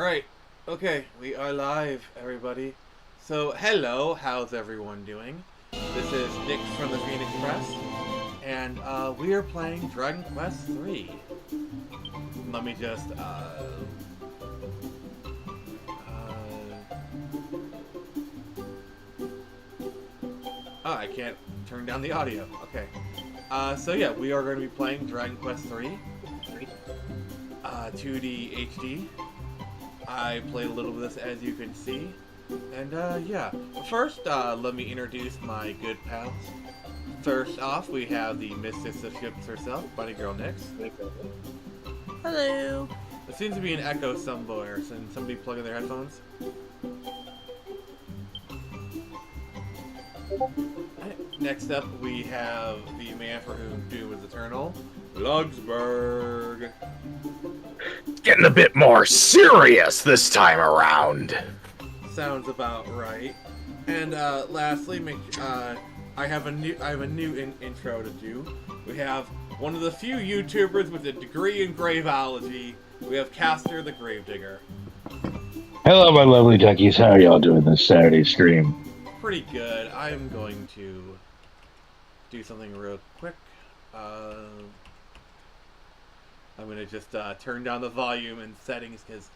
Alright, okay, we are live, everybody. So, hello, how's everyone doing? This is Nick from the Phoenix Press, and we are playing Dragon Quest III. Let me just, Oh, I can't turn down the audio. Okay. So yeah, we are going to be playing Dragon Quest III. 2D HD. I played a little bit of this, as you can see. And, yeah. First, let me introduce my good pals. First off, we have the mistress of ships herself, Bunny Girl Nyx. Hello. There seems to be an echo somewhere. Can somebody plug in their headphones? Next up, we have the man for whom doom is eternal, Lugsburg. Getting a bit more serious this time around. Sounds about right. And lastly, I have a new intro to do. We have one of the few YouTubers with a degree in graveology. We have Caster the Gravedigger. Hello, my lovely duckies. How are y'all doing this Saturday stream? Pretty good. I am going to do something real quick. I'm going to just turn down the volume and settings because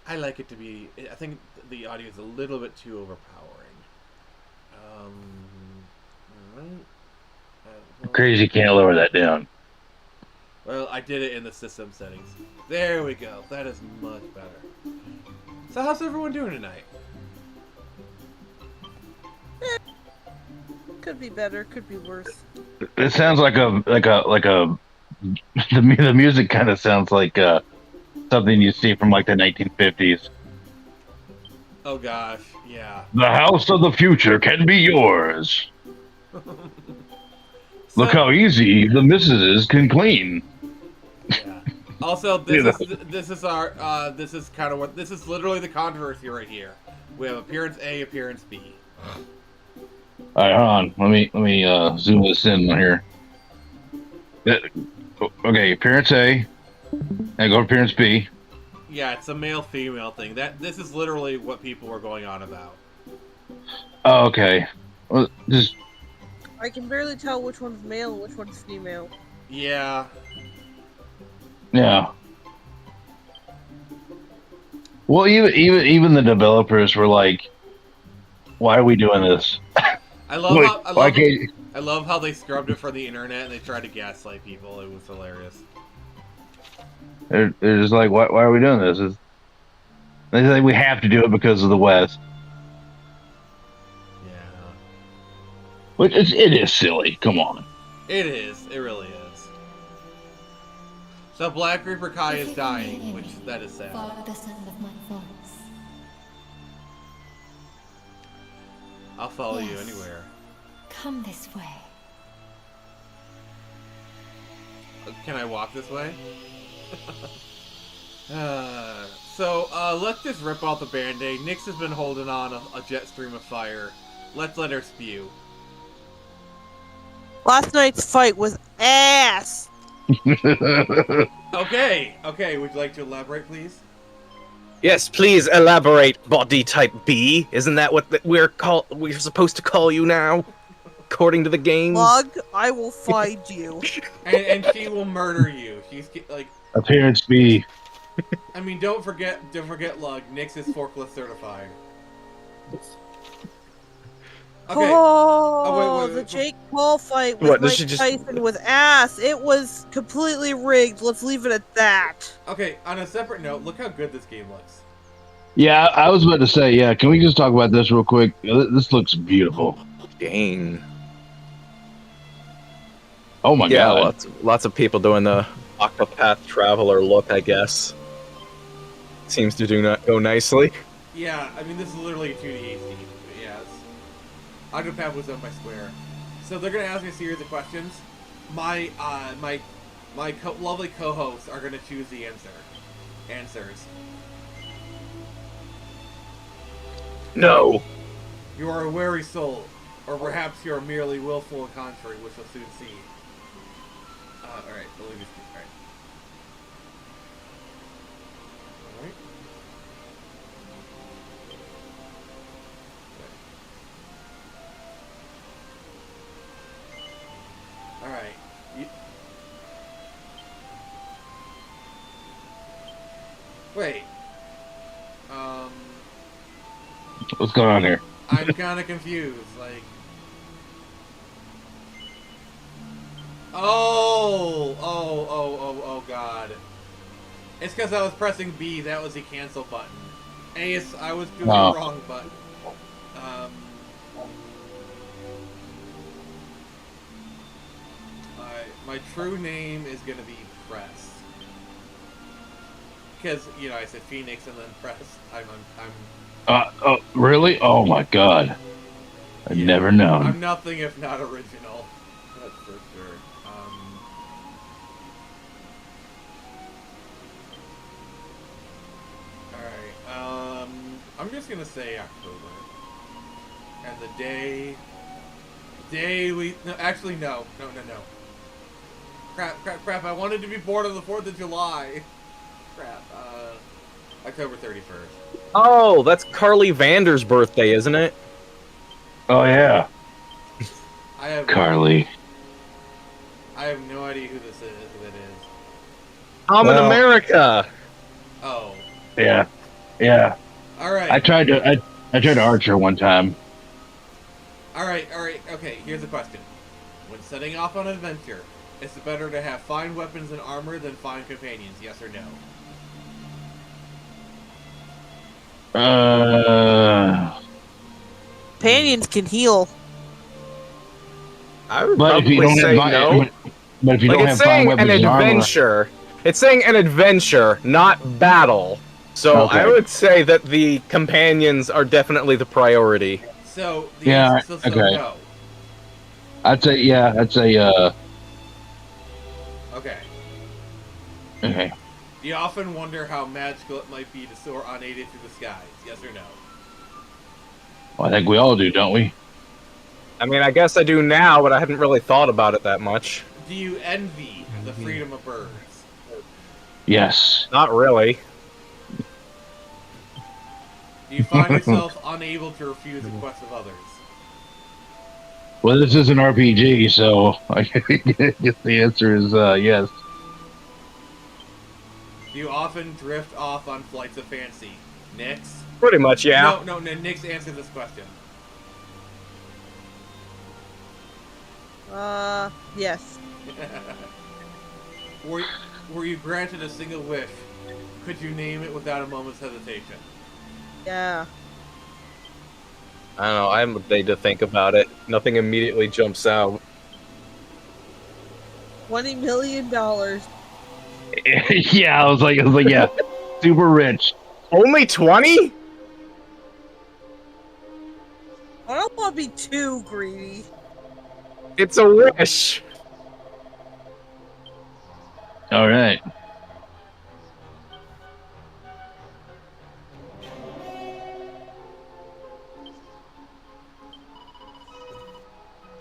I like it to be... I think the audio is a little bit too overpowering. Alright. Crazy can't lower that down. Well, I did it in the system settings. There we go. That is much better. So how's everyone doing tonight? Could be better, could be worse. It sounds like the music kind of sounds like something you see from like the 1950s. Oh gosh, yeah. The house of the future can be yours. Look how easy the missuses can clean. Yeah. Also, this is literally the controversy right here. We have appearance A, appearance B. All right, hold on. Let me zoom this in here. Okay, appearance A, and go to appearance B. Yeah, it's a male-female thing. This is literally what people were going on about. Oh, okay. Well, just I can barely tell which one's male and which one's female. Yeah. yeah. Well, even the developers were like, "Why are we doing this?" I love how they scrubbed it from the internet and they tried to gaslight people. It was hilarious. They're just like, why are we doing this? They say we have to do it because of the West. Yeah. Which it is silly. Come on. It is. It really is. So Black Reaper Kai is dying, which that is sad. Follow the sound of my voice. I'll follow you Yes. anywhere. Come this way. Can I walk this way? Let's just rip off the band-aid. Nyx has been holding on a jet stream of fire. Let's let her spew. Last night's fight was ass! Okay, would you like to elaborate, please? Yes, please elaborate, body type B. Isn't that what we're supposed to call you now? According to the games? Lug, I will find you. And she will murder you. She's like... Appearance B. I mean, don't forget, Lug. Nyx is forklift certified. Okay. Oh, wait, the Jake Paul fight with What, does Mike she just- Tyson was ass. It was completely rigged. Let's leave it at that. Okay, on a separate note, look how good this game looks. Yeah, I was about to say, yeah, can we just talk about this real quick? This looks beautiful. Dang. Oh my Yeah, god. lots of people doing the Octopath Traveler look, I guess. Seems to go nicely. Yeah, I mean, this is literally a 2D HD. But yeah, Octopath was done by Square. So they're gonna ask me a series of questions. My lovely co-hosts are gonna choose the answers. No. You are a wary soul, or perhaps you are merely willful and contrary, which we'll soon see. Alright, alright. Alright. Wait. What's going on here? I'm kind of confused. Like. Oh, God. It's because I was pressing B. That was the cancel button. Ace, I was doing Oh. the wrong button. Um. My true name is gonna be Press. Because, you know, I said Phoenix and then Press. I'm Oh, really? Oh my god. I've yeah, never known. I'm nothing if not original. That's for sure. Alright, I'm just gonna say October. And the day we... No, actually, no. No. Crap, I wanted to be born on the 4th of July. Crap, October 31st. Oh, that's Carly Vander's birthday, isn't it? Oh yeah, I have Carly. I have no idea who this is. Who that is? I'm in Well- America. Oh, Yeah. all right. I tried to Archer one time. All right. Okay, here's the question. When setting off on an adventure, is it better to have fine weapons and armor than fine companions? Yes or no? Companions can heal. I would But if you probably don't say have no. but if you Like, don't it's have fine saying an weapons and armor, adventure. It's saying an adventure, not battle. So Okay. I would say that the companions are definitely the priority. So the Yeah, answer so okay. no. I'd say Okay. okay. Do you often wonder how magical it might be to soar unaided through the skies? Yes or no? Well, I think we all do, don't we? I mean, I guess I do now, but I hadn't really thought about it that much. Do you envy the freedom of birds? Yes. Not really. Do you find yourself unable to refuse the requests of others? Well, this is an RPG, so I guess the answer is yes. Do you often drift off on flights of fancy? Nix? Pretty much, yeah. No, Nix, answer this question. Yes. Were you granted a single wish? Could you name it without a moment's hesitation? Yeah. I don't know. I have a day to think about it. Nothing immediately jumps out. $20 million. Yeah, I was like, yeah, super rich. Only 20? I don't want to be too greedy. It's a wish. All right.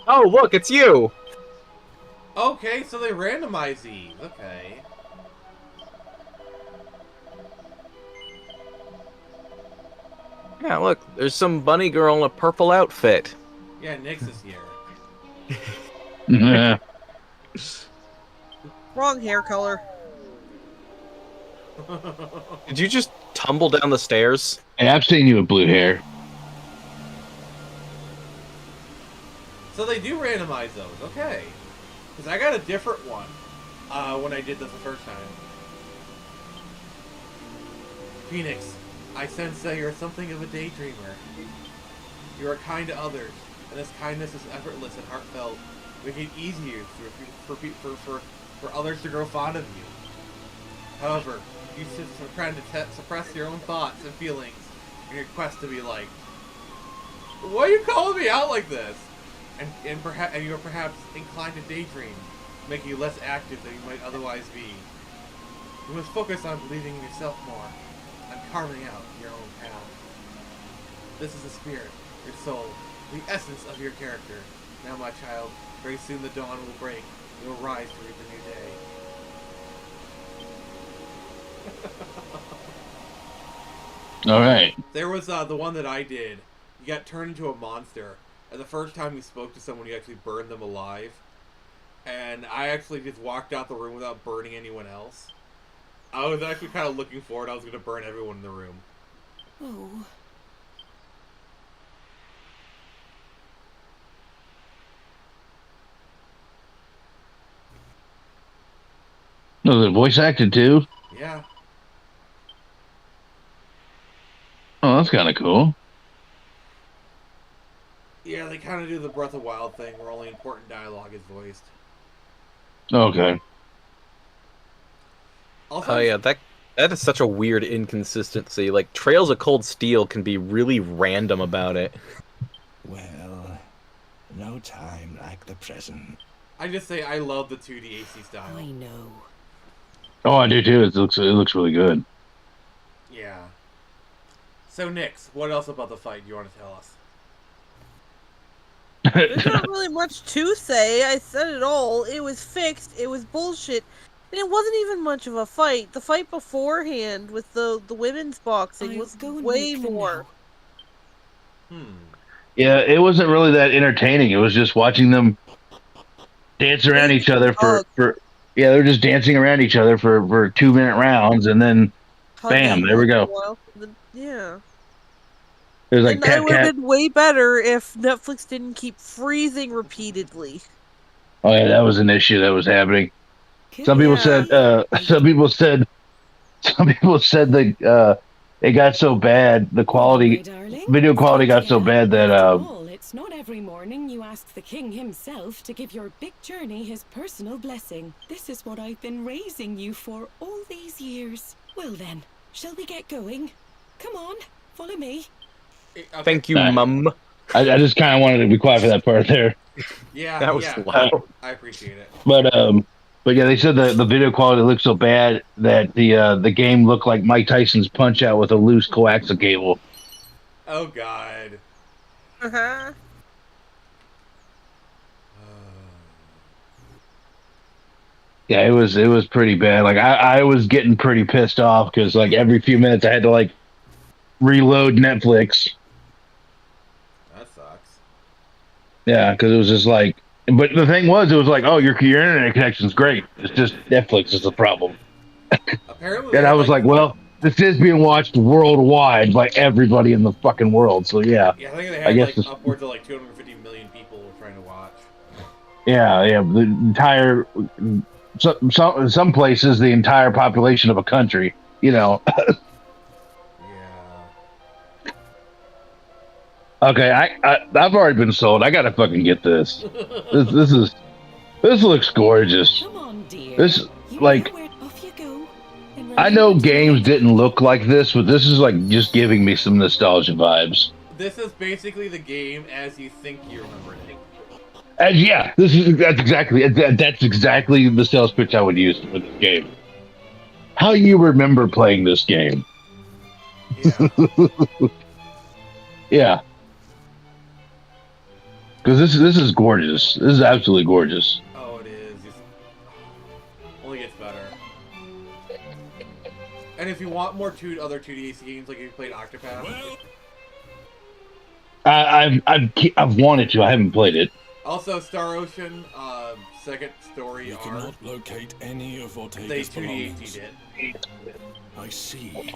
Oh, look, it's you. Okay, so they randomize these. Okay. Yeah, look, there's some bunny girl in a purple outfit. Yeah, Nix is here. Yeah. Wrong hair color. Did you just tumble down the stairs? Hey, I've seen you with blue hair. So they do randomize those. Okay. Because I got a different one when I did this the first time. Phoenix, I sense that you're something of a daydreamer. You are kind to others, and this kindness is effortless and heartfelt, making it easier for others to grow fond of you. However, you trying to suppress your own thoughts and feelings in your quest to be liked. Why are you calling me out like this? And you are perhaps inclined to daydream, making you less active than you might otherwise be. You must focus on believing in yourself more, on carving out your own path. This is the spirit, your soul, the essence of your character. Now, my child, very soon the dawn will break. You will rise to reap a new day. All right. There was the one that I did. You got turned into a monster. And the first time you spoke to someone, you actually burned them alive. And I actually just walked out the room without burning anyone else. I was actually kind of looking forward. I was going to burn everyone in the room. Oh. No, the voice acted too. Yeah. Oh, that's kind of cool. Yeah, they kind of do the Breath of Wild thing where only important dialogue is voiced. Okay. Also, Oh yeah, that is such a weird inconsistency. Like Trails of Cold Steel can be really random about it. Well, no time like the present. I just say I love the 2D AC style. I know. Oh, I do too. It looks really good. Yeah. So, Nix, what else about the fight do you want to tell us? There's not really much to say. I said it all. It was fixed. It was bullshit. And it wasn't even much of a fight. The fight beforehand with the women's boxing was way more. Yeah, it wasn't really that entertaining. It was just watching them dance around each other for yeah, they were just dancing around each other for 2-minute rounds, and then bam, there we go. Yeah. It was like And it would have been way better if Netflix didn't keep freezing repeatedly. Oh yeah, that was an issue that was happening. Some people said that it got so bad, the quality, video quality got so bad that It's not every morning you ask the king himself to give your big journey his personal blessing. This is what I've been raising you for all these years. Well then, shall we get going? Come on, follow me. Okay. Thank you, Mum. I just kind of wanted to be quiet for that part there. Yeah, That was loud. I appreciate it. But yeah, they said the video quality looked so bad that the game looked like Mike Tyson's Punch Out with a loose coaxial cable. Oh God. Uh-huh. Yeah, it was pretty bad. Like I was getting pretty pissed off because like every few minutes I had to like reload Netflix. That sucks. Yeah, because it was just like. But the thing was, it was like, oh, your internet connection's great. It's just Netflix is the problem. Apparently. And I was like, well, this is being watched worldwide by everybody in the fucking world. So yeah. Yeah, I think they had like upwards of like 250 million people trying to watch. Yeah, the entire. Some places, the entire population of a country. You know. Yeah. Okay, I've already been sold. I gotta fucking get this. This looks gorgeous. Come on, dear. This like Off you go. I know games didn't look like this, but this is like just giving me some nostalgia vibes. This is basically the game as you think you remembered it. And yeah, that's exactly the sales pitch I would use for this game. How you remember playing this game? Yeah. Yeah. Because this is gorgeous. This is absolutely gorgeous. Oh, it is. Only gets better. And if you want more other 2D AC games, like if you played Octopath. I've wanted to. I haven't played it. Also, Star Ocean, second story We are. cannot locate any of They Ortega's 2D belongings. AC'd it. I see.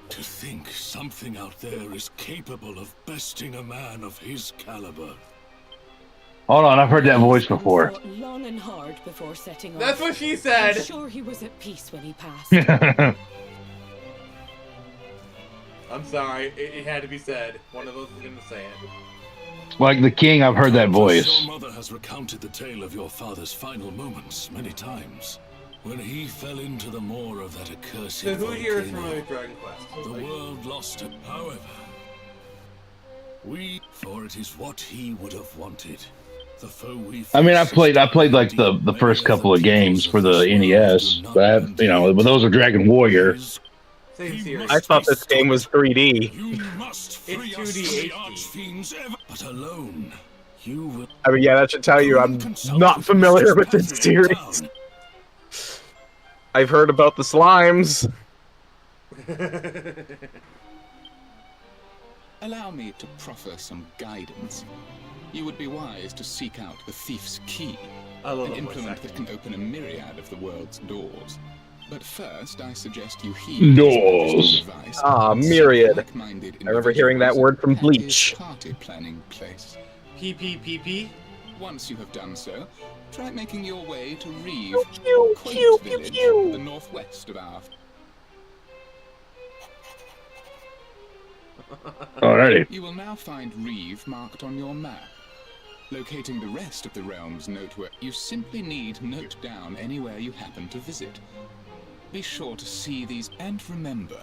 To think something out there is capable of besting a man of his caliber. Hold on, I've heard that voice before. Fought long and hard before setting off. That's what she said. I'm sure he was at peace when he passed. I'm sorry, it had to be said. One of us is gonna say it. Like the king, I've heard that voice. Your mother has recounted the tale of your father's final moments many times. When he fell into the maw of that accursed So who here is volcano, from Dragon Quest? the world lost it. However, for it is what he would have wanted. The foe we I mean, I played like the first couple of games for the NES, but but those are Dragon Warrior. Same series. I thought this game was 3D. You must free It's us 2D from the HD. archfiends ever, but alone. You will I mean, yeah, that should tell you I'm not familiar with this series. I've heard about the slimes. Allow me to proffer some guidance. You would be wise to seek out the thief's key, I love an that voice implement that acting. can open a myriad of the world's doors. But first, I suggest you heed His Majesty's advice. and seek myriad. like-minded I remember hearing that individuals word from at his Bleach. party planning place. PPPP. Once you have done so, try making your way to Reeve, Pew, a quaint pew, pew, village pew. to the northwest of our... Alrighty. You will now find Reeve marked on your map. Locating the rest of the realm's notework, you simply need note down anywhere you happen to visit. Be sure to see these and remember,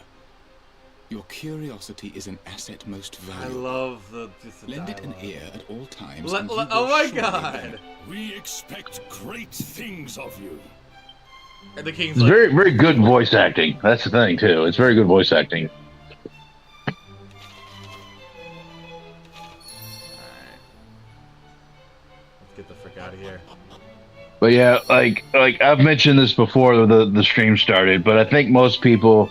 your curiosity is an asset most I valuable. love the Lend it an dialogue. ear at all times. Le- and le- you will oh my surely god! learn. We expect great things of you. And the king's It's like, very, very good voice acting. That's the thing too. It's very good voice acting. let's get the frick out of here. But yeah, like I've mentioned this before the stream started, but I think most people,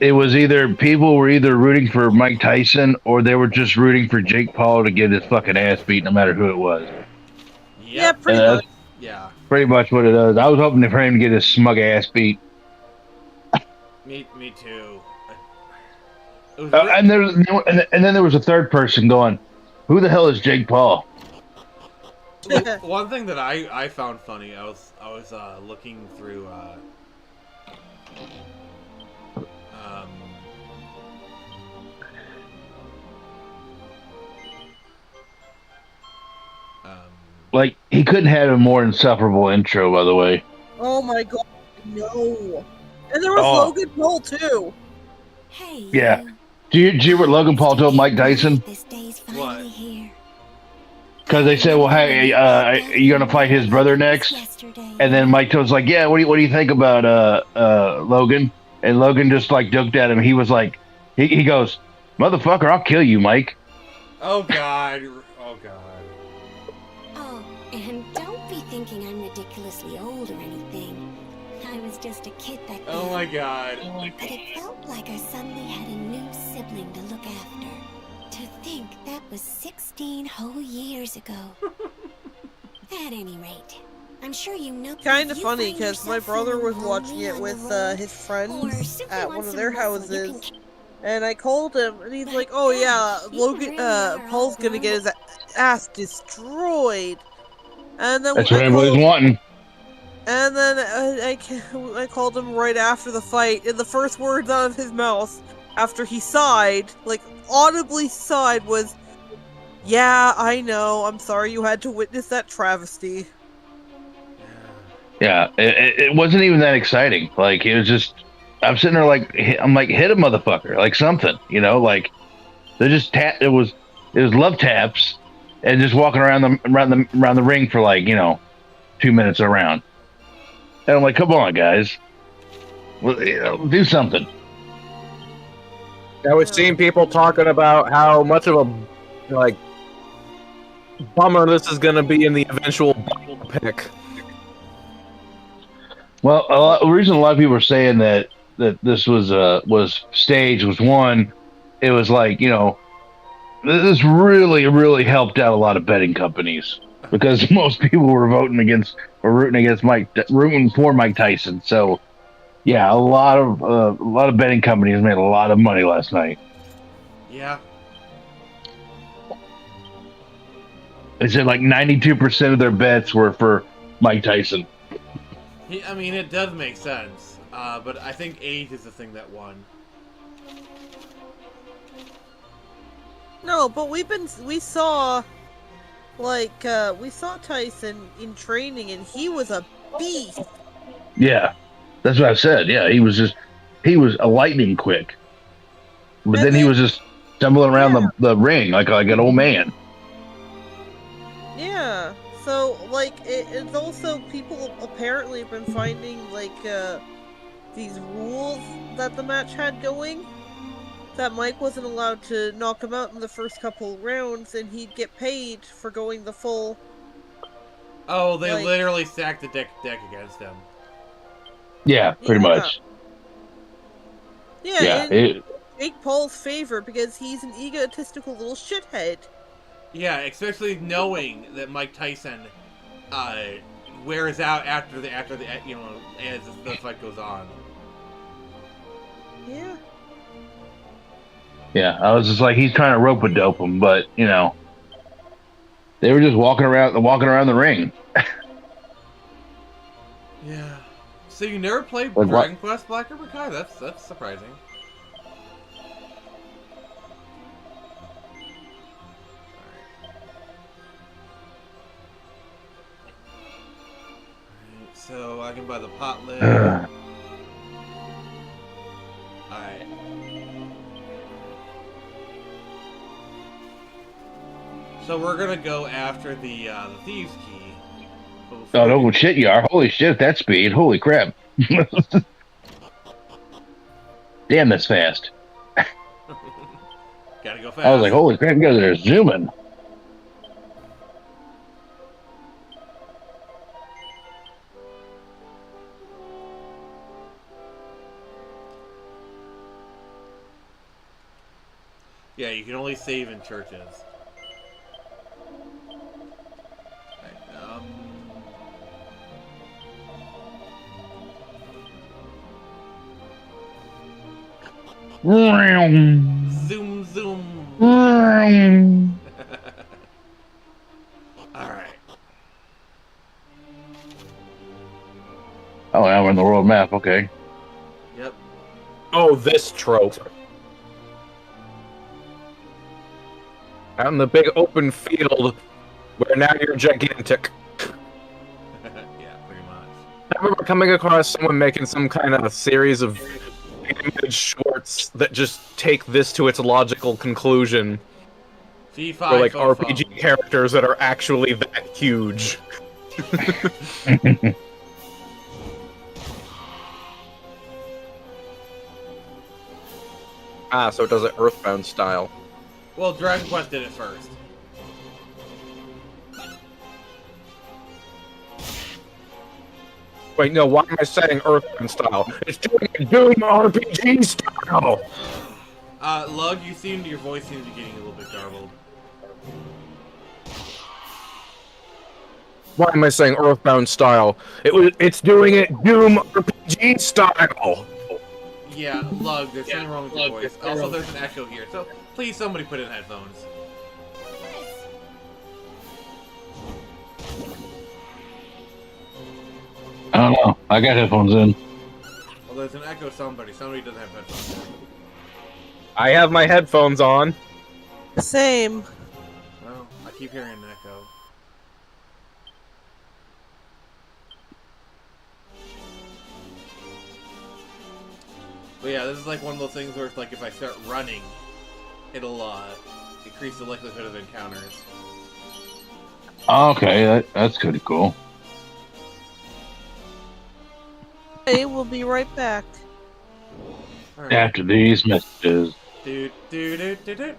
it was either people were either rooting for Mike Tyson or they were just rooting for Jake Paul to get his fucking ass beat, no matter who it was. Yep. Yeah, pretty And much. Yeah. pretty much what it is. I was hoping for him to get his smug ass beat. Me too. It was And then there was a third person going, "Who the hell is Jake Paul?" one thing that I found funny. I was looking through Like he couldn't have a more insufferable intro, by the way. Oh my god, no. And there was Oh. Logan Paul too. Hey, Yeah. you. Do you hear what Logan Paul told Mike Tyson? This day's What? finally here. Because they said, "Well, hey, are you gonna fight his brother next?" Yesterday. And then Mike was like, "Yeah, what do you think about Logan?" And Logan just like looked at him. He was like, he goes, "Motherfucker, I'll kill you, Mike." oh god. Oh god. Oh, and don't be thinking I'm ridiculously old or anything. I was just a kid back then. Oh my god. But it felt like I suddenly had a new sibling to look after. To think that was 16 whole years ago. At any rate, I'm sure you know. Kind of if you funny find because my yourself brother feeling was watching lonely it on with the road, his or friends simply at want one of some their muscle, you houses. can- And I called him, and he's But like, "Oh yeah, gosh, you Logan, really are Paul's gonna get his ass destroyed." And then That's what everybody's wanting. And then I called him right after the fight, and the first words out of his mouth after he sighed, like audibly sighed, was, "Yeah, I know. I'm sorry you had to witness that travesty." Yeah, it wasn't even that exciting. Like it was just, I'm sitting there like, I'm like, hit a motherfucker, like something, you know, like they just it was love taps, and just walking around the ring for like 2 minutes around. And I'm like, come on, guys, well, do something. I was seeing people talking about how much of a bummer this is going to be in the eventual pick. Well, the reason a lot of people are saying that this was staged was, one, it was like, this really helped out a lot of betting companies because most people were rooting for Mike Tyson. So yeah, a lot of betting companies made a lot of money last night. Yeah. They said like 92% of their bets were for Mike Tyson. I mean, it does make sense, but I think age is the thing that won. No, but we saw Tyson in training, and he was a beast. Yeah, that's what I said. Yeah, he was a lightning quick. But then he was just stumbling around the ring like an old man. Yeah. So, it's also, people apparently have been finding, these rules that the match had going. That Mike wasn't allowed to knock him out in the first couple rounds, and he'd get paid for going the full... Oh, they literally stacked the deck against him. Yeah, pretty much. Yeah, Jake Paul's favor, because he's an egotistical little shithead. Yeah, especially knowing that Mike Tyson wears out after the as the fight goes on. Yeah. Yeah, I was just like, he's trying to rope-a-dope him, but they were just walking around the ring. Yeah. So you never played Like Dragon Quest, Black River Kai? That's surprising. Alright, so I can buy the pot lid. Alright. So we're gonna go after the thieves key. Oh, no shit you are. Holy shit, that speed. Holy crap. Damn, that's fast. Gotta go fast. I was like, holy crap, you guys are zooming. Yeah, you can only save in churches. Zoom, zoom. Alright. Oh, now we're in the world map, okay. Yep. Oh, this trope. Out in the big open field, where now you're gigantic. Yeah, pretty much. I remember coming across someone making some kind of series of animated shorts that just take this to its logical conclusion. Fee, For fi, like fo, RPG fo. characters that are actually that huge. Ah, so it does it Earthbound style. Well, Dragon Quest did it first. Wait, no, why am I saying Earthbound style? It's doing it Doom RPG style! Lug, your voice seems to be getting a little bit garbled. Why am I saying Earthbound style? It's doing it Doom RPG style! Yeah, Lug, there's something wrong with your voice. Also, there's an echo here, so please somebody put in headphones. I don't know. I got headphones in. Well, there's an echo somebody. Somebody doesn't have headphones. I have my headphones on. Same. Well, I keep hearing an echo. But yeah, this is like one of those things where it's like if I start running, it'll increase the likelihood of encounters. Okay, that's pretty cool. Okay, we'll be right back. Right. After these messages. Do, do, do, do, do.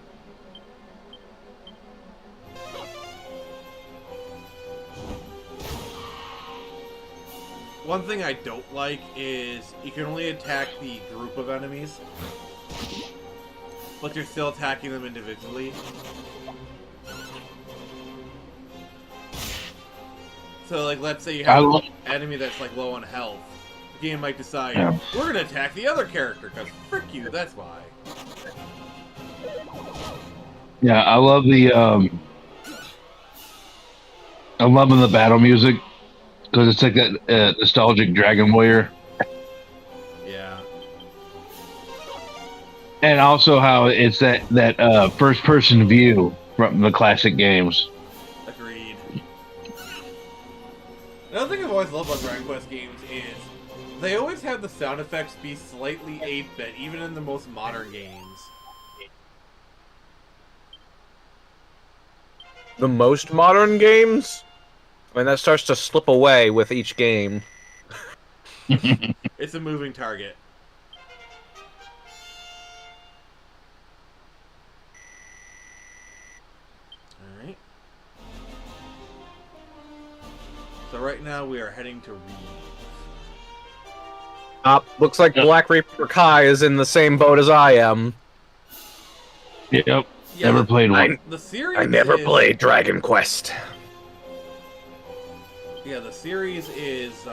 One thing I don't like is you can only attack the group of enemies, but you're still attacking them individually. So, like, let's say you have an enemy that's, like, low on health. The game might decide, we're gonna attack the other character, because frick you, that's why. Yeah, I love the, I'm loving the battle music, because it's like that nostalgic Dragon Warrior. Yeah. And also how it's that first-person view from the classic games. Agreed. Another thing I've always loved about Dragon Quest games is they always have the sound effects be slightly 8-bit, even in the most modern games. The most modern games? I mean, that starts to slip away with each game. It's a moving target. Alright. So right now we are heading to Reeve. Looks like Black Reaper Kai is in the same boat as I am. Yep. Yeah, Never played one. The series I never is- played Dragon Quest. Yeah, the series is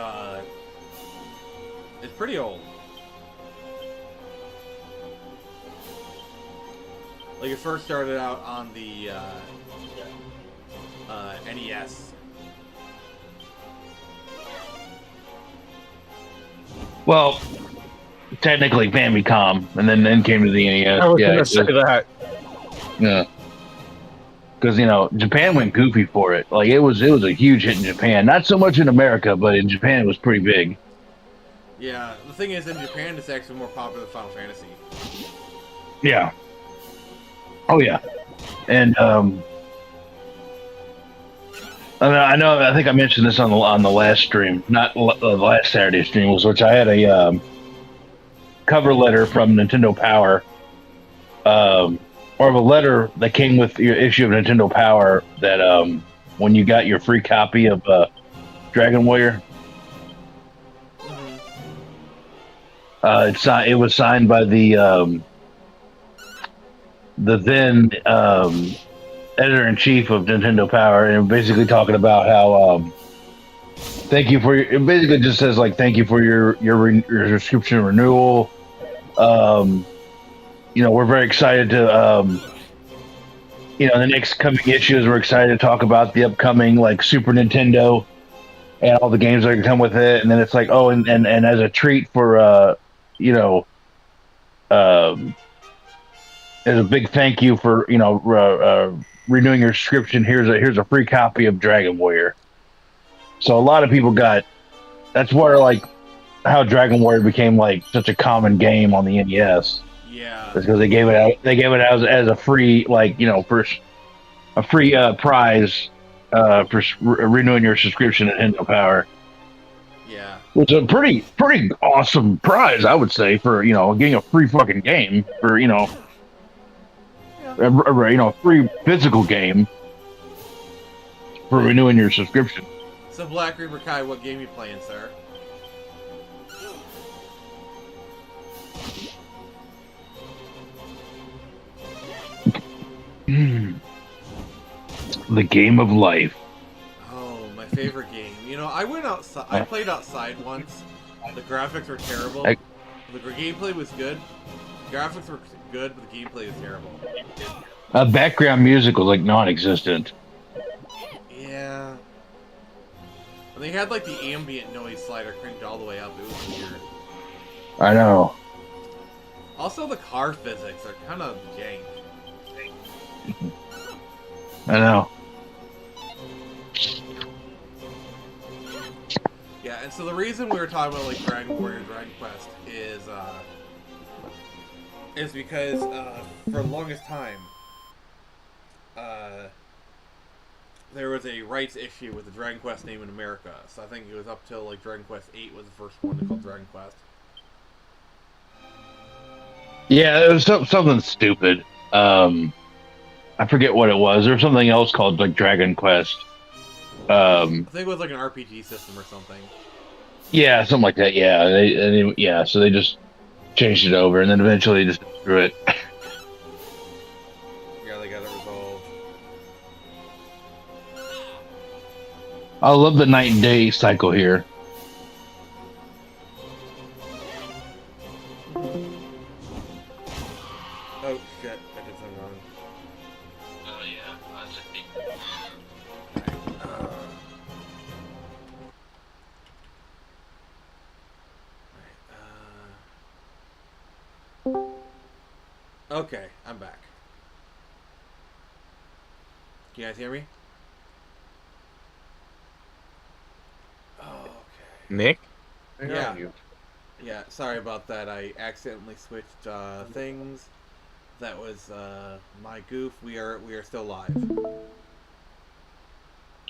it's pretty old. Like it first started out on the NES. Well, technically Famicom, and then came to the NES. I was Yeah, gonna say that. yeah. Because Japan went goofy for it. Like it was a huge hit in Japan. Not so much in America, but in Japan it was pretty big. Yeah, the thing is, in Japan, it's actually more popular than Final Fantasy. Yeah. Oh yeah, and I think I mentioned this on the last stream, not the last Saturday stream, which I had a cover letter from Nintendo Power, or a letter that came with your issue of Nintendo Power that when you got your free copy of Dragon Warrior, it was signed by the then editor-in-chief of Nintendo Power, and basically talking about how thank you for your, it basically just says like thank you for your subscription renewal. We're very excited to the next coming issues, we're excited to talk about the upcoming like Super Nintendo and all the games that come with it. And then it's like, oh, and as a treat for as a big thank you for renewing your subscription, here's a free copy of Dragon Warrior. So a lot of people that's where like how Dragon Warrior became like such a common game on the NES. Yeah, It's because they gave it out. They gave it out as a free for a free prize for renewing your subscription at Nintendo Power. yeah. Which is a pretty awesome prize, I would say, for getting a free fucking game for a free physical game for renewing your subscription. So Black Reaper Kai, what game you playing, sir? The game of life. Oh, my favorite game. I went outside. I played outside once. The graphics were terrible. The gameplay was good. The graphics were good, but the gameplay was terrible. Background music was like non-existent. Yeah. And they had like the ambient noise slider cranked all the way up. It was weird. I know. Also, the car physics are kind of jank. I know. Yeah, and so the reason we were talking about like Dragon Warrior, Dragon Quest is because for the longest time, there was a rights issue with the Dragon Quest name in America. So I think it was up till like Dragon Quest 8 was the first one to call Dragon Quest. Yeah, it was something stupid. I forget what it was. There was something else called like Dragon Quest. I think it was like an RPG system or something. Yeah, something like that. Yeah, so they just changed it over, and then eventually just threw it. Yeah, they got it resolved. I love the night and day cycle here. Oh shit, I did something wrong. Oh yeah, that's Okay, I'm back. Can you guys hear me? Oh, okay. Nick? Yeah. Yeah, sorry about that. I accidentally switched things. That was my goof. We are still live.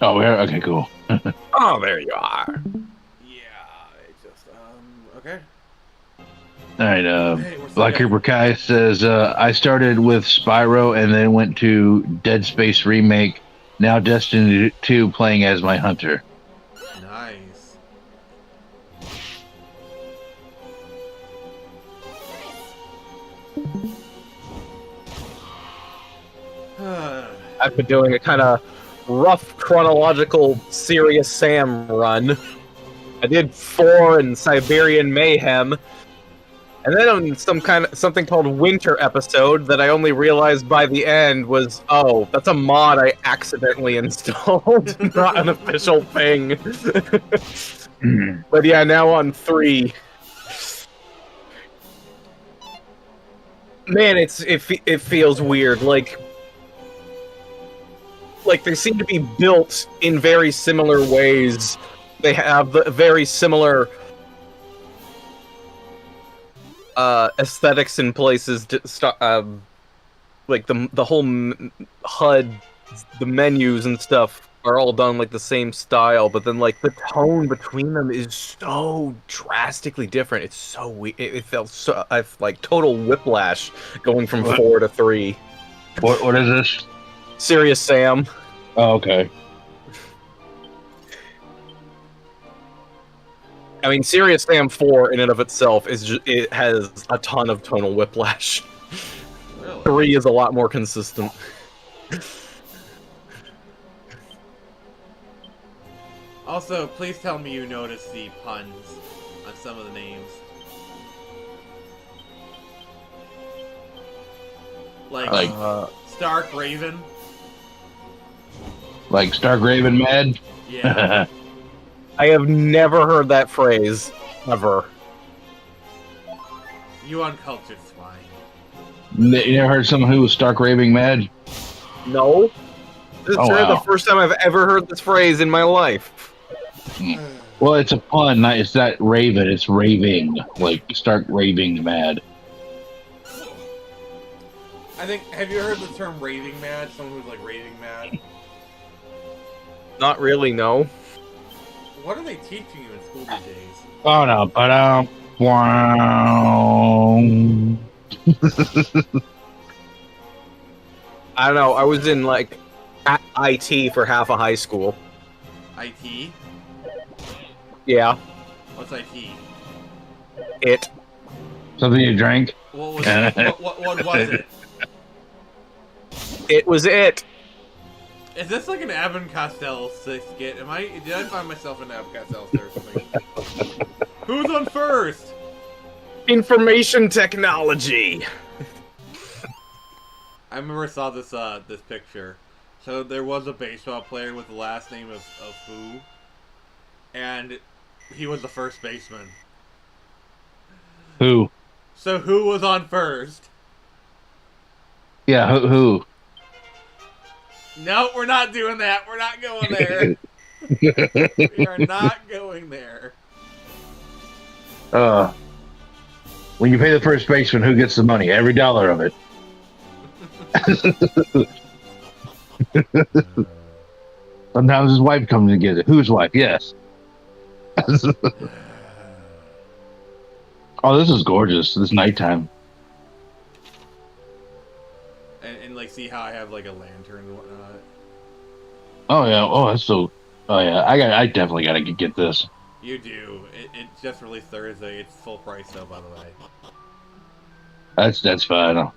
Oh, we're okay. Cool. Oh, there you are. Yeah, it just okay. All right. Hey, we're still Black good. Cooper Kai says I started with Spyro and then went to Dead Space remake. Now Destiny 2 playing as my hunter. Nice. I've been doing a kind of rough chronological Serious Sam run. I did 4 in Siberian Mayhem, and then on something called Winter Episode that I only realized by the end was, oh, that's a mod I accidentally installed, not an official thing. But yeah, now on 3. Man, it feels weird. Like they seem to be built in very similar ways. They have very similar aesthetics in places. Like the whole HUD, the menus and stuff are all done like the same style, but then like the tone between them is so drastically different. It's so weird. It felt so like total whiplash going from 4 to 3. What is this? Serious Sam. Oh, okay. I mean, Serious Sam 4 in and of itself it has a ton of tonal whiplash. Really? 3 is a lot more consistent. Also, please tell me you noticed the puns on some of the names. Like Stark Raven. Like Stark Raven Mad? Yeah. I have never heard that phrase, ever. You uncultured swine. You never heard someone who was Stark Raving Mad? No. This is wow. the first time I've ever heard this phrase in my life. Well, it's a pun. It's not Raven. It's raving. Like Stark Raving Mad. I think, have you heard the term raving mad? Someone who's like raving mad? Not really, no. What are they teaching you in school these days? Oh no, but wow. I don't know. I was in like IT for half of high school. IT? Yeah. What's IT? It. Something you drank? What was it? what was it? It was it. Is this like an Abbott and Costello skit? Did I find myself in Abbott and Costello or something? Who's on first? Information technology. I remember I saw this this picture. So there was a baseball player with the last name of Who, and he was the first baseman. Who? So who was on first? Yeah, who? No, we're not doing that. We're not going there. We are not going there. When you pay the first baseman, who gets the money? Every dollar of it. Sometimes his wife comes and gets it. Whose wife? Yes. Oh, this is gorgeous. This nighttime. And like, see how I have like a lantern and whatnot. Oh yeah. Oh, that's so. Oh yeah. I definitely gotta get this. You do. It just released Thursday. It's full price though, by the way. That's fine.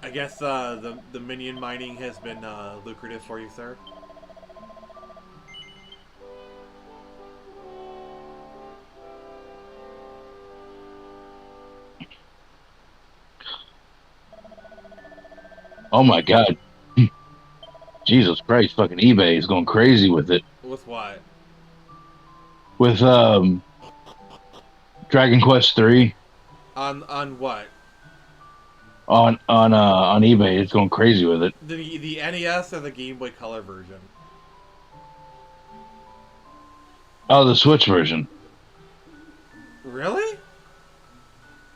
I guess the minion mining has been lucrative for you, sir. Oh my god. Jesus Christ, fucking eBay is going crazy with it. With what? With Dragon Quest 3. On what? On eBay, it's going crazy with it. The NES or the Game Boy Color version? Oh, the Switch version. Really?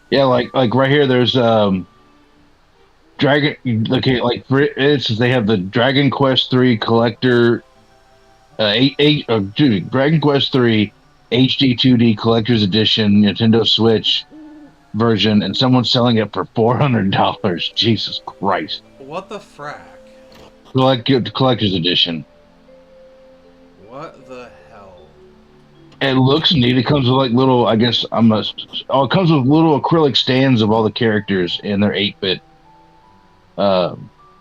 Yeah, like right here, there's Dragon. Okay, like for instance, they have the Dragon Quest 3 collector, Dragon Quest 3 HD 2D Collector's Edition Nintendo Switch version, and someone's selling it for $400. Jesus Christ! What the frack? Collector's Edition. What the hell? It looks neat. It comes with like little, I guess it comes with little acrylic stands of all the characters in their 8-bit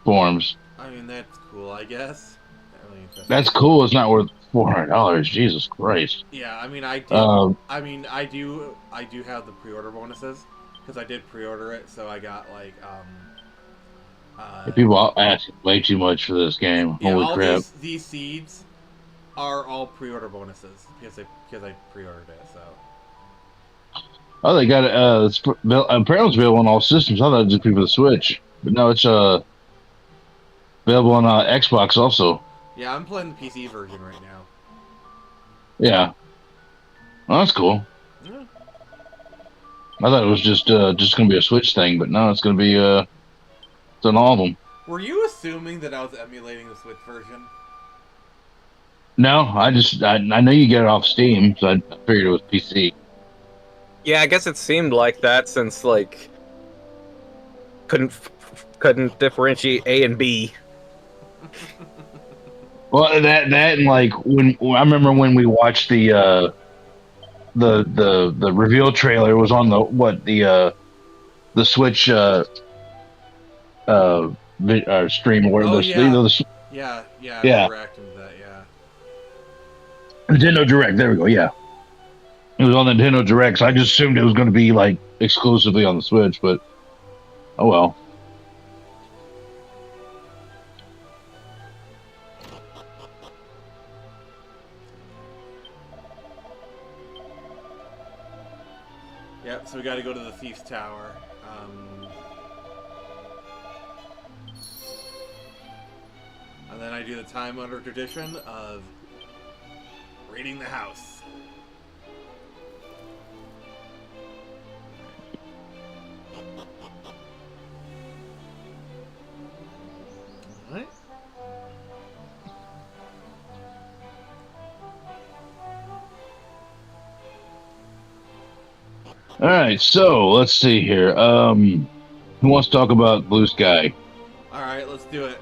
forms. I mean, that's cool, I guess. That's cool. It's not worth $400. Jesus Christ. Yeah, I mean, I do have the pre-order bonuses because I did pre-order it, so I got like people ask way too much for this game. yeah, Holy all crap! these seeds are all pre-order bonuses because I pre-ordered it. So Oh, they got apparently it's available on all systems. I thought it was just be for the Switch, but no, it's available on Xbox also. yeah, I'm playing the PC version right now. Yeah, well, that's cool. Yeah. I thought it was just gonna be a Switch thing, but no, it's gonna be it's on all of them. Were you assuming that I was emulating the Switch version? No, I know you get it off Steam, so I figured it was PC. Yeah, I guess it seemed like that since like couldn't differentiate A and B. Well, that and like when I remember when we watched the reveal trailer was on the Switch stream or whatever. Oh, yeah. Yeah. Yeah. Reacting to that, yeah. Nintendo Direct. There we go. Yeah, it was on Nintendo Direct. So I just assumed it was going to be like exclusively on the Switch, but oh well. Yep, so we gotta go to the Thief's Tower. And then I do the time-honored tradition of raiding the house. Alright. All right, so let's see here. Who wants to talk about Blue Sky? All right, let's do it.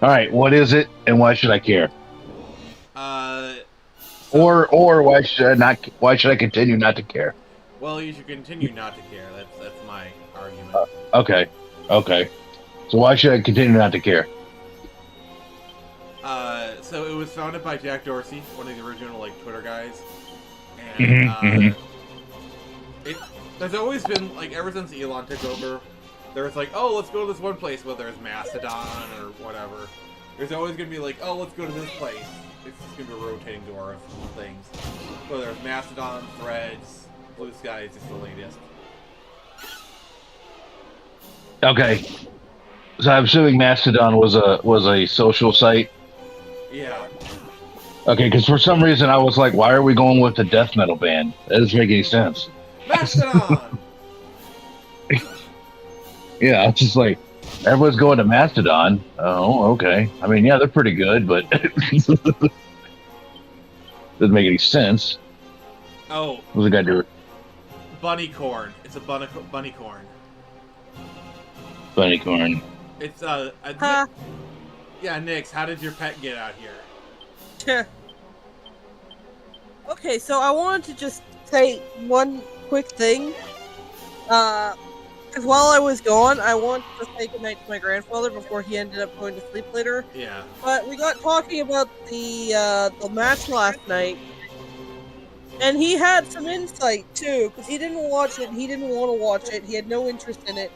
All right, what is it, and why should I care? Or why should I not? Why should I continue not to care? Well, you should continue not to care. That's my argument. Okay. So why should I continue not to care? So it was founded by Jack Dorsey, one of the original like Twitter guys. And there's always been like ever since Elon took over, there's like, oh, let's go to this one place, whether it's Mastodon or whatever. There's always gonna be like, oh, let's go to this place. It's just gonna be a rotating door of things. Whether it's Mastodon, Threads, Blue Sky is just the latest. Okay, so I'm assuming Mastodon was a social site. Yeah. Okay, because for some reason I was like, why are we going with the death metal band? That doesn't make any sense. Mastodon. Yeah, it's just like everyone's going to Mastodon. Oh, okay. I mean, yeah, they're pretty good, but doesn't make any sense. Oh. What's the guy doing? Bunny corn. It's a bunny corn. Bunny corn. It's yeah, Nix. How did your pet get out here? Okay, so I wanted to just say one quick thing. Because while I was gone, I wanted to say goodnight to my grandfather before he ended up going to sleep later. Yeah. But we got talking about the match last night, and he had some insight too, because he didn't watch it. He didn't want to watch it. He had no interest in it.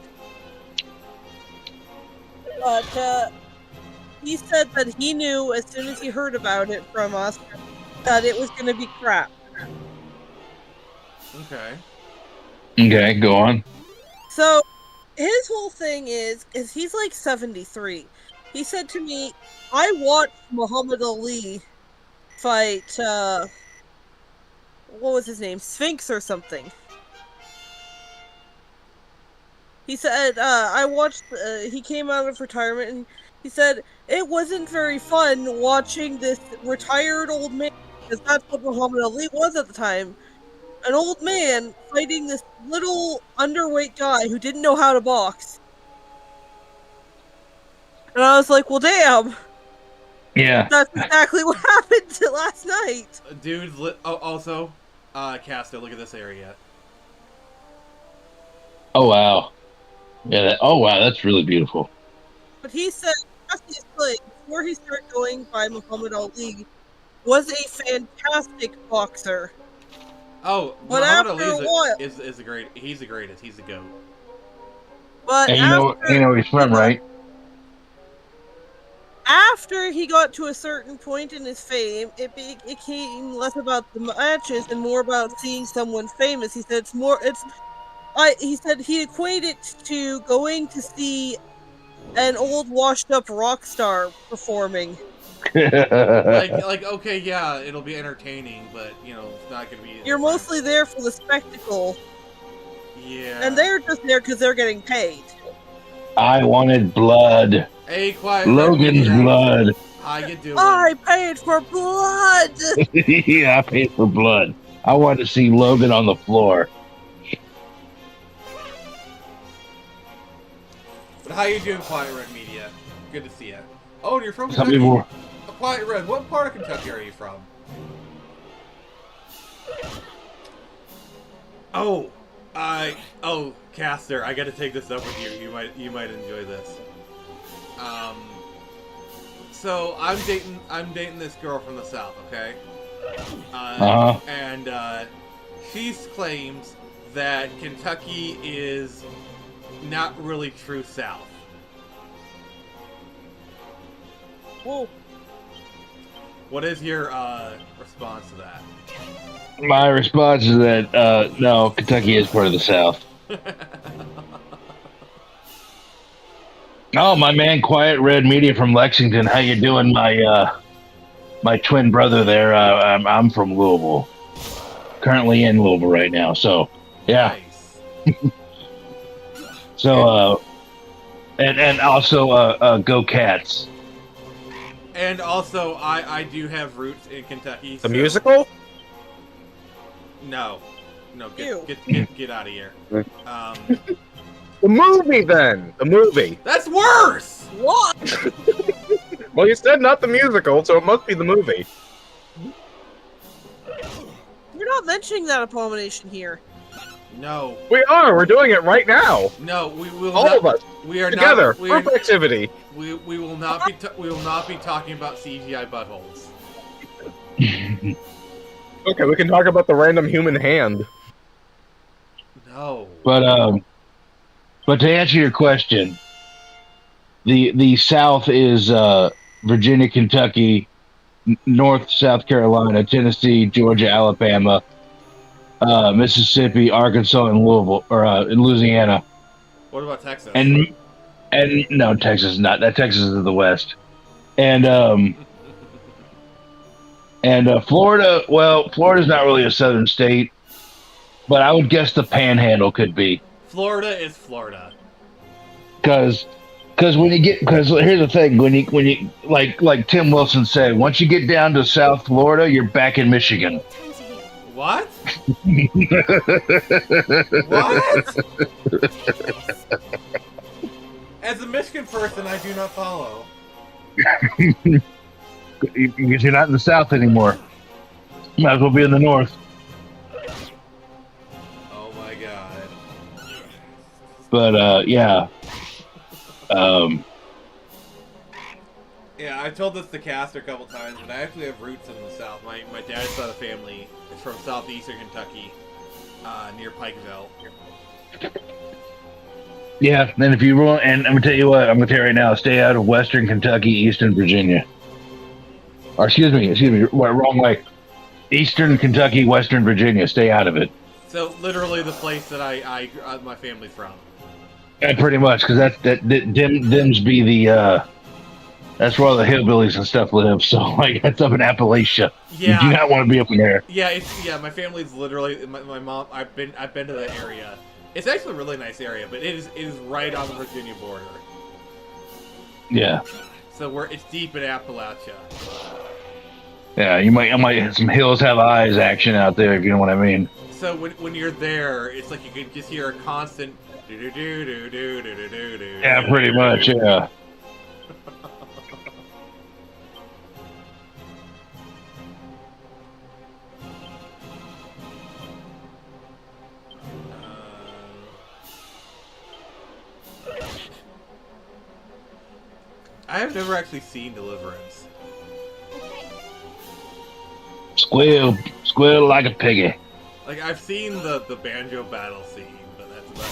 But he said that he knew as soon as he heard about it from us that it was going to be crap. Okay. Okay, go on. So, his whole thing is he's like 73. He said to me, I watched Muhammad Ali fight, what was his name? Sphinx or something. He said, I watched, he came out of retirement and he said, it wasn't very fun watching this retired old man, because that's what Muhammad Ali was at the time. An old man fighting this little underweight guy who didn't know how to box. And I was like, well, damn. Yeah. That's exactly what happened last night. Dude, also, Casta, look at this area. Oh, wow. Yeah. Oh wow, that's really beautiful. But he said Cassius Clay, before he started going by Muhammad Ali, was a fantastic boxer. Oh, But Muhammad after Ali a while, is the great. He's the greatest. He's the goat. but And after he's from, right? after he got to a certain point in his fame, it became less about the matches and more about seeing someone famous. He said it's more. He said he equated it to going to see an old washed-up rock star performing. Like okay, yeah, it'll be entertaining, but it's not gonna be. You're mostly there for the spectacle. Yeah. And they're just there because they're getting paid. I wanted blood. Hey, quiet. Logan's blood. How you doing? I paid for blood. Yeah, I paid for blood. I wanted to see Logan on the floor. But how you doing, Quiet Red Media? Good to see you. Oh, you're from Some Kentucky. people. Quiet Red, what part of Kentucky are you from? Oh, Caster, I got to take this up with you. You might enjoy this. So I'm dating this girl from the South, okay? And she claims that Kentucky is not really true South. Whoa. What is your response to that? My response is that no, Kentucky is part of the South. Oh, my man, Quiet Red Media from Lexington. How you doing, my twin brother there? I'm from Louisville. Currently in Louisville right now. So yeah. Nice. So and also go Cats. And also, I do have roots in Kentucky. The musical? No, get out of here. The movie, then. The movie. That's worse. What? Well, you said not the musical, so it must be the movie. You're not mentioning that abomination here. No. We are. We're doing it right now. No, we will. All not, of us. We are together. Not, we are, Group activity. We will not be. We will not be talking about CGI buttholes. Okay, we can talk about the random human hand. No. But to answer your question, the South is Virginia, Kentucky, North, South Carolina, Tennessee, Georgia, Alabama, Mississippi, Arkansas, and Louisville, or in Louisiana. What about Texas? And no, Texas is not. That Texas is the West. And Florida. Well, Florida's not really a southern state, but I would guess the Panhandle could be. Florida is Florida. Because here's the thing, when you like Tim Wilson said, once you get down to South Florida, you're back in Michigan. What? What? As a Michigan person, I do not follow. Because you're not in the South anymore. You might as well be in the North. Oh my god. But yeah. Yeah, I've told this to Caster a couple times, but I actually have roots in the South. My dad's side of the family is from southeastern Kentucky, near Pikeville. Yeah, and if you will, and I'm gonna tell you what, I'm gonna tell you right now, stay out of Western Kentucky, Eastern Virginia. Or excuse me, wrong way. Eastern Kentucky, Western Virginia, stay out of it. So literally the place that my family's from. Yeah, pretty much, because them's be the that's where all the hillbillies and stuff live. So like that's up in Appalachia. Yeah. You do not want to be up in there. Yeah, my family's literally my mom. I've been to that area. It's actually a really nice area, but it is right on the Virginia border. Yeah. So it's deep in Appalachia. Yeah, you might some hills have eyes action out there, if you know what I mean. So when you're there, it's like you can just hear a constant do do do do do do do do. Yeah, pretty much. Yeah. I have never actually seen Deliverance. Squeal like a piggy. Like, I've seen the banjo battle scene, but that's about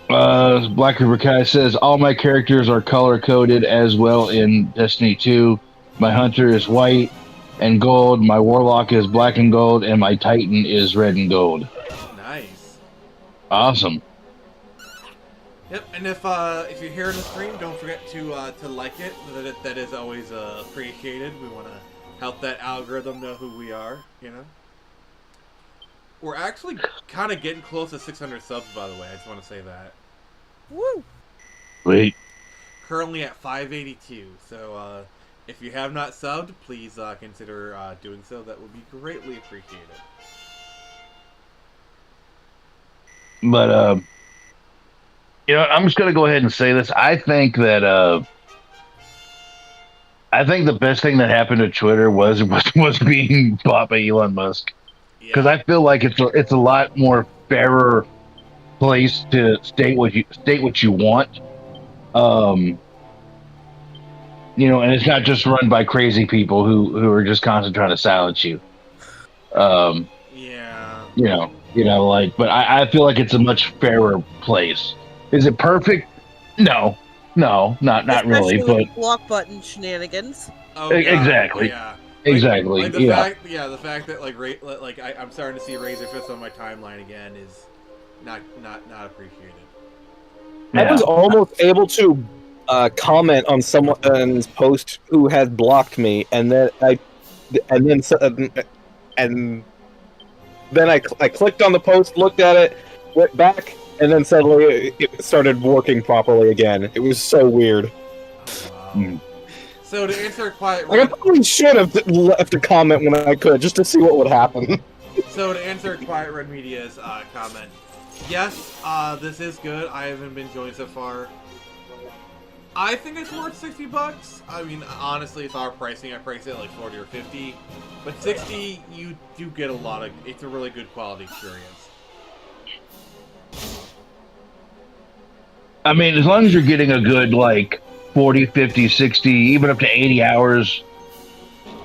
it. Black River Kai says, all my characters are color-coded as well in Destiny 2. My hunter is white and gold, my warlock is black and gold, and my titan is red and gold. Nice. Awesome. Yep, and if you're here in the stream, don't forget to like it. That is always appreciated. We want to help that algorithm know who we are, you know? We're actually kind of getting close to 600 subs, by the way. I just want to say that. Woo! Wait. Currently at 582. So if you have not subbed, please consider doing so. That would be greatly appreciated. But, you know, I'm just going to go ahead and say this. I think that, I think the best thing that happened to Twitter was being bought by Elon Musk. Because I feel like it's a lot more fairer place to state what you want. You know, and it's not just run by crazy people who are just constantly trying to silence you. Yeah. You know, like, but I feel like it's a much fairer place. Is it perfect? No, not really. Especially But with block button shenanigans. Oh, exactly. Yeah. Exactly. Like the fact that I'm starting to see Razor Fist on my timeline again is not appreciated. I was almost able to comment on someone's post who had blocked me, and then I clicked on the post, looked at it, went back, and then suddenly it started working properly again. It was so weird. Oh, wow. So to answer Quiet Red... I probably should have left a comment when I could, just to see what would happen. So to answer Quiet Red Media's comment, yes, this is good. I haven't been enjoying so far. I think it's worth $60. I mean, honestly, if our pricing, I price it at like 40 or 50. But 60, you do get a lot of... It's a really good quality experience. I mean, as long as you're getting a good, like, 40, 50, 60, even up to 80 hours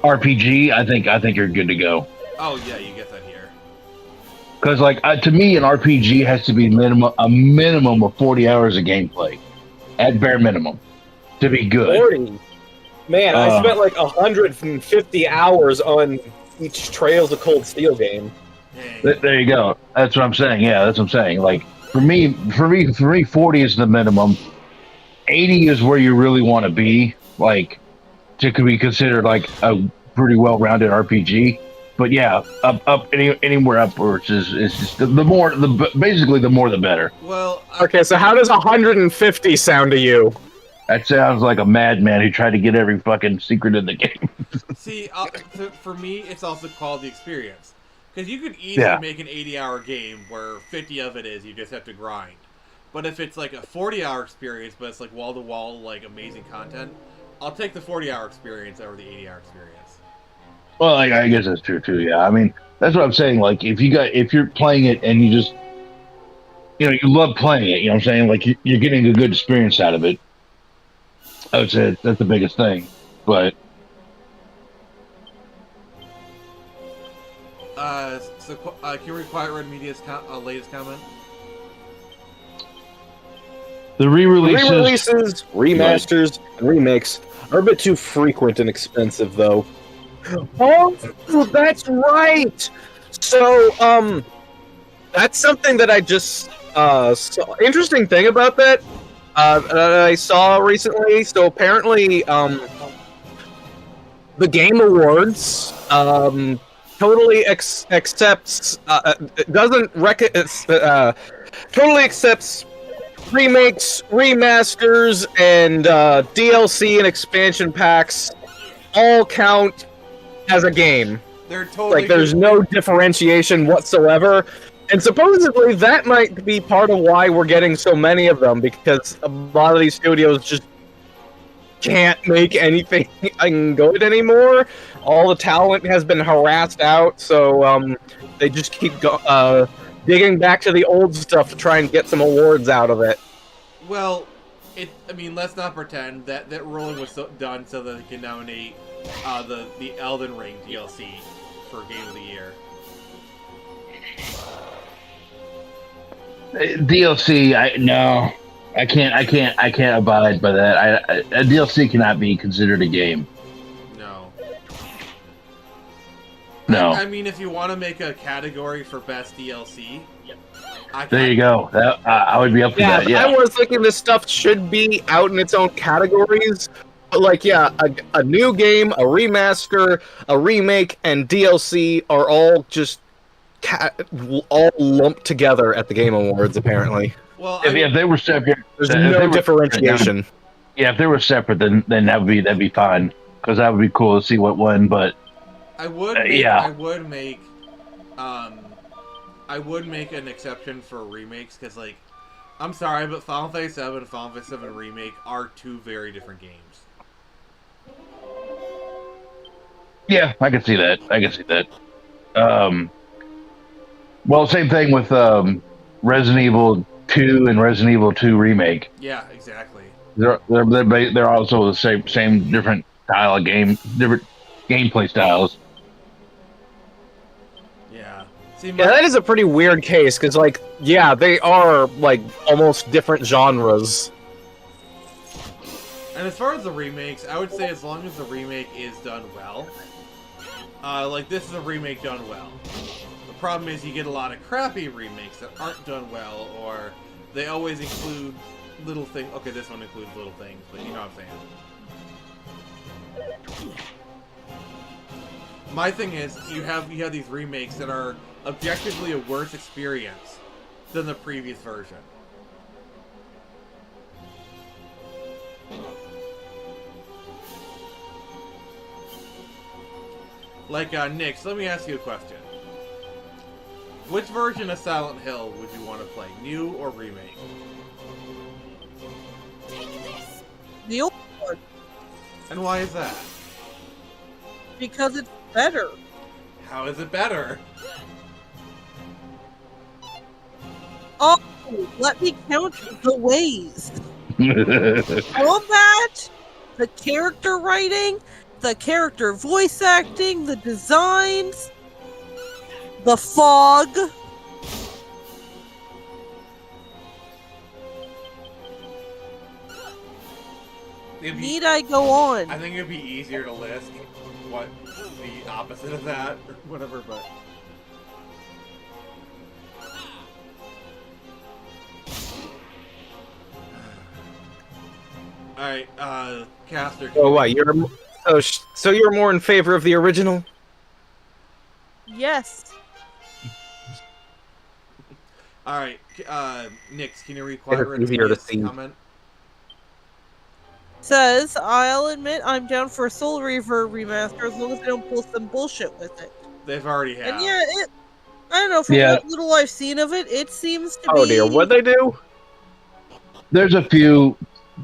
RPG, I think you're good to go. Oh, yeah, you get that here. Because, like, to me, an RPG has to be a minimum of 40 hours of gameplay. At bare minimum. To be good. 40? Man, I spent like 150 hours on each Trails of Cold Steel game. There you go. That's what I'm saying. Yeah, that's what I'm saying. Like, for me, 40 is the minimum. 80 is where you really want to be, like, to be considered like a pretty well-rounded RPG. But yeah, anywhere upwards is just basically the more the better. Well, okay, so how does 150 sound to you? That sounds like a madman who tried to get every fucking secret in the game. See, for me, it's also quality experience. Because you could easily make an 80-hour game where 50 of it is you just have to grind. But if it's like a 40-hour experience, but it's like wall-to-wall, like amazing content, I'll take the 40-hour experience over the 80-hour experience. Well, I guess that's true too. Yeah, I mean that's what I'm saying. Like if you're playing it and you just, you love playing it. You know what I'm saying? Like you're getting a good experience out of it. I would say that's the biggest thing. But can you read Quiet Red Media's latest comment? The re-releases, remasters, and remakes are a bit too frequent and expensive, though. Oh, that's right! So, that's something that I just saw. Interesting thing about that, that I saw recently. So apparently, the Game Awards, totally accepts, totally accepts remakes, remasters, and DLC and expansion packs all count as a game. They're totally like there's no differentiation whatsoever. And supposedly that might be part of why we're getting so many of them, because a lot of these studios just can't make anything good anymore. All the talent has been harassed out, so they just keep digging back to the old stuff to try and get some awards out of it. Well, let's not pretend that ruling was done so that they can nominate the Elden Ring DLC for Game of the Year. DLC, I can't abide by that. A DLC cannot be considered a game. No. I mean, if you want to make a category for best DLC, there you go. I would be up for that. Yeah, I was thinking this stuff should be out in its own categories. But like, a new game, a remaster, a remake, and DLC are all just all lumped together at the Game Awards. Apparently, well, if they were separate, there's no differentiation. Yeah, if they were separate, then that'd be fine, because that would be cool to see what won. But I would make an exception for remakes, because, like, I'm sorry, but Final Fantasy VII and Final Fantasy VII Remake are two very different games. Yeah, I can see that. Well, same thing with Resident Evil 2 and Resident Evil 2 Remake. Yeah, exactly. They're also the same different style of game, different gameplay styles. Yeah. That is a pretty weird case, because, like, they are, like, almost different genres. And as far as the remakes, I would say as long as the remake is done well, like, this is a remake done well. The problem is you get a lot of crappy remakes that aren't done well, or they always include little things. Okay, this one includes little things, but you know what I'm saying. My thing is, you have these remakes that are objectively a worse experience than the previous version. Like, Nix, let me ask you a question. Which version of Silent Hill would you want to play, new or remake? The old one. And why is that? Because it's better. How is it better? Oh, let me count the ways. Combat, the character writing, the character voice acting, the designs, the fog. Need I go on? I think it'd be easier to list what the opposite of that, or whatever, but... Alright, Caster... Oh, what, so you're more in favor of the original? Yes. Alright, Nix, can you read Quadrant's comment? Says, I'll admit I'm down for a Soul Reaver remaster as long as they don't pull some bullshit with it. They've already had. And yeah, I don't know, from what little I've seen of it, it seems to be... Oh dear, what'd they do? There's a few,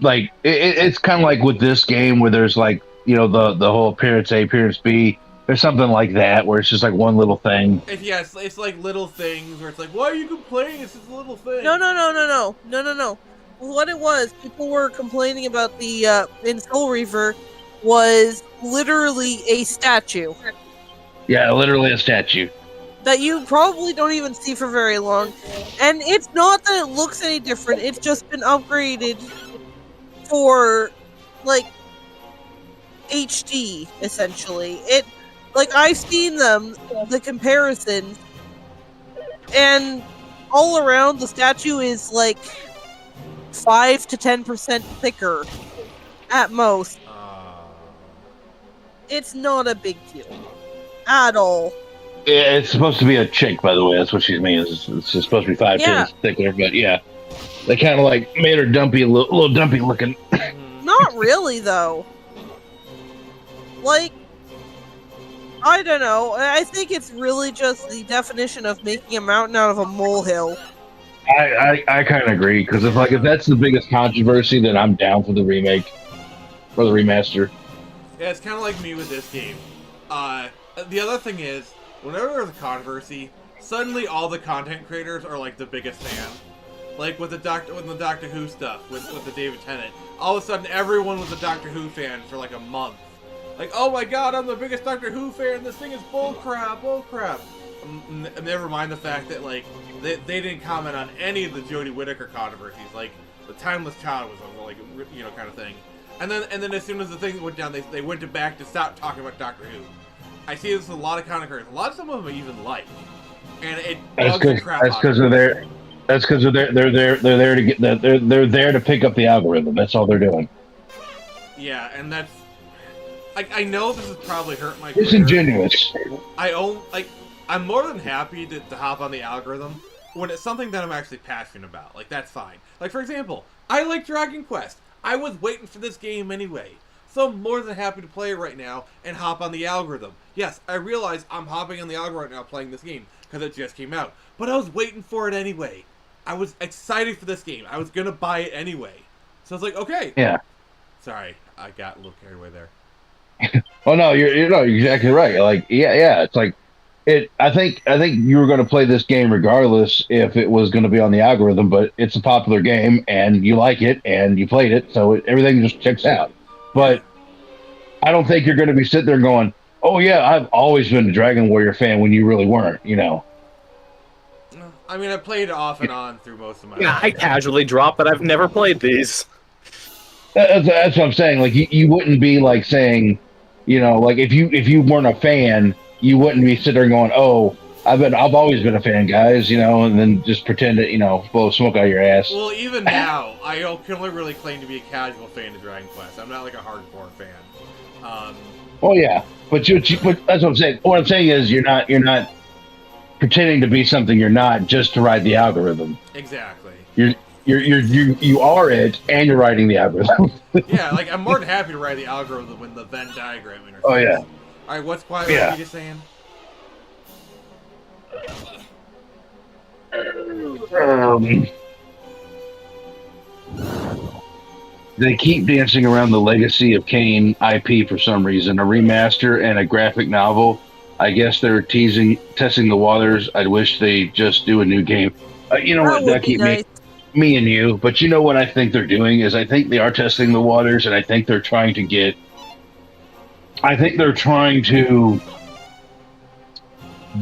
like, it's kind of like with this game where there's, like, you know, the whole appearance A, appearance B. There's something like that where it's just like one little thing. It's like little things where it's like, why are you complaining? It's just a little thing. No. What it was, people were complaining about the, in Soul Reaver, was literally a statue. Yeah, literally a statue. That you probably don't even see for very long. And it's not that it looks any different, it's just been upgraded for, like, HD, essentially. Like, I've seen the comparisons, and all around, the statue is, like, 5 to 10% thicker, at most. It's not a big deal. At all. Yeah, it's supposed to be a chick, by the way. That's what she means. It's supposed to be 5 times thicker, but yeah. They kind of, like, made her dumpy, a little dumpy looking. Not really, though. Like, I don't know. I think it's really just the definition of making a mountain out of a molehill. I kind of agree, because if that's the biggest controversy, then I'm down for the remake. for the remaster. Yeah, it's kind of like me with this game. The other thing is, whenever there's a controversy, suddenly all the content creators are like the biggest fan. Like with the Doctor Who stuff, with the David Tennant, all of a sudden everyone was a Doctor Who fan for like a month. Like, oh my god, I'm the biggest Doctor Who fan. This thing is bullcrap. Never mind the fact that like they didn't comment on any of the Jodie Whittaker controversies. Like the Timeless Child was like kind of thing. And then as soon as the thing went down, they went back to stop talking about Doctor Who. I see this with a lot of content creators. A lot of some of them I even like, and it bugs the crap out of me. That's because they're there to get they're there to pick up the algorithm. That's all they're doing. Yeah, and that's I know this has probably hurt my career. Disingenuous. I'm more than happy to hop on the algorithm when it's something that I'm actually passionate about. Like, that's fine. Like, for example, I like Dragon Quest. I was waiting for this game anyway. So I'm more than happy to play it right now and hop on the algorithm. Yes, I realize I'm hopping on the algorithm right now playing this game because it just came out. But I was waiting for it anyway. I was excited for this game. I was going to buy it anyway. So I was like, okay. Yeah. Sorry, I got a little carried away there. Oh no, you're exactly right. Like, yeah, it's like I think you were going to play this game regardless if it was going to be on the algorithm, but it's a popular game and you like it and you played it, so everything just checks out. But I don't think you're going to be sitting there going, "Oh yeah, I've always been a Dragon Warrior fan," when you really weren't, you know. I mean, I played it off and on through most of my Yeah, life. I casually drop, but I've never played these. That's what I'm saying. Like, you wouldn't be like saying, you know, like if you weren't a fan, you wouldn't be sitting there going, "Oh, I've always been a fan, guys," you know, and then just pretend to, you know, blow smoke out of your ass. Well, even now, I can only really claim to be a casual fan of Dragon Quest. I'm not like a hardcore fan. Oh yeah, but but that's what I'm saying. What I'm saying is you're not pretending to be something you're not just to ride the algorithm. Exactly. You are it, and you're riding the algorithm. Yeah, like I'm more than happy to ride the algorithm when the Venn diagram interface. Oh yeah. All right, what's quiet? Yeah. What are you just saying? They keep dancing around the Legacy of Kain IP for some reason. A remaster and a graphic novel. I guess they're testing the waters. I wish they just do a new game. You know what, Ducky? Nice. Me and you. But you know what I think they're doing is I think they are testing the waters, and I think they're trying to get. I think they're trying to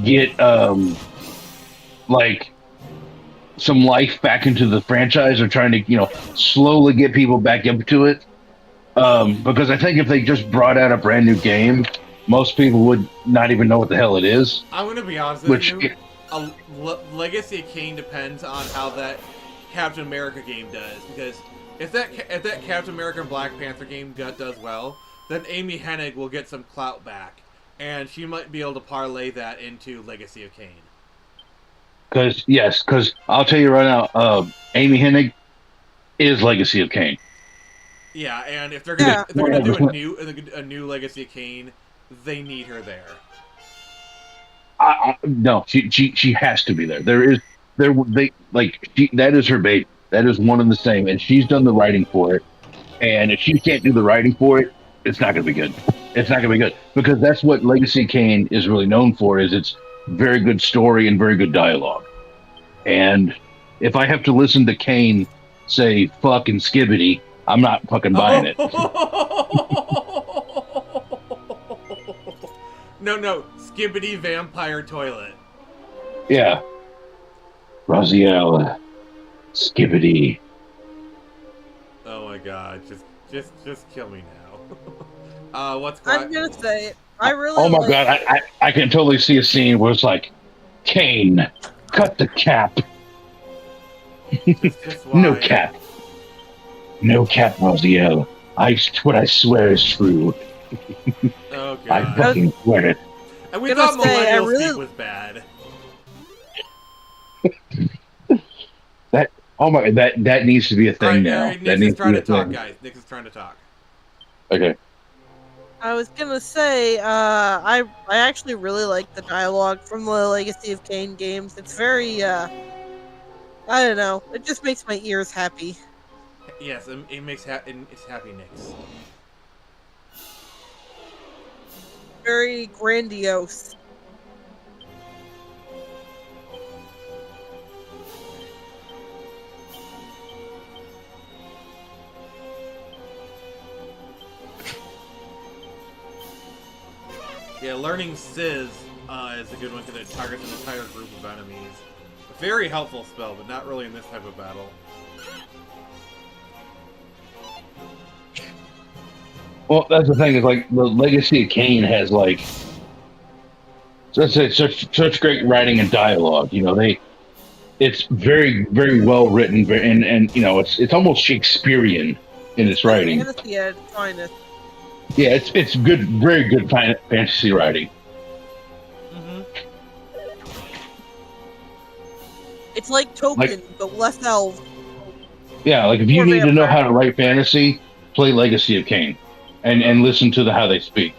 get like some life back into the franchise. They're trying to, you know, slowly get people back into it. Because I think if they just brought out a brand new game, most people would not even know what the hell it is. I'm gonna be honest with you. Legacy of Kain depends on how that Captain America game does, because if that Captain America and Black Panther game does well, then Amy Hennig will get some clout back, and she might be able to parlay that into Legacy of Kain. Because I'll tell you right now, Amy Hennig is Legacy of Kain. Yeah, and if they're gonna do a new Legacy of Kain, they need her there. No, she has to be there. That is her baby. That is one and the same, and she's done the writing for it. And if she can't do the writing for it, it's not going to be good. It's not going to be good, because that's what Legacy Kain is really known for. Is it's very good story and very good dialogue. And if I have to listen to Kain say "fuck" and "skibbity," I'm not fucking buying it. No, skibbity vampire toilet. Yeah. Raziel, skibbity. Oh my god, just kill me now. What's quiet? I'm gonna say, I really. Oh my god, I can totally see a scene where it's like, Kain, cut the cap. Just No cap. No cap, Raziel. What I swear is true. Oh god. I fucking swear it. And we thought millennial speak was bad. That needs to be a thing now. Right, Nick is trying to talk, guys. Nick is trying to talk. Okay. I was gonna say, I actually really like the dialogue from the Legacy of Kain games. It's very, I don't know. It just makes my ears happy. Yes, it makes it's happy Nicks. very grandiose. Yeah, learning Sizz is a good one because it targets an entire group of enemies. A very helpful spell, but not really in this type of battle. Well, that's the thing, is like the Legacy of Kain has like such great writing and dialogue. You know, it's very, very well written, and you know, it's almost Shakespearean in its writing. Fantasy at its finest. Yeah, it's good, very good fantasy writing. Mm-hmm. It's like Tolkien, but less elves. Yeah, like if you need to know how to write fantasy, play Legacy of Kain, and listen to how they speak.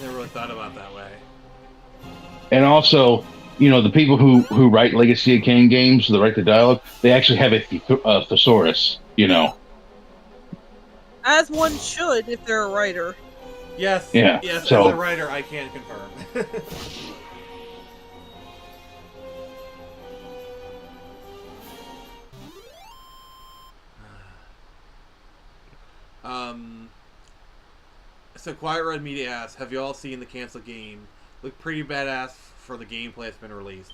Never really thought about that way. And also, you know, the people who write Legacy of Kain games, they write the dialogue, they actually have a thesaurus, you know. As one should if they're a writer. Yes. Yeah. Yes. So, as a writer, I can confirm. So Quiet Red Media asks, have you all seen the canceled game? Look pretty badass for the gameplay that's been released.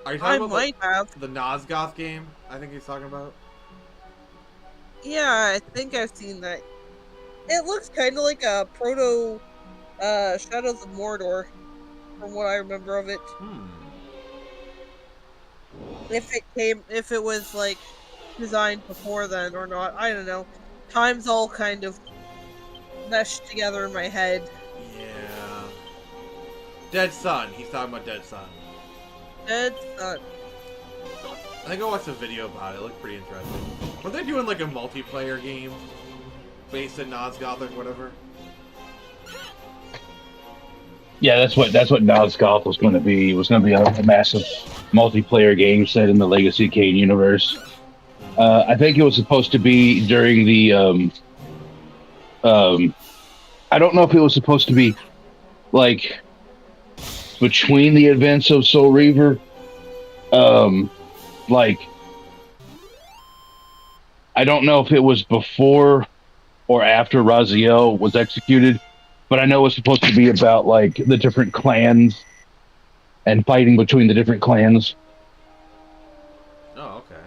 Are you talking about the Nosgoth game? I think he's talking about. Yeah, I think I've seen that. It looks kind of like a proto Shadows of Mordor, from what I remember of it. If it was like designed before then or not, I don't know. Time's all kind of meshed together in my head. Yeah. Dead Sun. He's talking about Dead Sun. Dead Sun. I think I watched a video about it. It looked pretty interesting. Were they doing like a multiplayer game based in Nosgoth or whatever? Yeah, that's what Nosgoth was going to be. It was going to be a massive multiplayer game set in the Legacy of Kain universe. I think it was supposed to be during the I don't know if it was supposed to be like between the events of Soul Reaver. Like, I don't know if it was before or after Raziel was executed, but I know it was supposed to be about like the different clans and fighting between the different clans. Oh, okay.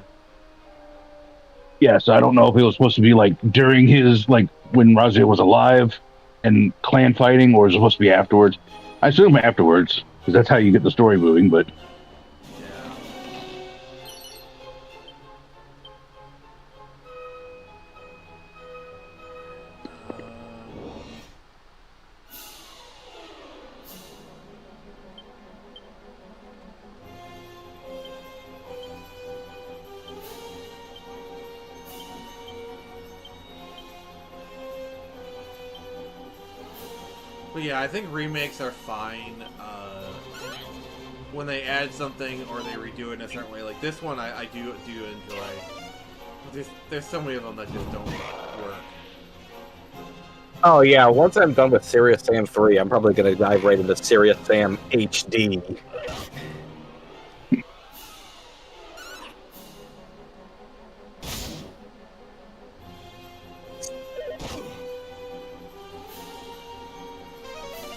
Yeah, so I don't know if it was supposed to be like during his, like when Raziel was alive and clan fighting, or is it supposed to be afterwards? I assume afterwards, because that's how you get the story moving, but But yeah, I think remakes are fine when they add something or they redo it in a certain way. Like this one, I do enjoy. There's so many of them that just don't work. Oh yeah, once I'm done with Serious Sam 3, I'm probably going to dive right into Serious Sam HD.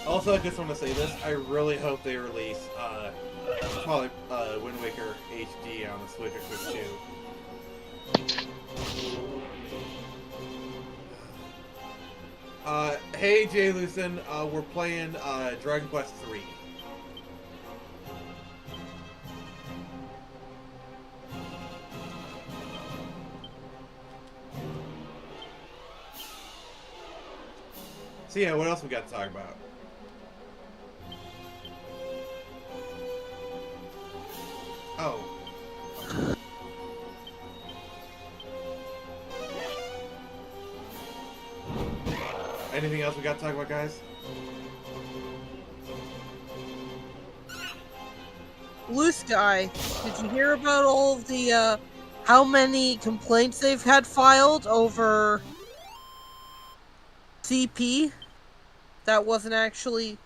Also, I just want to say this. I really hope they release probably Wind Waker HD on the Switch or Switch 2. Hey, Jay Lucen, we're playing Dragon Quest 3. So yeah, what else we got to talk about? Oh. Anything else we got to talk about, guys? Blue Sky, did you hear about all of the, how many complaints they've had filed over CP. That wasn't actually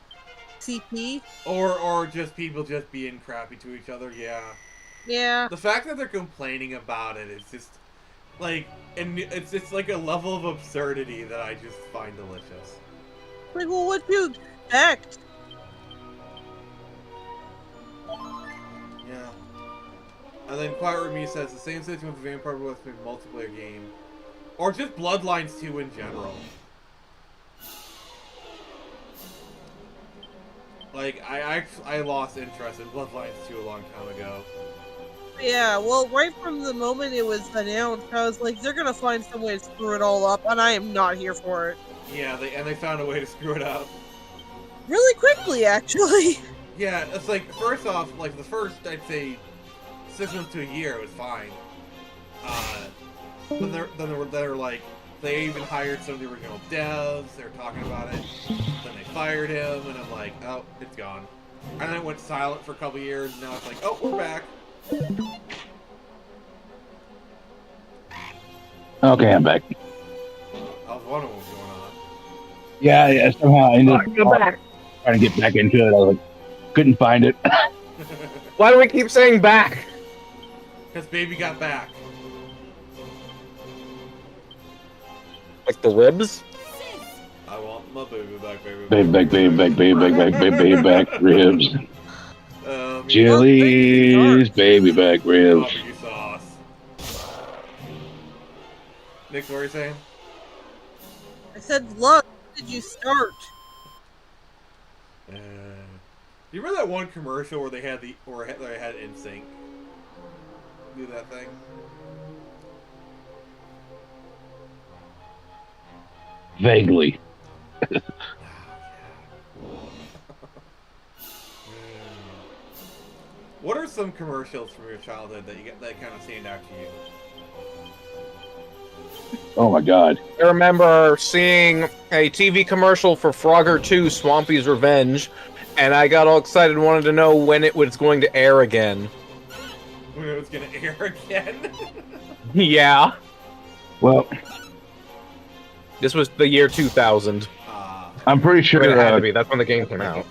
CP. Or just people just being crappy to each other, yeah. Yeah. The fact that they're complaining about it is just, like, and it's like a level of absurdity that I just find delicious. Like, well, what do you expect? Yeah. And then Quiet Remy says, the same situation with the Vampire West multiplayer game. Or just Bloodlines 2 in general. Like, I lost interest in Bloodlines 2 a long time ago. Yeah, well, right from the moment it was announced, I was like, they're gonna find some way to screw it all up, and I am not here for it. Yeah, they found a way to screw it up. Really quickly, actually. Yeah, it's like, first off, like, the first, I'd say, 6 months to a year, it was fine. Then they're like, they even hired some of the original devs, they were talking about it, then they fired him, and I'm like, oh, it's gone. And then it went silent for a couple years, and now it's like, oh, we're back. Okay, I'm back. I was wondering what was going on. Yeah, somehow I ended up trying to get back into it. I was like, couldn't find it. Why do we keep saying back? Because baby got back. Like the ribs? I want my baby back, baby. Baby back, baby back, baby back, baby back, ribs. Chili's, baby back, ribs. Barbecue sauce. Nick, what are you saying? I said, look, when did you start? You remember that one commercial where they had they had NSYNC do that thing? Vaguely. What are some commercials from your childhood that kind of stand out to you? Oh my god. I remember seeing a TV commercial for Frogger 2 Swampy's Revenge, and I got all excited and wanted to know when it was going to air again. When it was going to air again? Yeah. Well, this was the year 2000. I'm pretty sure it had to be. That's when the game came out.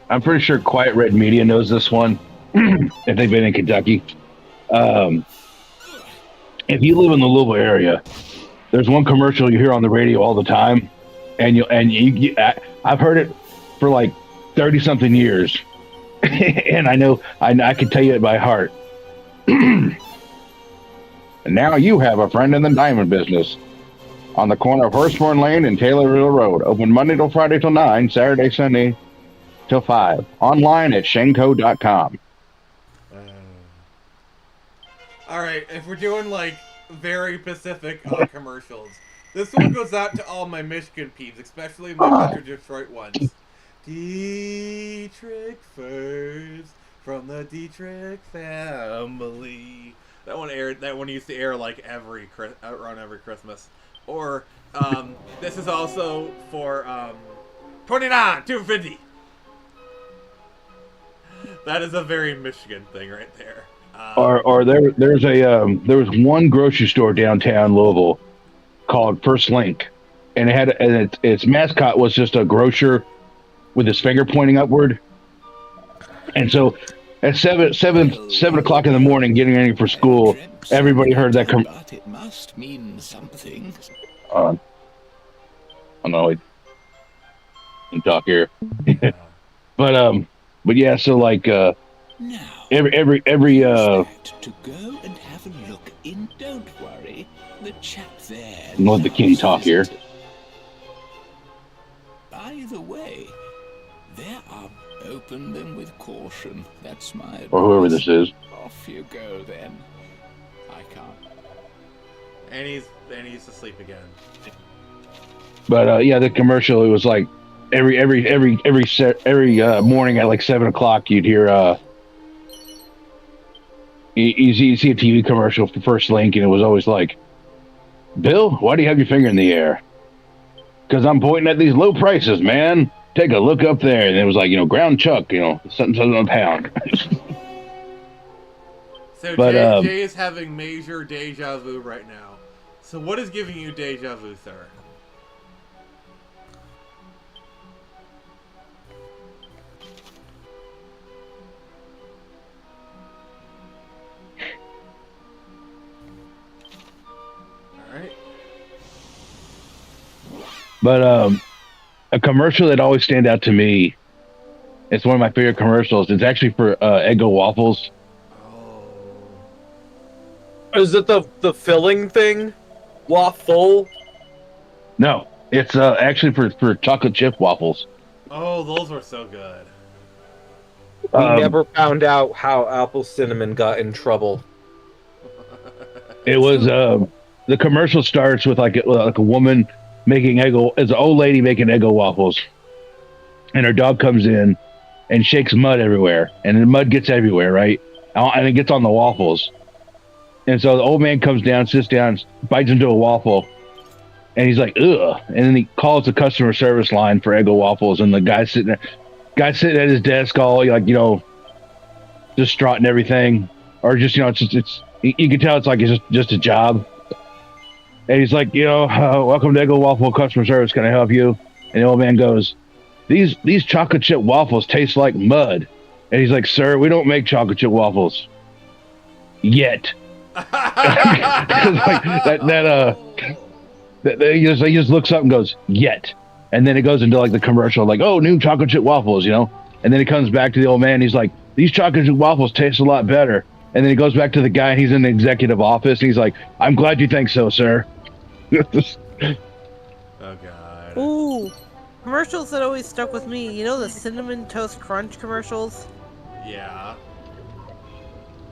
I'm pretty sure Quiet Red Media knows this one, if they've been in Kentucky. If you live in the Louisville area, there's one commercial you hear on the radio all the time, and I've heard it for like 30-something years, and I can tell you it by heart. And now you have a friend in the diamond business. On the corner of Hurstbourne Lane and Taylorville Road. Open Monday till Friday till 9, Saturday, Sunday till 5. Online at shenko.com. Alright, if we're doing like very Pacific commercials, this one goes out to all my Michigan peeps, especially my Metro Detroit ones. Dietrich first from the Dietrich family. That one used to air like around every Christmas. Or this is also for 29 250. That is a very Michigan thing right there. There was one grocery store downtown Louisville called First Link, and its mascot was just a grocer with his finger pointing upward. And so at 7 o'clock in the morning, getting ready for school, everybody heard that. But it must mean something. I don't know. I can talk here. But yeah. So like Now, every to go and have a look in. Don't worry, the chap there. Let the king talk here. By the way, there are open them with caution. That's my advice. Or whoever this is. Off you go then. I can't. And he's asleep again. But yeah, the commercial, it was like every morning at like 7 o'clock, you'd hear you see a TV commercial for First Link, and it was always like, Bill, why do you have your finger in the air? Because I'm pointing at these low prices, man. Take a look up there. And it was like, ground chuck, something a pound. So but, Jay is having major deja vu right now. So what is giving you deja vu, sir? But a commercial that always stand out to me. It's one of my favorite commercials. It's actually for Eggo waffles. Is it the filling thing? Waffle? No, it's actually for chocolate chip waffles. Oh, those were so good. We never found out how Apple Cinnamon got in trouble. It was the commercial starts with like a woman making Eggo. It's an old lady making Eggo waffles, and her dog comes in and shakes mud everywhere, and the mud gets everywhere, right? And it gets on the waffles. And so the old man comes down, sits down, bites into a waffle, and he's like, ugh. And then he calls the customer service line for Eggo waffles, and the guy's sitting at his desk, all like, distraught and everything, or just, it's you can tell it's like it's just a job. And he's like, welcome to Eggo Waffle customer service. Can I help you? And the old man goes, these chocolate chip waffles taste like mud. And he's like, sir, we don't make chocolate chip waffles yet. Like he just looks up and goes, yet. And then it goes into like the commercial, like, oh, new chocolate chip waffles, And then he comes back to the old man. He's like, these chocolate chip waffles taste a lot better. And then he goes back to the guy, and he's in the executive office, and he's like, I'm glad you think so, sir. Oh, God. Ooh. Commercials that always stuck with me. The Cinnamon Toast Crunch commercials? Yeah.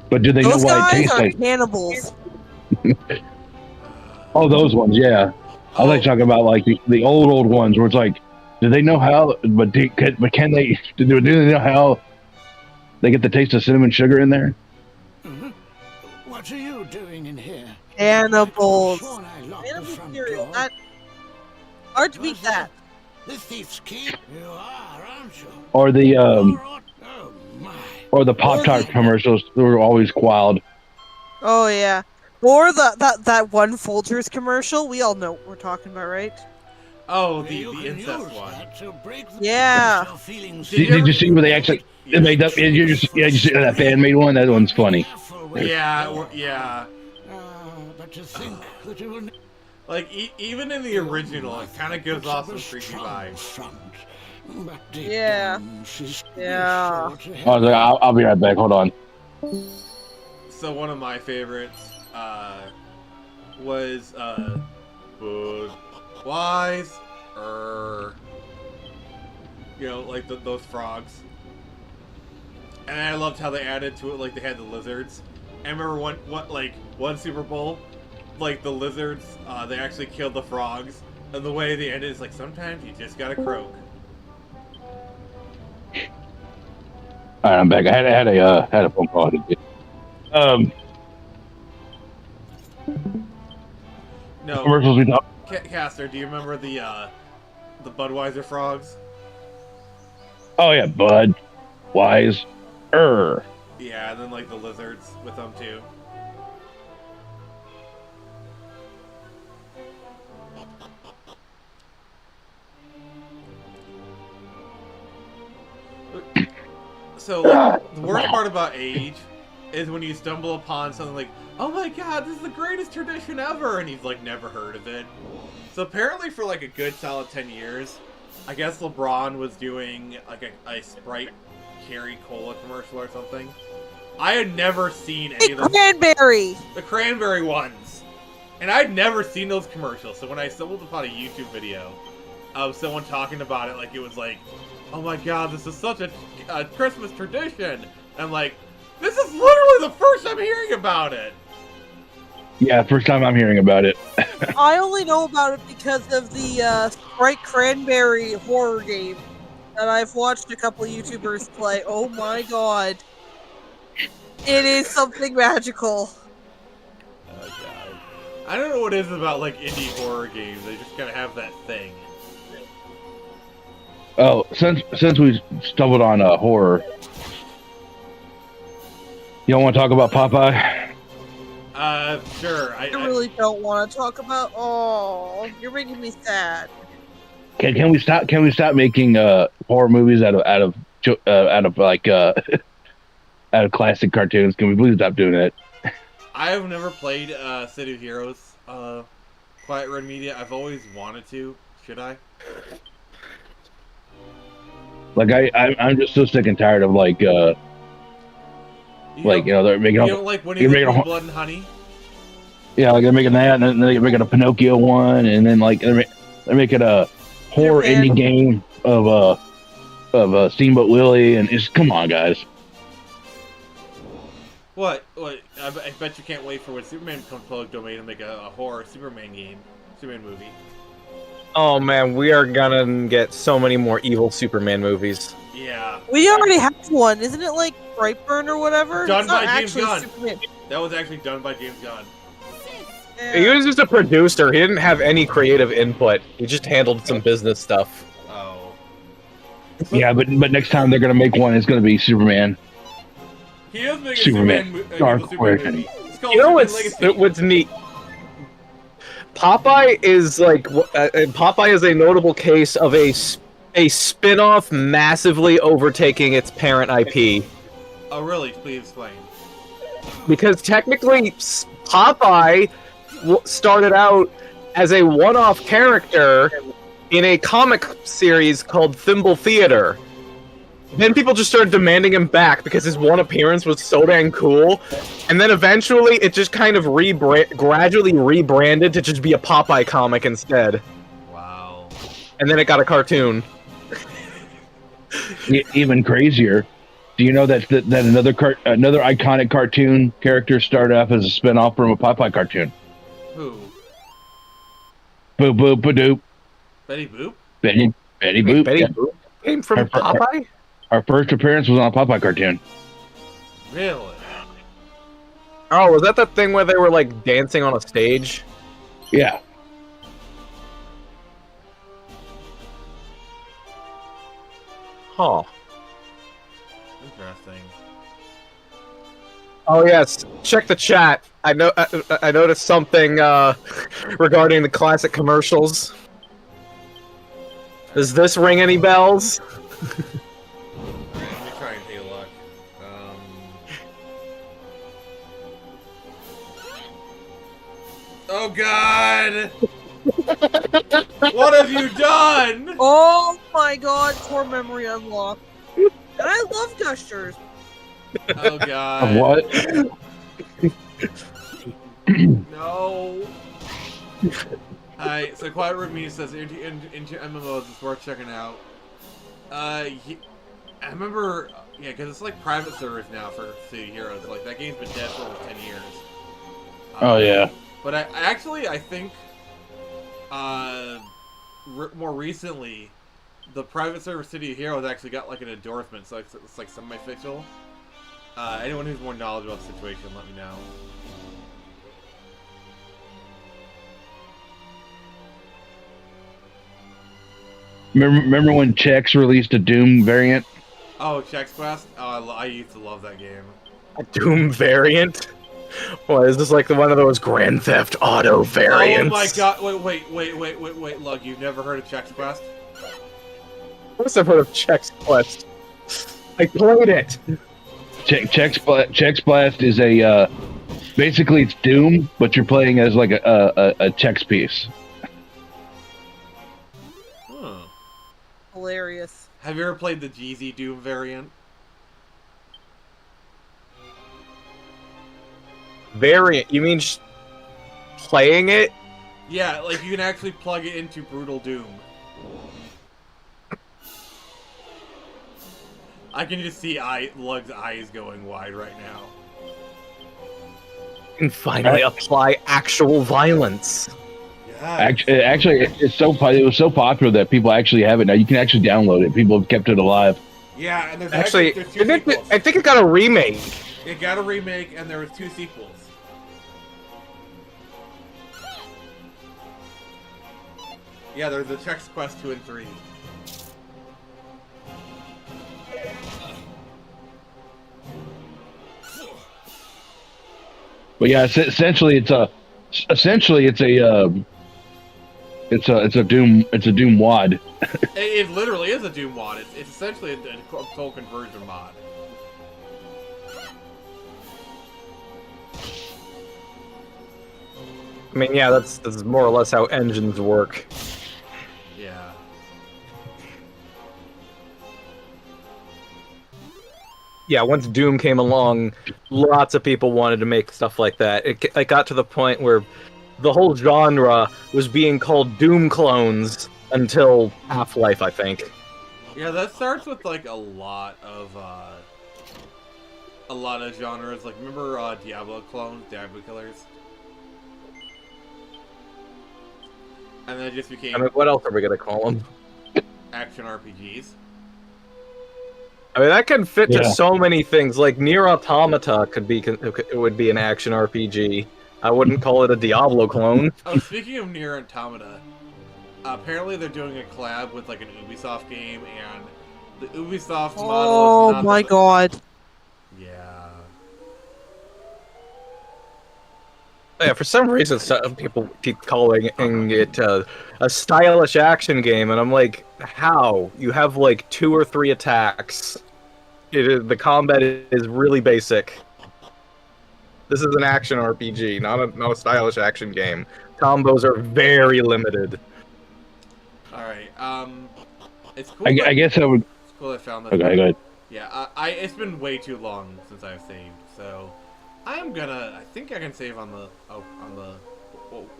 But do they Those know why it guys tastes are like cannibals. Oh, those ones, yeah. I like talking about like the old ones where it's like, do they know how? But can they? Do they know how they get the taste of cinnamon sugar in there? What are you doing in here? Cannibals. Sure, I locked the Cannibal front cereal. door. Not hard to beat that. The thief's key? You are, aren't you? Or the Oh, my. or the Pop-Tart commercials that were always wild. Oh yeah. Or that one Folgers commercial. We all know what we're talking about, right? Oh, You the can incest use one. that to break the Yeah. your feelings. Did you see where they actually made that? You see that fan made one? That one's funny. Yeah. But to think that you will Like, even in the original, it kind of gives off some freaky vibes. Yeah. Yeah. I'll be right back. Hold on. So one of my favorites was Budweiser. Like those frogs. And I loved how they added to it, like they had the lizards. I remember one Super Bowl, like the lizards, they actually killed the frogs, and the way they ended is like sometimes you just gotta croak. All right, I'm back. I had a phone call to get. No, Commercials we talk. Caster, do you remember the Budweiser frogs? Oh yeah, Bud, Wise, Yeah, and then like the lizards with them too. So like, the worst part about age is when you stumble upon something like, oh my god, this is the greatest tradition ever, and you've like never heard of it. So apparently for like a good solid 10 years, I guess LeBron was doing like a Sprite Cherry Cola commercial or something. I had never seen any of those. Cranberry! The cranberry ones. And I'd never seen those commercials, so when I stumbled upon a YouTube video of someone talking about it, like it was like, oh my god, this is such a Christmas tradition. I'm like, this is literally the first I'm hearing about it. Yeah, first time I'm hearing about it. I only know about it because of the Sprite Cranberry horror game that I've watched a couple of YouTubers play. Oh my god. It is something magical. Oh god. I don't know what it is about like indie horror games. They just gotta have that thing. Oh, since we stumbled on horror, you don't want to talk about Popeye? Sure. I really don't want to talk about. Oh, you're making me sad. Can we stop? Can we stop making horror movies out of like out of classic cartoons? Can we please stop doing that? I have never played City of Heroes, Quiet Red Media. I've always wanted to. Should I? Like I'm just so sick and tired of like they're making You all, don't like Winnie you're the making Pooh, a, Blood and Honey? yeah, like they're making that, and then they're making a Pinocchio one, and then like they're making a horror indie game of Steamboat Willie, and it's come on, guys. What? I bet you can't wait for when Superman comes public domain to make a horror Superman movie. Oh man, we are gonna get so many more evil Superman movies. Yeah. We already have one, isn't it? Like Brightburn or whatever. Done It's not by James actually Gunn. Superman. That was actually done by James Gunn. He Yeah. was just a producer. He didn't have any creative input. He just handled some business stuff. Oh. Yeah, but next time they're gonna make one, it's gonna be Superman. He is making Superman. Dark Superman Awakening. movie. It's called You know Superman what's neat? Popeye is like Popeye is a notable case of a spin-off massively overtaking its parent IP. Oh, really? Please explain. Because technically, Popeye started out as a one-off character in a comic series called Thimble Theater. Then people just started demanding him back because his one appearance was so dang cool. And then eventually it just kind of gradually rebranded to just be a Popeye comic instead. Wow. And then it got a cartoon. Even crazier. Do you know that another iconic cartoon character started off as a spinoff from a Popeye cartoon? Who? Boop boop ba-doop. Betty Boop? Betty Boop. Betty Yeah. Boop came from Popeye? Our first appearance was on a Popeye cartoon. Really? Oh, was that the thing where they were like dancing on a stage? Yeah. Huh. Interesting. Oh yes, check the chat. I noticed something regarding the classic commercials. Does this ring any bells? Let me try and take a look. Oh God! What have you done? Oh my god, core memory unlocked. And I love Gushers. Oh God! What? No. Alright, so Quiet Room Me says into MMOs is worth checking out. I remember, yeah, because it's like private servers now for City Heroes. Like that game's been dead for over 10 years. Oh yeah. But I think more recently, the private server City Heroes actually got like an endorsement, so it's like semi-official. Anyone who's more knowledgeable of the situation, let me know. Remember when Chex released a Doom variant? Oh, Chex Quest? Oh, I used to love that game. A Doom variant? What, is this like one of those Grand Theft Auto variants? Oh my God! Wait! Look, you've never heard of Chex Quest? Of course I've heard of Chex Quest. I played it. Chex Blast is a basically it's Doom, but you're playing as like a Chex piece. Huh. Hilarious. Have you ever played the Jeezy Doom variant? Variant? You mean playing it? Yeah, like you can actually plug it into Brutal Doom. I can just see Lug's eyes going wide right now. And finally apply actual violence. Yes. Actually, it was so popular that people actually have it now. You can actually download it. People have kept it alive. Yeah, and there's Actually, there's two sequels. I think it got a remake. It got a remake, and there was 2 sequels. Yeah, there's the Chex Quest 2 and 3. But yeah, essentially it's a Doom wad. It literally is a Doom mod. It's essentially a total conversion mod. I mean, yeah, that's more or less how engines work. Yeah. yeah, once Doom came along, lots of people wanted to make stuff like that. It got to the point where the whole genre was being called Doom clones until Half-Life, I think. Yeah, that starts with like a lot of genres. Like, remember Diablo clones, Diablo killers, and then it just became. I mean, what else are we gonna call them? Action RPGs. I mean, that can fit Yeah. to so many things. Like Nier Automata it would be an action RPG. I wouldn't call it a Diablo clone. Oh, speaking of Nier Automata, apparently they're doing a collab with like an Ubisoft game, and the Ubisoft model Oh is not my god. Yeah. Yeah, for some reason, some people keep calling it a stylish action game, and I'm like, how? You have like 2 or 3 attacks. The combat is really basic. This is an action RPG, not a stylish action game. Combos are very limited. All right. It's cool. I guess I would. It's cool I found that. Okay, go ahead. Yeah. It's been way too long since I've saved, so I'm gonna. I think I can save on the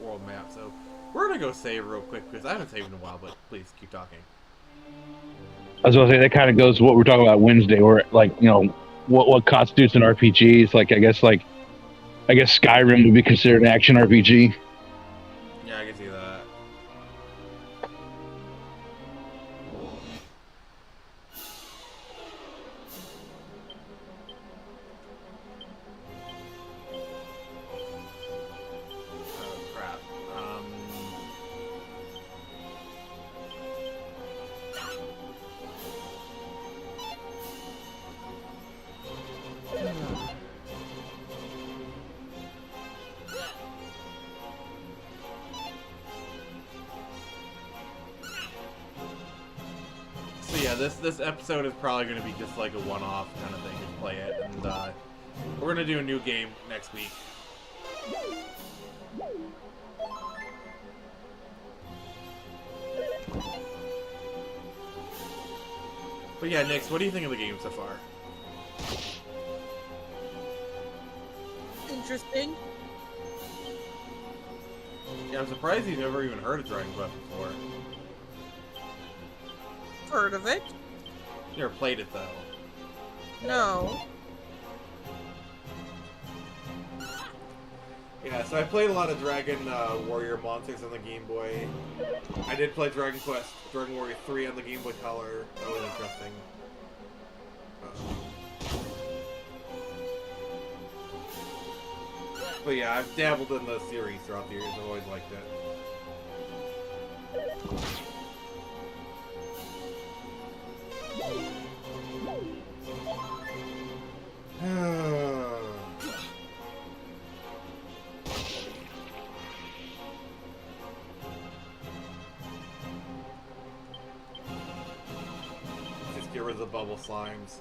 world map. So we're gonna go save real quick because I haven't saved in a while. But please keep talking. I was gonna say that kind of goes to what we're talking about Wednesday, where like what constitutes an RPG. It's like I guess Skyrim would be considered an action RPG. Yeah, I can see that. Oh crap. So yeah, this episode is probably going to be just like a one-off kind of thing. Just play it, and we're going to do a new game next week. But yeah, Nix, what do you think of the game so far? Interesting. Yeah, I'm surprised you've never even heard of Dragon Quest before. Heard of it? You never played it though. No. Yeah, so I played a lot of Dragon Warrior Monsters on the Game Boy. I did play Dragon Warrior 3 on the Game Boy Color. That was interesting. But yeah, I've dabbled in the series throughout the years. I've always liked it. Just get rid of the bubble slimes.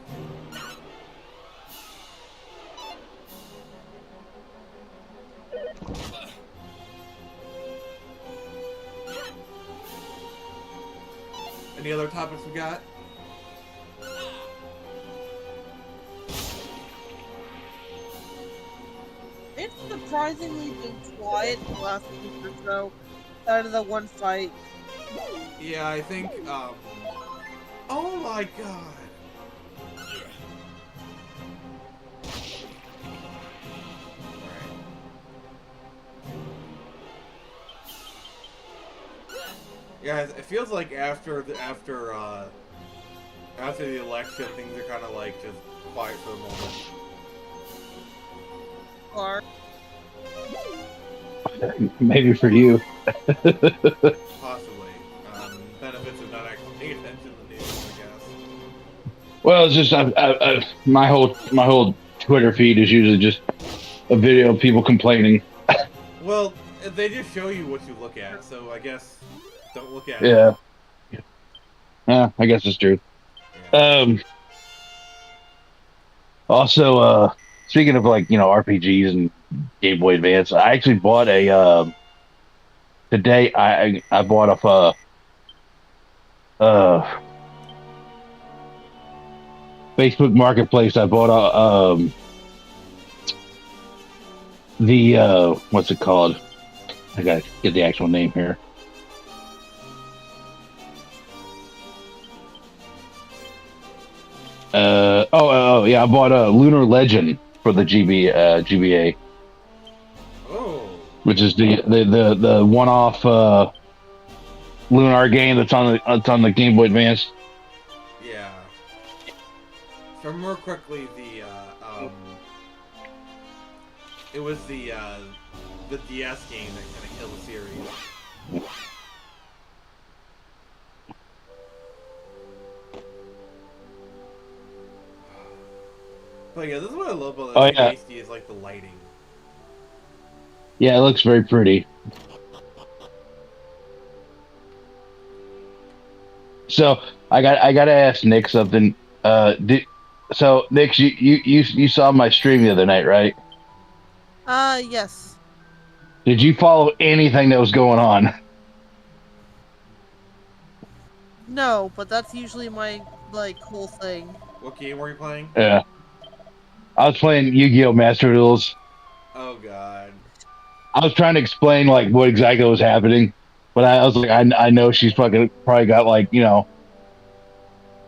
Any other topics we got? It's surprisingly been quiet the last week or so, out of the one fight. Yeah, I think, oh my god! Yeah, it feels like after the election, things are kind of like just quiet for the moment. Or Maybe for you. Possibly. Benefits of not actually paying attention to the news, I guess. Well, it's just my whole Twitter feed is usually just a video of people complaining. Well, they just show you what you look at, so I guess don't look at Yeah. it. Yeah, I guess it's true. Yeah. Also, speaking of RPGs and Game Boy Advance, I actually bought a today. I bought Facebook Marketplace. I bought what's it called? I gotta get the actual name here. Yeah, I bought a Lunar Legend for the GBA. Oh. Which is the one-off Lunar game that's on the Game Boy Advance. Yeah. So more quickly, it was the DS game that kind of killed the series. But yeah, this is what I love about the HD is like the lighting. Yeah, it looks very pretty. So I gotta ask Nick something. So Nick, you saw my stream the other night, right? Yes. Did you follow anything that was going on? No, but that's usually my whole thing. What game were you playing? Yeah, I was playing Yu-Gi-Oh! Master Duels. Oh god. I was trying to explain like what exactly was happening, but I was like, I know she's probably got like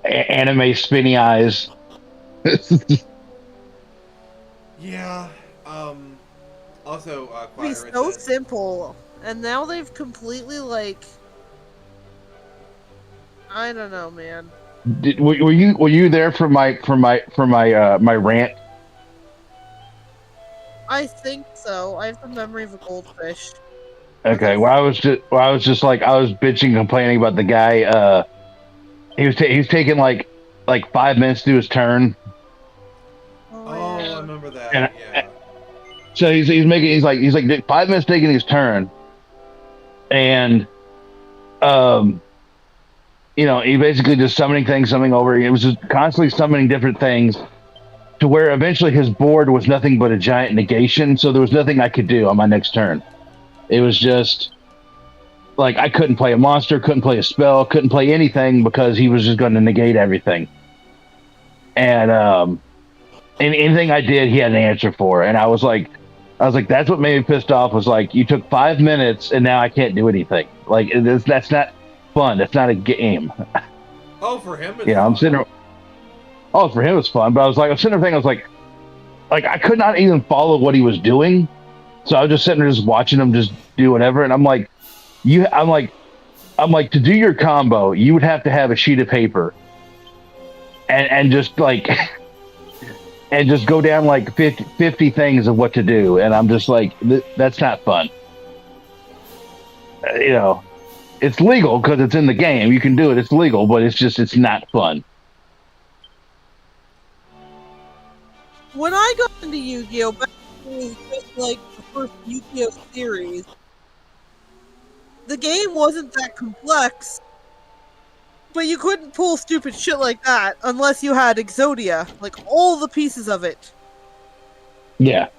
anime spinny eyes. Yeah. Also, It's so simple, and now they've completely I don't know, man. Were you there for my rant? I think so. I have the memory of a goldfish. Okay, well I was just like I was bitching, complaining about the guy. He was taking like 5 minutes to do his turn. Oh, yeah. I remember that. And, yeah. So he's like 5 minutes taking his turn, and he basically just summoning things, summoning over. It was just constantly summoning different things, to where eventually his board was nothing but a giant negation. So there was nothing I could do on my next turn. It was just like I couldn't play a monster, couldn't play a spell, couldn't play anything because he was just going to negate everything. And anything I did, he had an answer for. And I was like, that's what made me pissed off. Was like, you took 5 minutes and now I can't do anything. Like that's not fun. That's not a game. Oh, for him. I'm sitting there. Oh, for him it was fun, but I'm sitting there thinking, I was like I could not even follow what he was doing, so I was just sitting there just watching him just do whatever, and I'm like, to do your combo, you would have to have a sheet of paper, and just and just go down like 50 things of what to do, and I'm just like, that's not fun. It's legal because it's in the game. You can do it. It's legal, but it's not fun. When I got into Yu-Gi-Oh! Back when it was just like the first Yu-Gi-Oh! Series, the game wasn't that complex, but you couldn't pull stupid shit like that unless you had Exodia, like all the pieces of it. Yeah.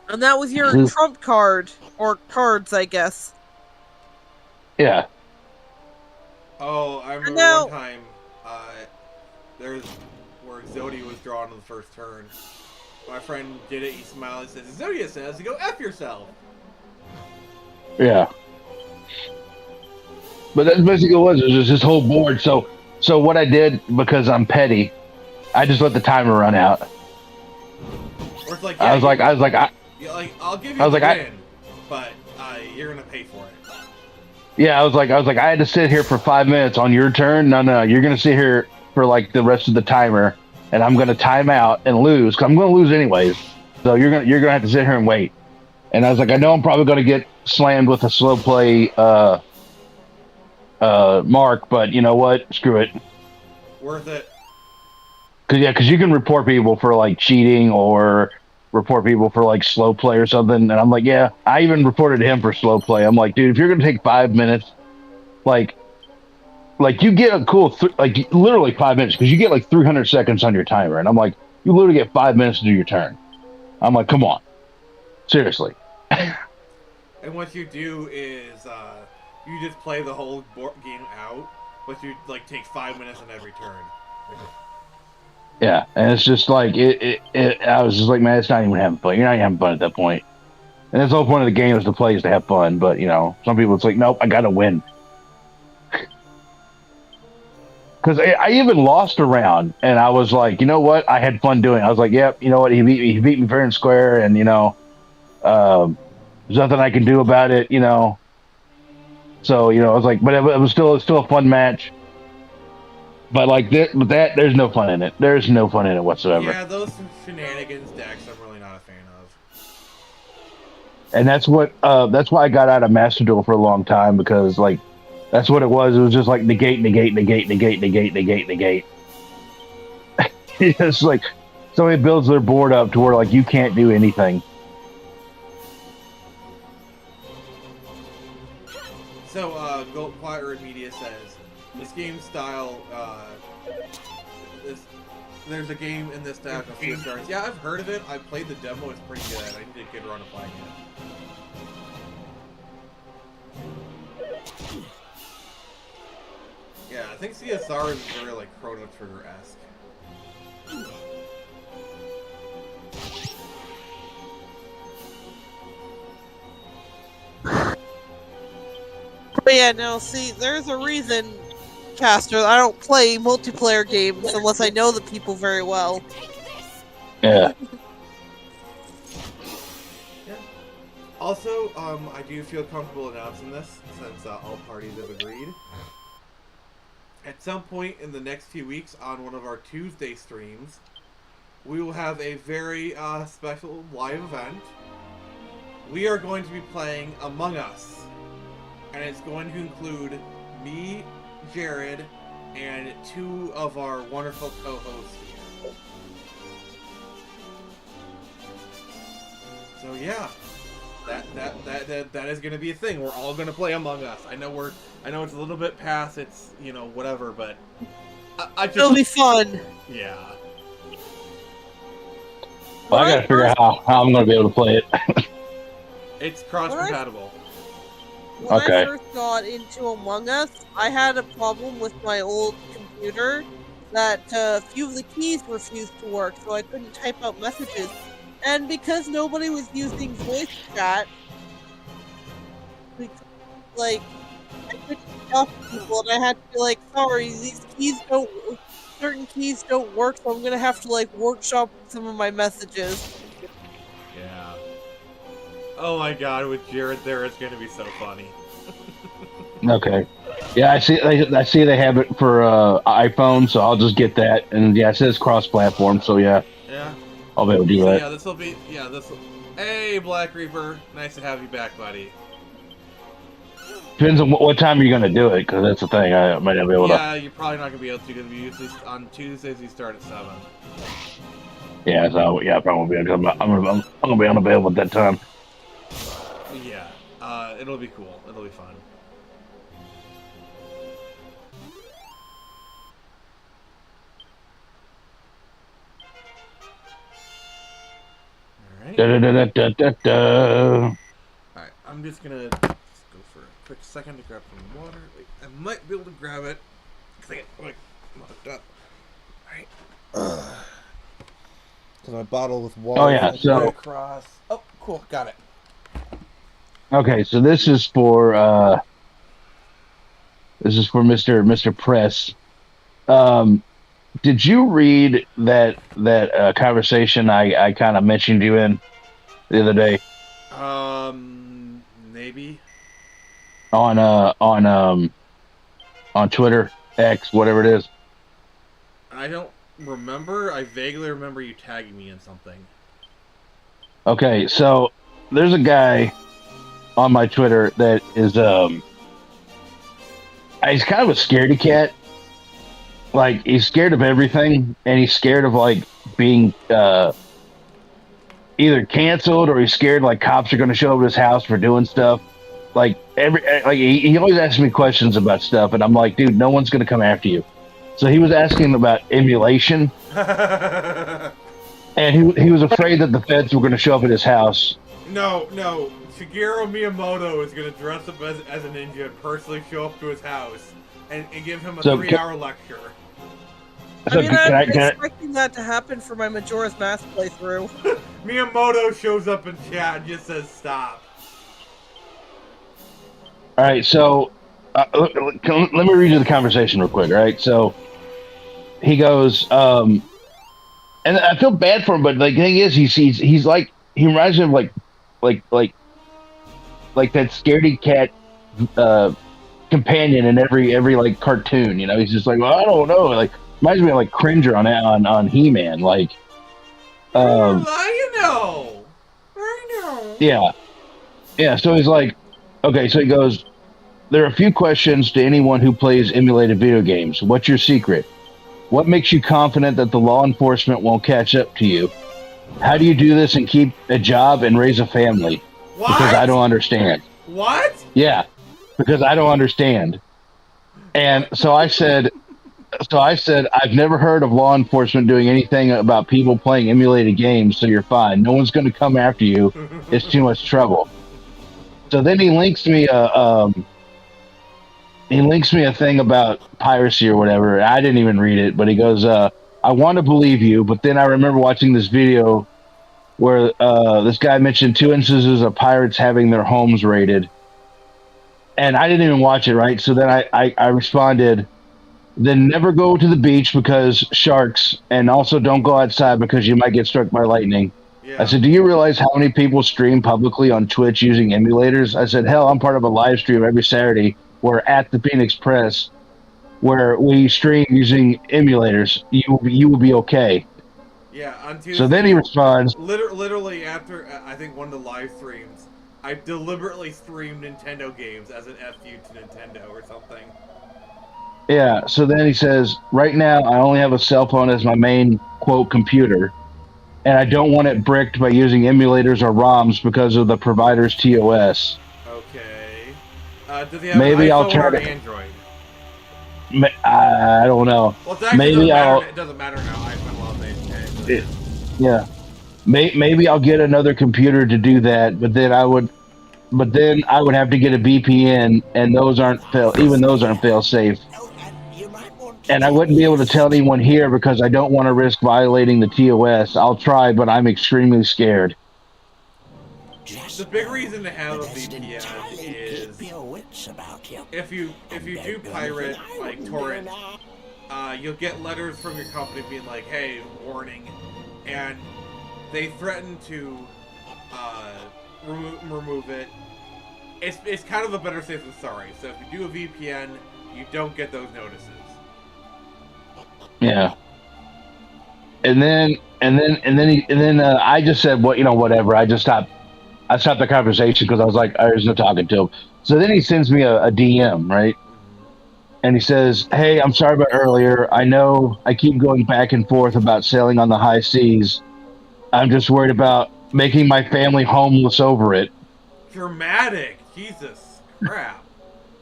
And that was your trump card, or cards, I guess. Yeah. Oh, I remember one time, there's where Exodia was drawn on the first turn. My friend did it, he smiled and says, Exodia says to go F yourself. Yeah. But that's basically what it was. It was this whole board. So what I did, because I'm petty, I just let the timer run out. Or it's like, yeah, I'll give you the win, but you're gonna pay for it. Yeah, I was like, I had to sit here for 5 minutes on your turn. No, you're gonna sit here for like the rest of the timer, and I'm gonna time out and lose, because I'm gonna lose anyways. So you're gonna have to sit here and wait. And I was like, I know I'm probably gonna get slammed with a slow play mark, but you know what? Screw it. Worth it. Because you can report people for like cheating, or report people for like slow play or something. And I'm like, yeah, I even reported him for slow play. I'm like, dude, if you're gonna take 5 minutes, like you get a cool literally 5 minutes, because you get like 300 seconds on your timer. And I'm like, you literally get 5 minutes to do your turn. I'm like, come on, seriously. And what you do is you just play the whole game out, but you like take 5 minutes on every turn. Yeah, and it's just like I was just like, man, it's not even having fun. You're not even having fun at that point. And that's the whole point of the game is to play is to have fun. But some people it's like, nope, I gotta win. Because I even lost a round, and I was like, you know what? I had fun doing it. I was like, yep, you know what? He beat me. He beat me fair and square, and there's nothing I can do about it. So I was like, but it was still a fun match. But like that, there's no fun in it. There's no fun in it whatsoever. Yeah, those shenanigans decks I'm really not a fan of. And that's why I got out of Master Duel for a long time, because like that's what it was. It was just like negate. It's like somebody builds their board up to where like you can't do anything. So, Quiet Road Media says this game style. There's a game in this style called 2 stars. Yeah, I've heard of it. I played the demo. It's pretty good. I need to get around to playing it. Yeah, I think CSR is very like Chrono Trigger-esque. But yeah, no, see, there's a reason, Caster, I don't play multiplayer games unless I know the people very well. Yeah. Yeah. Also, I do feel comfortable announcing this, since all parties have agreed. At some point in the next few weeks on one of our Tuesday streams, we will have a very special live event. We are going to be playing Among Us. And it's going to include me, Jared, and 2 of our wonderful co-hosts here. So yeah, that is going to be a thing. We're all going to play Among Us. I know it's a little bit past. It's whatever, but it'll be fun. Yeah. Well, I gotta figure out how I'm gonna be able to play it. It's cross-compatible. When I first got into Among Us, I had a problem with my old computer that a few of the keys refused to work, so I couldn't type out messages. And because nobody was using voice chat, like, I couldn't talk to people, and I had to be like, sorry, certain keys don't work, so I'm gonna have to, like, workshop some of my messages. Yeah. Oh my god, with Jared there, it's gonna be so funny. Okay. Yeah, I see they have it for iPhone, so I'll just get that. And yeah, it says cross-platform, so yeah. Yeah. I'll be able to do that. Yeah, this'll... Hey, Black Reaper. Nice to have you back, buddy. Depends on what time you're going to do it, because that's the thing. I might not be able to... Yeah, you're probably not going to be able to, because we usually, on Tuesdays, we start at 7. Yeah, so, yeah, I probably won't be able to. I'm going to be unavailable at that time. Yeah. It'll be cool. It'll be fun. Alright, I'm just gonna go for a quick second to grab some water. I might be able to grab it because I get mucked up. Alright. So my bottle with water. Oh, yeah, so... across. Oh, cool. Got it. Okay, so this is for Mr. Press. Did you read that conversation I kind of mentioned you in the other day? Maybe. On Twitter, X, whatever it is. I don't remember. I vaguely remember you tagging me in something. Okay, so there's a guy on my Twitter that is he's kind of a scaredy cat. Like, he's scared of everything, and he's scared of, like, being either canceled, or he's scared, like, cops are going to show up at his house for doing stuff. Like, he always asks me questions about stuff, and I'm like, dude, no one's going to come after you. So he was asking about emulation, and he was afraid that the feds were going to show up at his house. No. Shigeru Miyamoto is going to dress up as a ninja and personally show up to his house and give him a 3-hour lecture. I mean, I'm expecting that to happen for my Majora's Mask playthrough. Miyamoto shows up in chat and just says stop. All right, so let me read you the conversation real quick. All right, so he goes, and I feel bad for him, but like, the thing is, he's like, he reminds me of like that scaredy cat companion in every like cartoon. You know, he's just like, well, I don't know, like reminds me of like Cringer on He-Man, like. I know. Yeah. So he's like, okay. So he goes, there are a few questions to anyone who plays emulated video games. What's your secret? What makes you confident that the law enforcement won't catch up to you? How do you do this and keep a job and raise a family? What? Because I don't understand. What? Yeah, because I don't understand. And so I said, I've never heard of law enforcement doing anything about people playing emulated games, so you're fine. No one's going to come after you. It's too much trouble. So then he links me a thing about piracy or whatever. I didn't even read it, but he goes, I want to believe you, but then I remember watching this video where this guy mentioned 2 instances of pirates having their homes raided. And I didn't even watch it, right? So then I responded, then never go to the beach because sharks, and also don't go outside because you might get struck by lightning. Yeah. I said, do you realize how many people stream publicly on Twitch using emulators? I said, hell, I'm part of a live stream every Saturday where at the Phoenix Press, where we stream using emulators. You will be okay. Yeah, on Tuesday. So then he responds, literally after I think one of the live streams, I deliberately streamed Nintendo games as an FU to Nintendo or something. Yeah, so then he says, right now I only have a cell phone as my main, quote, computer, and I don't want it bricked by using emulators or ROMs because of the provider's TOS. Okay. Does he have maybe an I'll iPhone try or to, an Android? I don't know. Well, it's actually maybe it doesn't matter now. iPhone loves Android. Yeah. Maybe I'll get another computer to do that, but then I would have to get a VPN, and those aren't fail safe. And I wouldn't be able to tell anyone here because I don't want to risk violating the TOS. I'll try, but I'm extremely scared. The big reason to have a VPN is if you do pirate like torrent, you'll get letters from your company being like, "Hey, warning," and they threaten to remove it. It's kind of a better safe than sorry. So if you do a VPN, you don't get those notices. Yeah. And then I just said, whatever. I stopped the conversation because I was like, there's no talking to him. So then he sends me a DM, right? And he says, hey, I'm sorry about earlier. I know I keep going back and forth about sailing on the high seas. I'm just worried about making my family homeless over it. Dramatic. Jesus crap.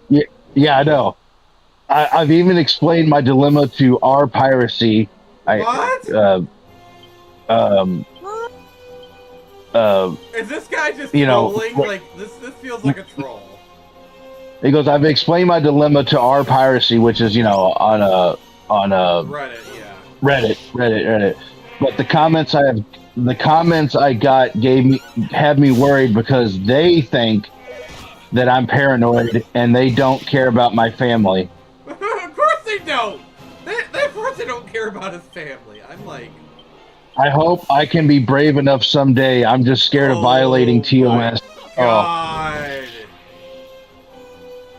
Yeah, I know. I've even explained my dilemma to our piracy. What? Is this guy just trolling? Like this feels like a troll. He goes, I've explained my dilemma to our piracy, which is on Reddit, yeah. Reddit. But the comments I got had me worried because they think that I'm paranoid and they don't care about my family. Of course they don't. Of course they don't care about his family. I'm like, I hope I can be brave enough someday. I'm just scared of violating TOS. God.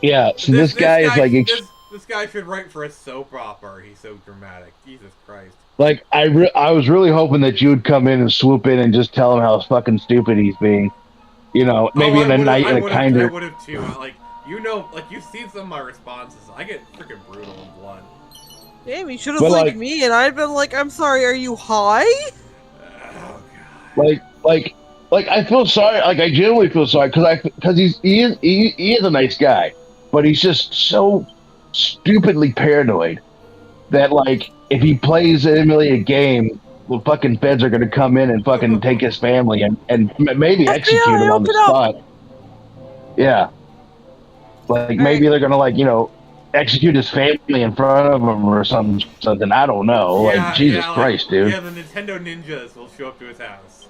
Yeah, so this guy is like... This guy should write for a soap opera. He's so dramatic. Jesus Christ. Like, I was really hoping that you would come in and swoop in and just tell him how fucking stupid he's being. Maybe in a night in a kind of... I would have too. Like, you've seen some of my responses. I get freaking brutal and blunt. Damn, you should have liked me, and I'd been like, I'm sorry, are you high? Oh, God. Like I feel sorry. Like, I genuinely feel sorry because he is a nice guy, but he's just so stupidly paranoid that, like, if he plays an emulated game, the fucking feds are gonna come in and fucking take his family and maybe execute him on the spot. Yeah. Like, maybe they're gonna, like, execute his family in front of him or something. I don't know. Like Jesus Christ, dude. Yeah, the Nintendo ninjas will show up to his house.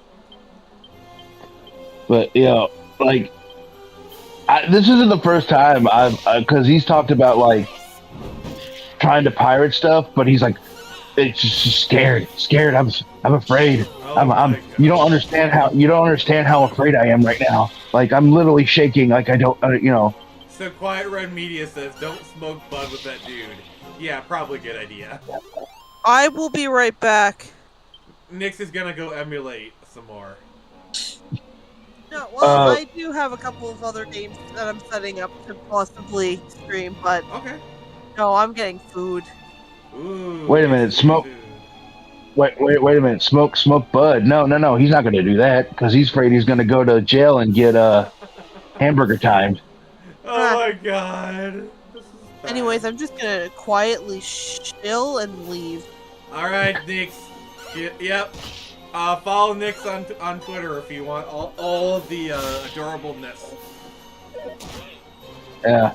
But like this isn't the first time because he's talked about like trying to pirate stuff, but he's like, it's just scared. I'm afraid. Oh you don't understand how afraid I am right now. Like I'm literally shaking. Like I don't, So Quiet Run Media says, don't smoke bud with that dude. Yeah, probably a good idea. I will be right back. Nyx is gonna go emulate some more. No, well, I do have a couple of other games that I'm setting up to possibly stream, but okay. No, I'm getting food. Ooh, wait a minute, smoke. Food. Wait a minute, smoke bud. No, he's not going to do that because he's afraid he's going to go to jail and get hamburger timed. Oh my god. Anyways, I'm just gonna quietly chill and leave. Alright, Nyx. Yep. Follow Nyx on Twitter if you want all of the adorableness. Yeah.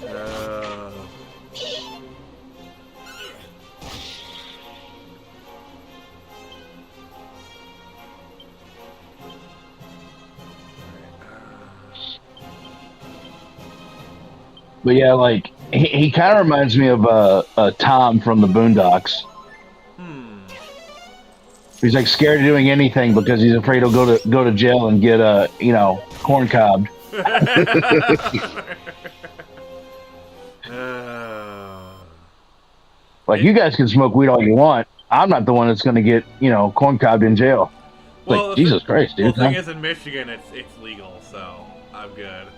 But yeah, like he kind of reminds me of Tom from the Boondocks. He's like scared of doing anything because he's afraid he'll go to jail and get corn cobbed. Like you guys can smoke weed all you want. I'm not the one that's going to get corn cobbed in jail. Well, like Jesus Christ, dude. Well, the thing is, in Michigan, it's legal, so I'm good.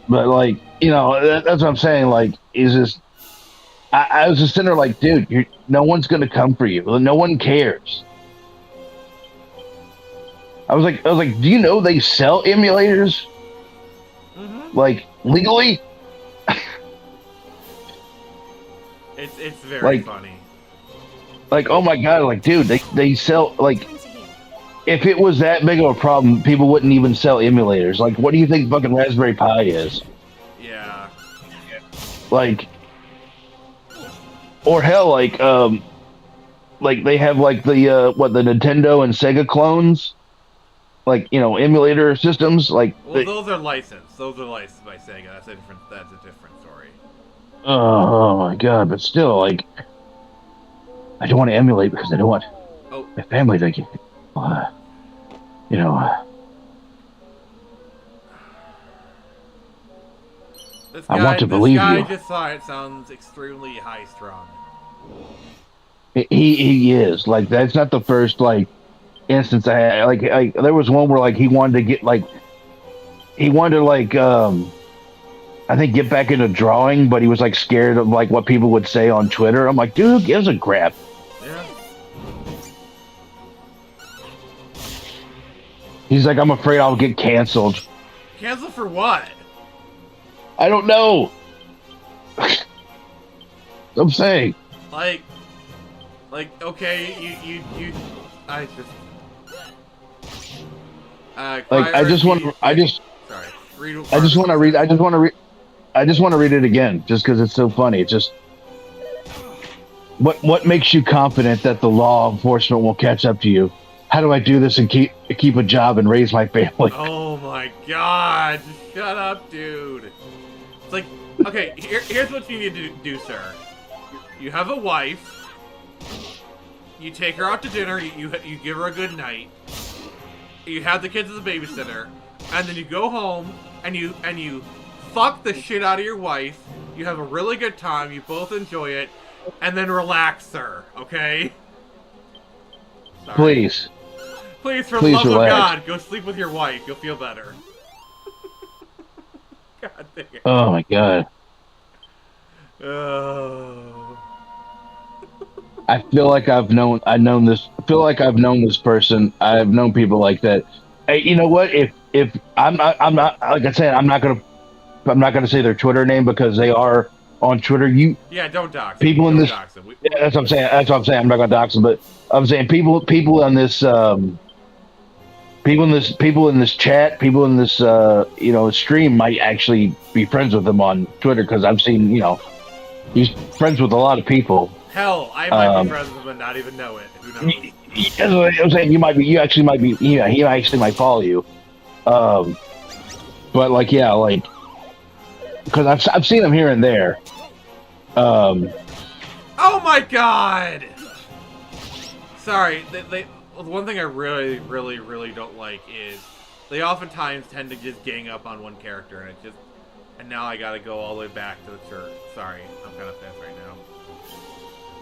But like that's what I'm saying. Like, is this? I was just sitting there like, dude, no one's going to come for you. No one cares. I was like, do you know they sell emulators? Mm-hmm. Like legally? It's very funny. Like, oh my god, like, dude, they sell like. If it was that big of a problem, people wouldn't even sell emulators. Like, what do you think fucking Raspberry Pi is? Yeah. Like, or hell, like they have like the the Nintendo and Sega clones, like emulator systems. Like, well, those are licensed. Those are licensed by Sega. That's a different story. Oh my god! But still, like, I don't want to emulate because I don't want my family to get. I want to believe you. This guy just saw it sounds extremely high strung. He is like that's not the first like instance I had. Like there was one where like he wanted to get like I think get back into drawing, but he was like scared of like what people would say on Twitter. I'm like, dude, who gives a crap? Yeah. He's like, I'm afraid I'll get canceled. Canceled for what? I don't know. I'm saying. Like, okay, you I just. I just want to read it again, just because it's so funny. It's just. What makes you confident that the law enforcement will catch up to you? How do I do this and keep a job and raise my family? Oh my god! Shut up, dude. It's like, okay, here's what you need to do, sir. You have a wife. You take her out to dinner. You give her a good night. You have the kids as a babysitter, and then you go home and you fuck the shit out of your wife. You have a really good time. You both enjoy it, and then relax, sir. Okay? Sorry. Please. Please, for the love of God, go sleep with your wife. You'll feel better. God dang it. Oh my god. Oh. I feel like I've known this person. I've known people like that. Hey, you know what? If I'm not like I said, I'm not gonna say their Twitter name because they are on Twitter. Don't dox people them. in this. Dox them. That's what I'm saying. I'm not gonna dox them, but I'm saying people on this. People in this chat, people in this stream might actually be friends with them on Twitter because I've seen He's friends with a lot of people. Hell, I might be friends with him and not even know it. Who knows? That's what I'm saying. You actually might be. Yeah, he actually might follow you. But like, yeah, like, because I've seen him here and there. Oh my god! Sorry, the one thing I really, really, really don't like is they oftentimes tend to just gang up on one character, and now I gotta go all the way back to the church. Sorry, I'm kind of pissed right now.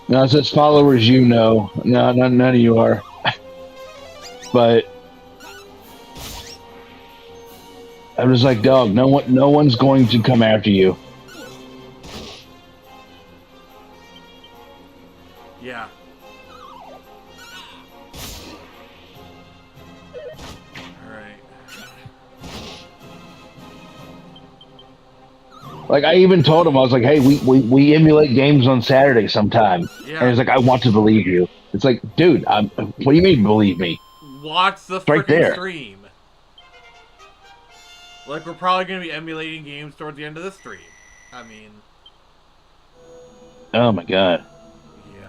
No, it says followers, you know. No, none of you are. But I'm just like, dog. No one's going to come after you. Yeah. Like, I even told him, I was like, hey, we emulate games on Saturday sometime. Yeah. And he's like, I want to believe you. It's like, dude, what do you mean believe me? Watch the right freaking stream. Like, we're probably going to be emulating games towards the end of the stream. I mean... Oh my god. Yeah.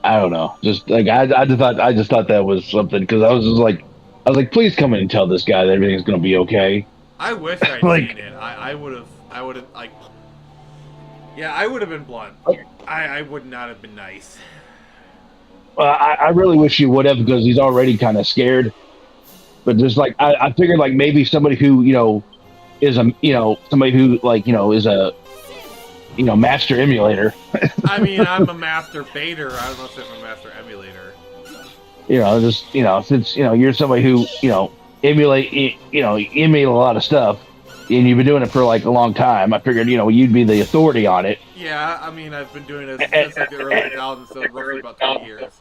I don't know. Just, like, I just thought that was something, because I was like, please come in and tell this guy that everything's going to be okay. I wish I'd Like- seen it. I would have, like... Yeah, I would have been blunt. I would not have been nice. I really wish you would have, because he's already kind of scared. But just like, I figured like maybe somebody who, is somebody who like, is a, master emulator. I mean, I'm a master baiter. I don't know if I'm a master emulator. Since, you're somebody who, emulate a lot of stuff, and you've been doing it for like a long time. I figured, you'd be the authority on it. Yeah, I mean, I've been doing it since like the early 2000s, so roughly about 20 years.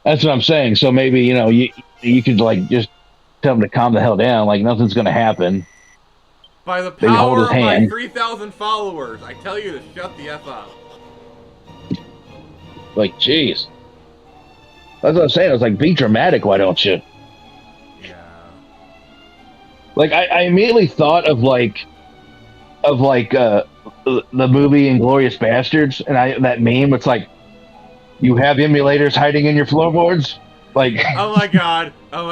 That's what I'm saying. So maybe, you could like just tell him to calm the hell down. Like nothing's going to happen. By the Maybe hold power his of my hand. 3,000 followers, I tell you to shut the F up. Like, jeez. That's what I'm saying. I was like, be dramatic. Why don't you? Yeah. Like, I immediately thought of the movie Inglourious Bastards, and that meme. It's like, you have emulators hiding in your floorboards. Like, Oh my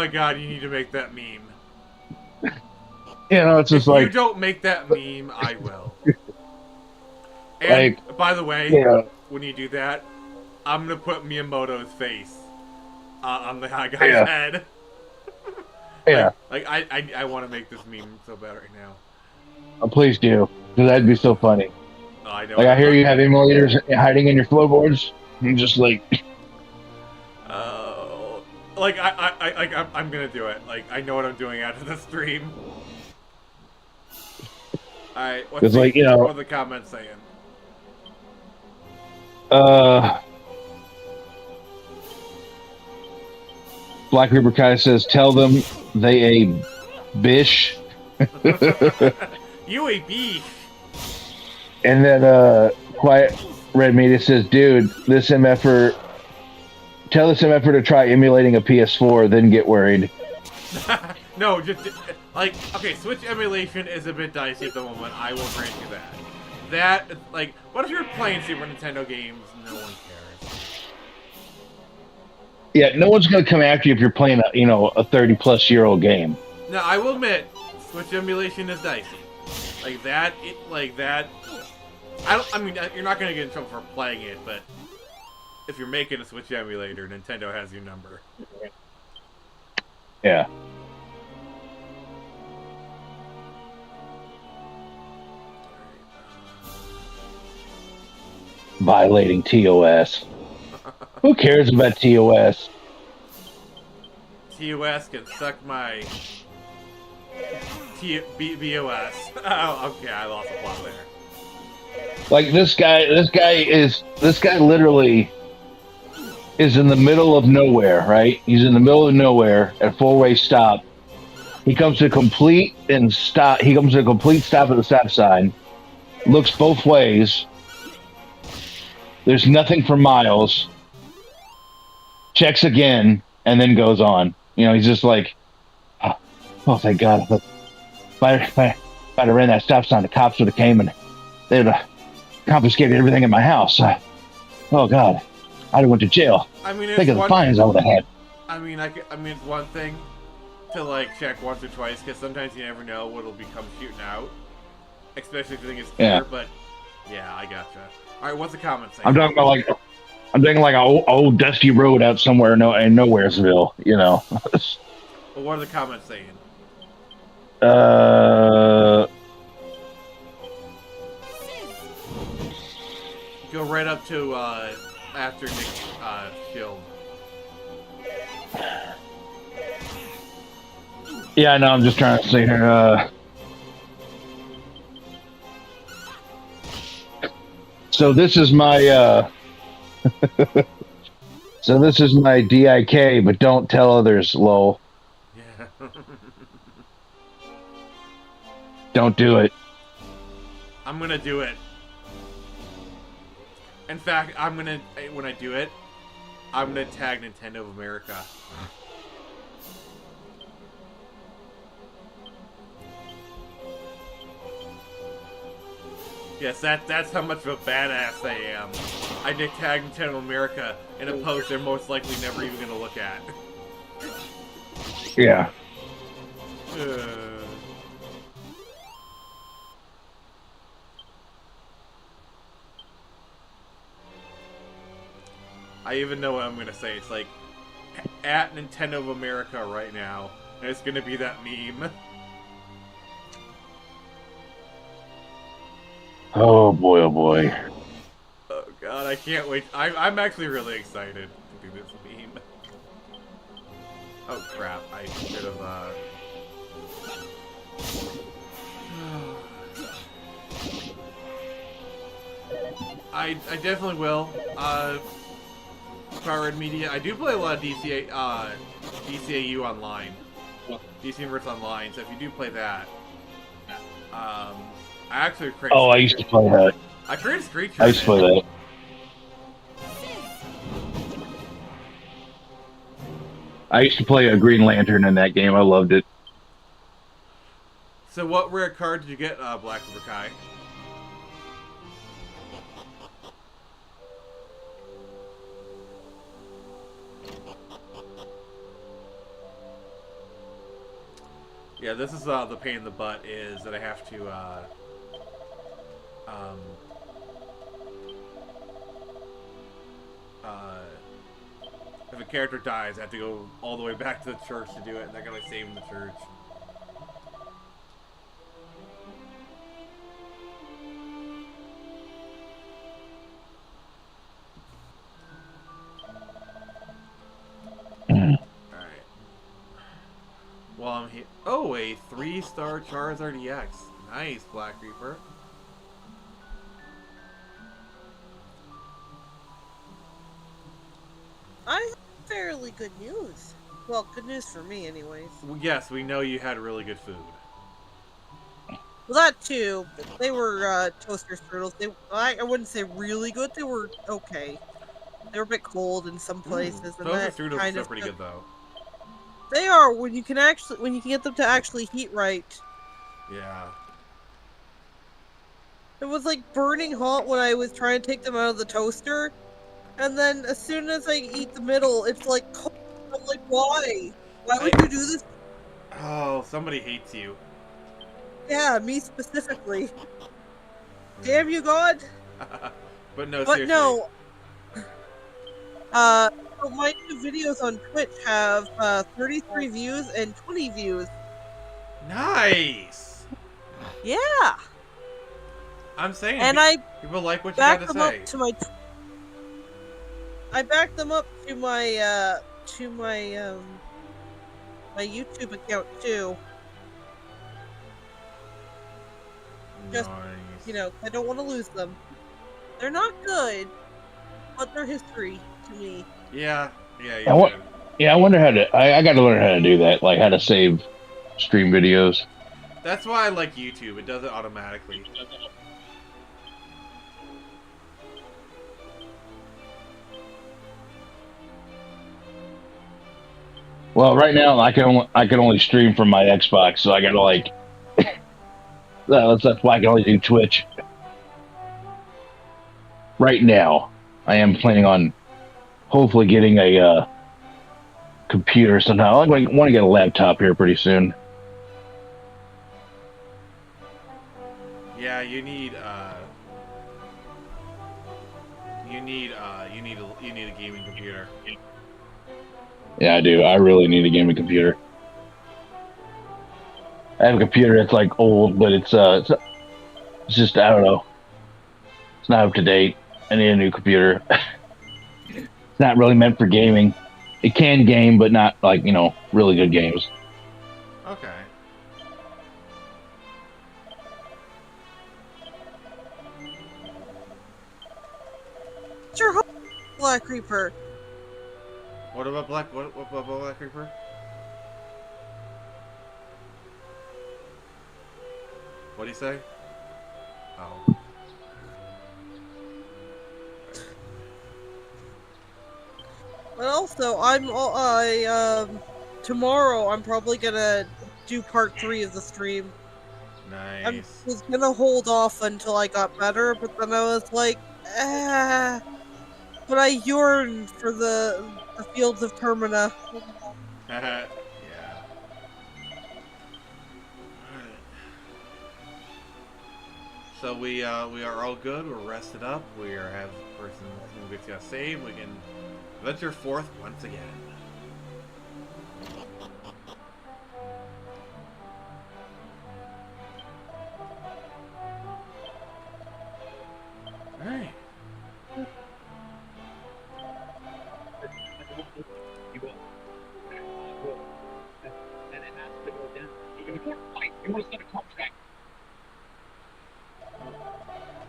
god, you need to make that meme. it's just If you like, don't make that meme, I will. And, by the way, when you do that, I'm gonna put Miyamoto's face on the guy's head. yeah. Like I want to make this meme so bad right now. Oh, please do, because that'd be so funny. Oh, I know. Like, I hear you have emulators hiding in your floorboards. I'm just like, like I'm gonna do it. Like I know what I'm doing after the stream. Alright, what are the comments saying? Black River Kai says, tell them they a bish. You a beef. And then Quiet Red Media says, dude, tell this MFer to try emulating a PS4, then get worried. No, just like, okay, Switch emulation is a bit dicey at the moment. I will grant you that. That, like, what if you're playing Super Nintendo games? No one cares. Yeah, no one's gonna come after you if you're playing a 30-plus-year-old game. Now, I will admit, Switch emulation is dicey. Like that. I mean, you're not gonna get in trouble for playing it, but if you're making a Switch emulator, Nintendo has your number. Yeah. Violating TOS. Who cares about TOS? TOS can suck my BOS. Oh, okay, I lost the plot there. Like this guy literally is in the middle of nowhere, right? He's in the middle of nowhere at a four-way stop. He comes to a complete stop at the stop sign, looks both ways. There's nothing for miles. Checks again, and then goes on. He's just like, oh thank God. My If I'd have ran that stop sign, the cops would have came and they'd have confiscated everything in my house. Oh God, I'd have went to jail. I mean, Think of the fines I would have had. I mean, it's one thing to like check once or twice because sometimes you never know what'll become shooting out, especially if you think it's clear. Yeah. But yeah, I gotcha. All right, what's the comment saying? I'm talking like an old dusty road out somewhere in Nowheresville, you know. Well, what are the comments saying? Go right up to after Nick killed. Yeah, no, I'm just trying to see here. So this is my so this is my DIK, but don't tell others, lol. Yeah. Don't do it. I'm gonna do it. In fact, when I do it, I'm gonna tag Nintendo of America. Yes, that's how much of a badass I am. I did tag Nintendo of America in a post they're most likely never even gonna look at. Yeah. I even know what I'm gonna say. It's like at Nintendo of America right now, and it's gonna be that meme. Oh boy, oh boy. Oh god, I can't wait. I'm actually really excited to do this meme. Oh crap, I should have I definitely will. Power Red Media. I do play a lot of DCAU online. DC Universe Online, so if you do play that, I actually created. Oh, I used to play that. I created screechers. I used to play that. I used to play a Green Lantern in that game. I loved it. So, what rare card did you get, Black River Kai? Yeah, this is the pain in the butt is that I have to if a character dies, I have to go all the way back to the church to do it, and they're gonna save in the church. Alright. Well, I'm here. Oh, a 3-star Charizard EX. Nice, Black Reaper. I have fairly good news. Well, good news for me, anyways. Well, yes, we know you had really good food. Well, that too. They were toaster strudels. I wouldn't say really good. They were okay. They were a bit cold in some places, and that toaster strudels kind are of pretty good though. They are when you can get them to actually heat right. Yeah. It was like burning hot when I was trying to take them out of the toaster, and then as soon as I eat the middle, it's like cold. I'm like, why? Why would you do this? Oh, somebody hates you. Yeah, me specifically. Damn you, God. But no, But seriously. no. So my new videos on Twitch have 33 views and 20 views. Nice. Yeah. I'm saying. And I people like what you back got to them say. up to my. I backed them up to my my YouTube account too. Just Nice. I don't want to lose them. They're not good, but they're history to me. Yeah. I wonder how to. I got to learn how to do that, like how to save stream videos. That's why I like YouTube. It does it automatically. Well, right now I can only stream from my Xbox, so I gotta like That's why I can only do Twitch. Right now, I am planning on hopefully getting a computer somehow. I want to get a laptop here pretty soon. Yeah, you need a gaming computer. Yeah, I do. I really need a gaming computer. I have a computer that's like old, but it's just, I don't know. It's not up to date. I need a new computer. It's not really meant for gaming. It can game, but not like, really good games. Okay. Sure, Black Reaper. What about Black Reaper? What'd he say? Oh. But also, tomorrow I'm probably gonna do part 3 of the stream. Nice. I was gonna hold off until I got better, but then I was like, but I yearn for the fields of Termina. Yeah. So we are all good. We're rested up. We have a person who gets got saved. We can venture forth once again. All right.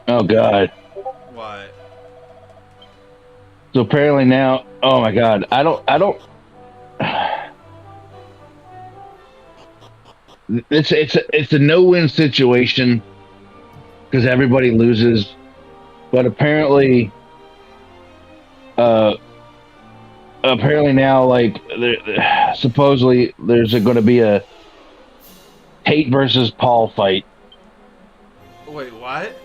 Oh God. What? So apparently now, oh my God, I don't. It's a no-win situation because everybody loses, but apparently now, like, supposedly there's going to be a Tate versus Paul fight. Wait, what?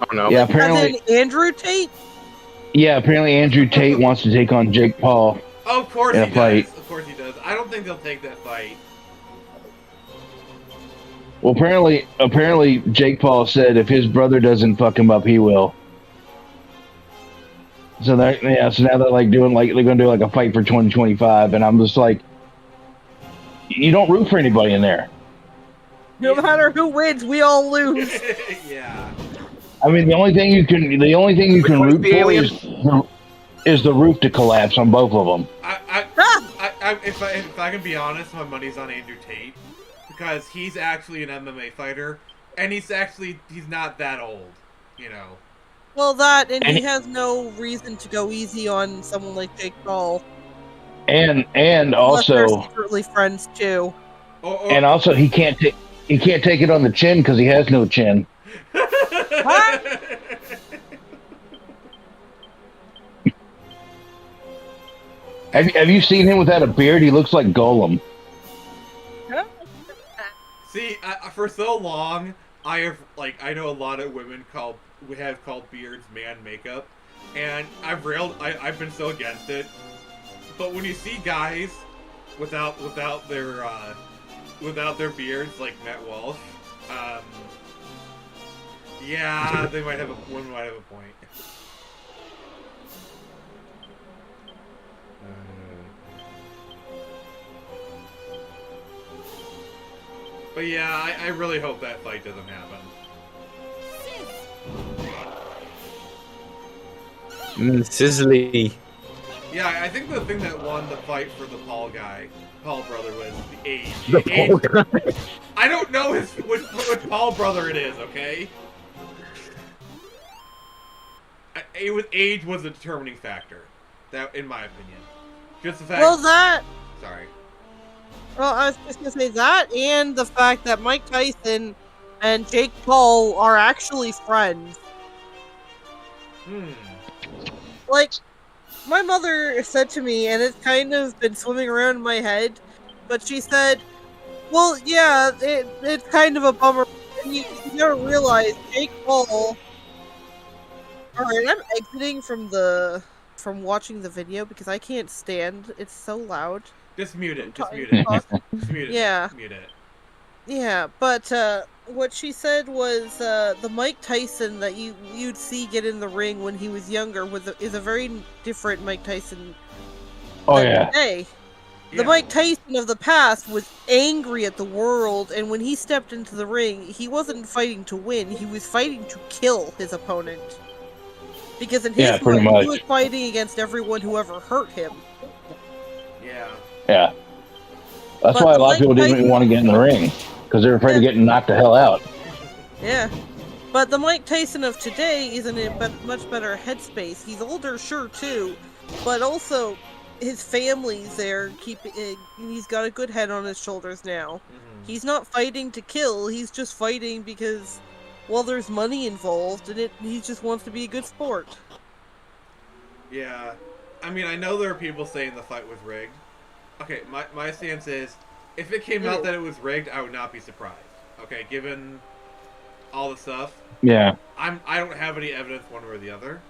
Oh no. Yeah, As apparently. in Andrew Tate? Yeah, apparently Andrew Tate wants to take on Jake Paul. Oh, of course in he a fight. does. Of course he does. I don't think they'll take that fight. Well, apparently Jake Paul said if his brother doesn't fuck him up, he will. So now they're like they're gonna do like a fight for 2025, and I'm just like, you don't root for anybody in there. No matter who wins, we all lose. Yeah. I mean, the only thing you can root for is the roof to collapse on both of them. If I can be honest, my money's on Andrew Tate because he's actually an MMA fighter, and he's not that old, you know. Well, and he has no reason to go easy on someone like Jake Paul. And Unless also they're secretly friends too. And also he can't take it on the chin because he has no chin. What? Have you seen him without a beard? He looks like Golem. See, for so long, I know a lot of women have called beards man makeup, and I've been so against it. But when you see guys without their beards like Matt Walsh, yeah, one might have a point. But yeah, I really hope that fight doesn't happen. Sizzly. Yeah, I think the thing that won the fight for the Paul brother, was the age. The Paul guy. I don't know which Paul brother it is, okay? Age was a determining factor. That, in my opinion. Just the fact... Sorry. Well, I was just gonna say that, and the fact that Mike Tyson and Jake Paul are actually friends. Like, my mother said to me, and it's kind of been swimming around in my head, but she said, Well, yeah, it's kind of a bummer. And you never realize Jake Paul. Alright, I'm exiting from watching the video because I can't stand it's so loud. Just mute it. Just mute it. Talk. Just mute it. Yeah. Mute it. Yeah, but what she said was the Mike Tyson that you'd see get in the ring when he was younger is a very different Mike Tyson Oh than yeah. today. The Yeah. Mike Tyson of the past was angry at the world, and when he stepped into the ring, he wasn't fighting to win, he was fighting to kill his opponent. Because in his pretty mind, he much. was fighting against everyone who ever hurt him. Yeah. Yeah. That's But why a the lot of Mike people didn't even Tyson- want to get in the ring because they're afraid of getting knocked the hell out. Yeah. But the Mike Tyson of today is in a much better headspace. He's older, sure, too, but also his family's there. He's got a good head on his shoulders now. Mhm. He's not fighting to kill. He's just fighting because, well, there's money involved, and he just wants to be a good sport. Yeah. I mean, I know there are people saying the fight was rigged. Okay, my stance is, if it came out that it was rigged, I would not be surprised. Okay, given all the stuff. Yeah. I don't have any evidence one way or the other.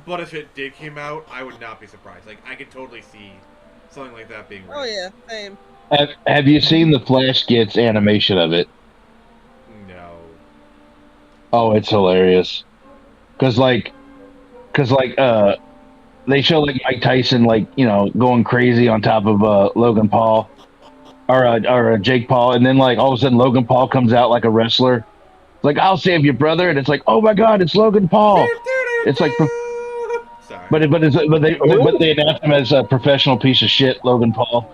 But if it did came out, I would not be surprised. Like, I could totally see something like that being rigged. Oh yeah, same. Have you seen the Flash Skits animation of it? No. Oh, it's hilarious. Cause they show like Mike Tyson going crazy on top of Logan Paul or Jake Paul, and then like all of a sudden Logan Paul comes out like a wrestler. It's like, I'll save you, brother, and it's like, oh my God, it's Logan Paul. It's like, Sorry. but they announced him as a professional piece of shit, Logan Paul.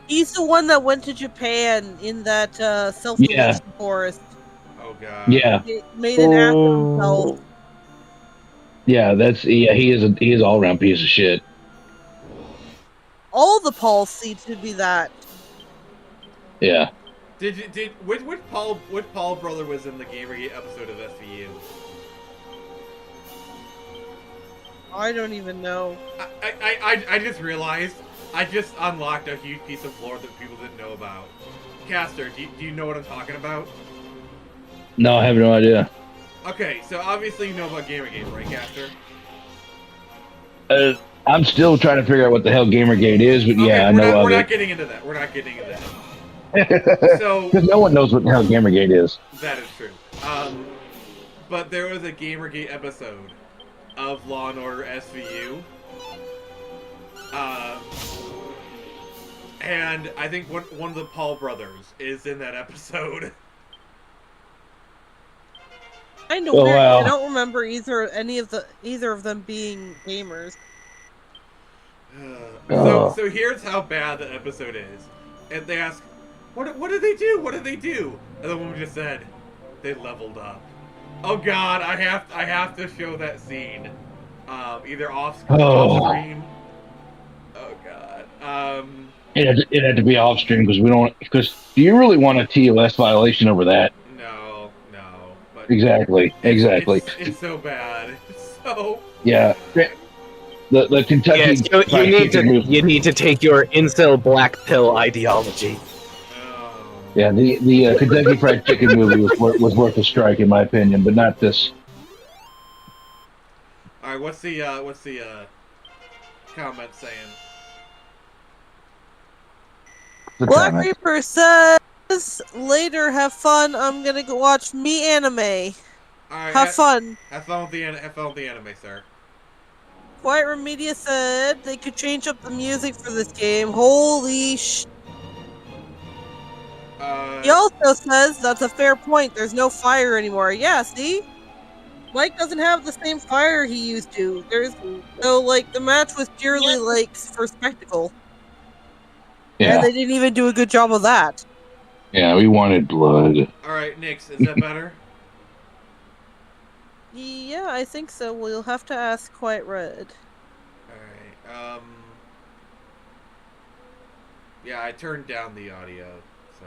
He's the one that went to Japan in that self-selection forest. Oh god. Yeah. He made an ass of himself. Yeah, he is all around piece of shit. All the Pauls seem to be that. Yeah. Which Paul brother was in the Gamergate episode of SVU? I don't even know. I just realized I just unlocked a huge piece of lore that people didn't know about. Caster, do you know what I'm talking about? No, I have no idea. Okay, so obviously you know about Gamergate, right, Caster? I'm still trying to figure out what the hell Gamergate is, but Okay, I know we're of not it. getting into that. We're not getting into that. So Because no one knows what the hell Gamergate is. that is true. But there was a Gamergate episode of Law and Order SVU. And I think one of the Paul brothers is in that episode. I know. Oh, wow. I don't remember either of them being gamers. So here's how bad the episode is. And they ask, what did they do? What did they do? And the woman just said, they leveled up. Oh god, I have to show that scene. Either off screen. Oh god. It had to be off stream because do you really want a TOS violation over that? No. But Exactly. It's so bad. It's so. Yeah. The Kentucky. Yes, you need to take your incel black pill ideology. Yeah, the Kentucky Fried Chicken movie was worth a strike in my opinion, but not this. All right, what's the comment saying? The Black comment. Reaper says, later, have fun. I'm gonna go watch me anime. All right, Have fun. Have fun with the anime, sir. Quiet Room Media said they could change up the music for this game. Holy sh! He also says that's a fair point. There's no fire anymore. Yeah, see? Mike doesn't have the same fire he used to. The match was purely for spectacle. Yeah. And they didn't even do a good job of that. Yeah, we wanted blood. All right, Nix, is that better? Yeah, I think so. We'll have to ask Quiet Red. Alright, yeah, I turned down the audio, so...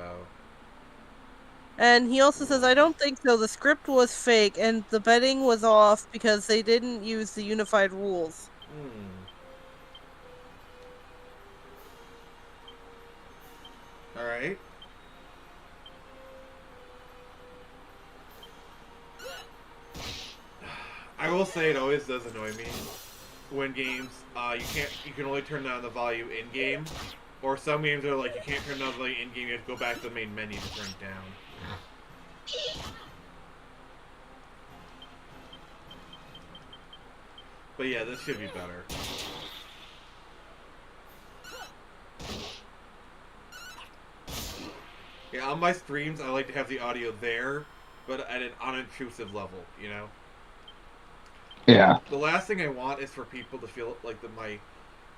And he also says, I don't think so. The script was fake, and the betting was off because they didn't use the unified rules. Alright. I will say it always does annoy me when games, you can only turn down the volume in game, or some games are like you can't turn down the volume in game, you have to go back to the main menu to turn it down. But yeah, this should be better. Yeah, on my streams, I like to have the audio there, but at an unintrusive level, you know? Yeah. The last thing I want is for people to feel like my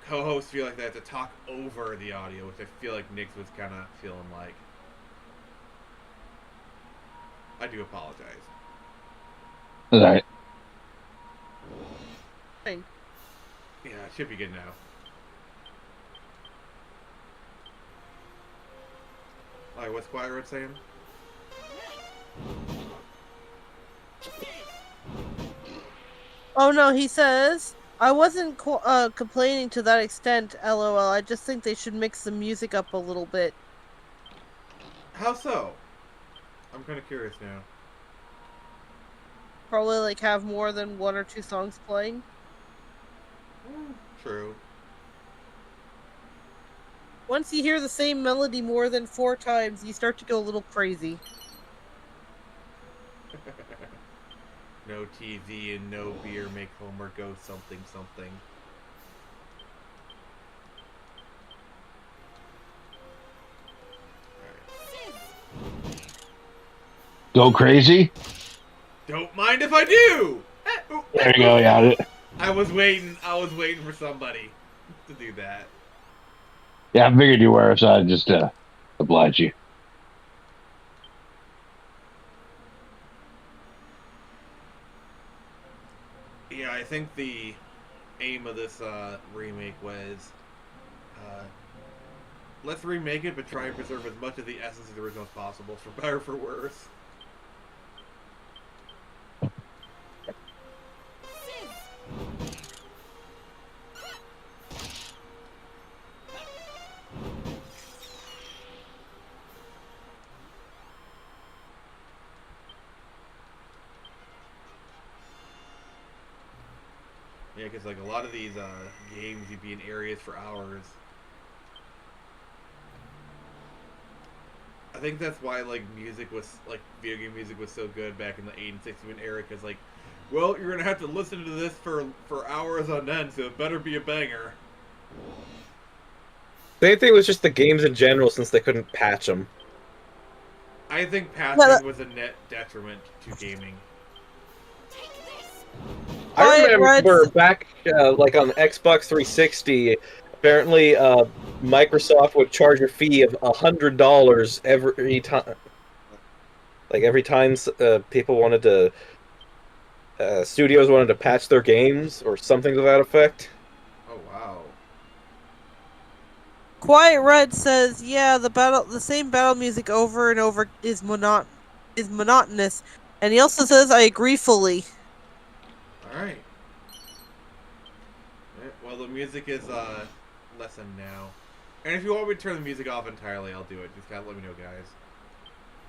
co-hosts feel like they have to talk over the audio, which I feel like Nix was kind of feeling like. I do apologize. Alright. Fine. Yeah, it should be good now. Alright, what's Quiet Red saying? Oh no, he says, I wasn't complaining to that extent, lol. I just think they should mix the music up a little bit. How so? I'm kind of curious now. Probably like have more than 1 or 2 songs playing. True. Once you hear the same melody more than 4 times, you start to go a little crazy. No TV and no beer make Homer go something something. Go crazy? Don't mind if I do! There you go, yeah. I was waiting for somebody to do that. Yeah, I figured you were, so I just oblige you. Yeah, I think the aim of this remake was let's remake it, but try and preserve as much of the essence of the original as possible, for better or for worse. Yeah, because like a lot of these games, you'd be in areas for hours. I think that's why like video game music was so good back in the 8 and 16-bit era, because like, well, you're gonna have to listen to this for hours on end, so it better be a banger. Same thing was just the games in general, since they couldn't patch them. I think patching was a net detriment to gaming. I remember back, like on Xbox 360, apparently Microsoft would charge a fee of $100 every time. Like every time people wanted to, studios wanted to patch their games or something to that effect. Oh wow! Quiet Red says, "Yeah, the same battle music over and over is monotonous," and he also says, "I agree fully." Alright. Well, the music is lessened now. And if you want me to turn the music off entirely, I'll do it. Just gotta let me know, guys.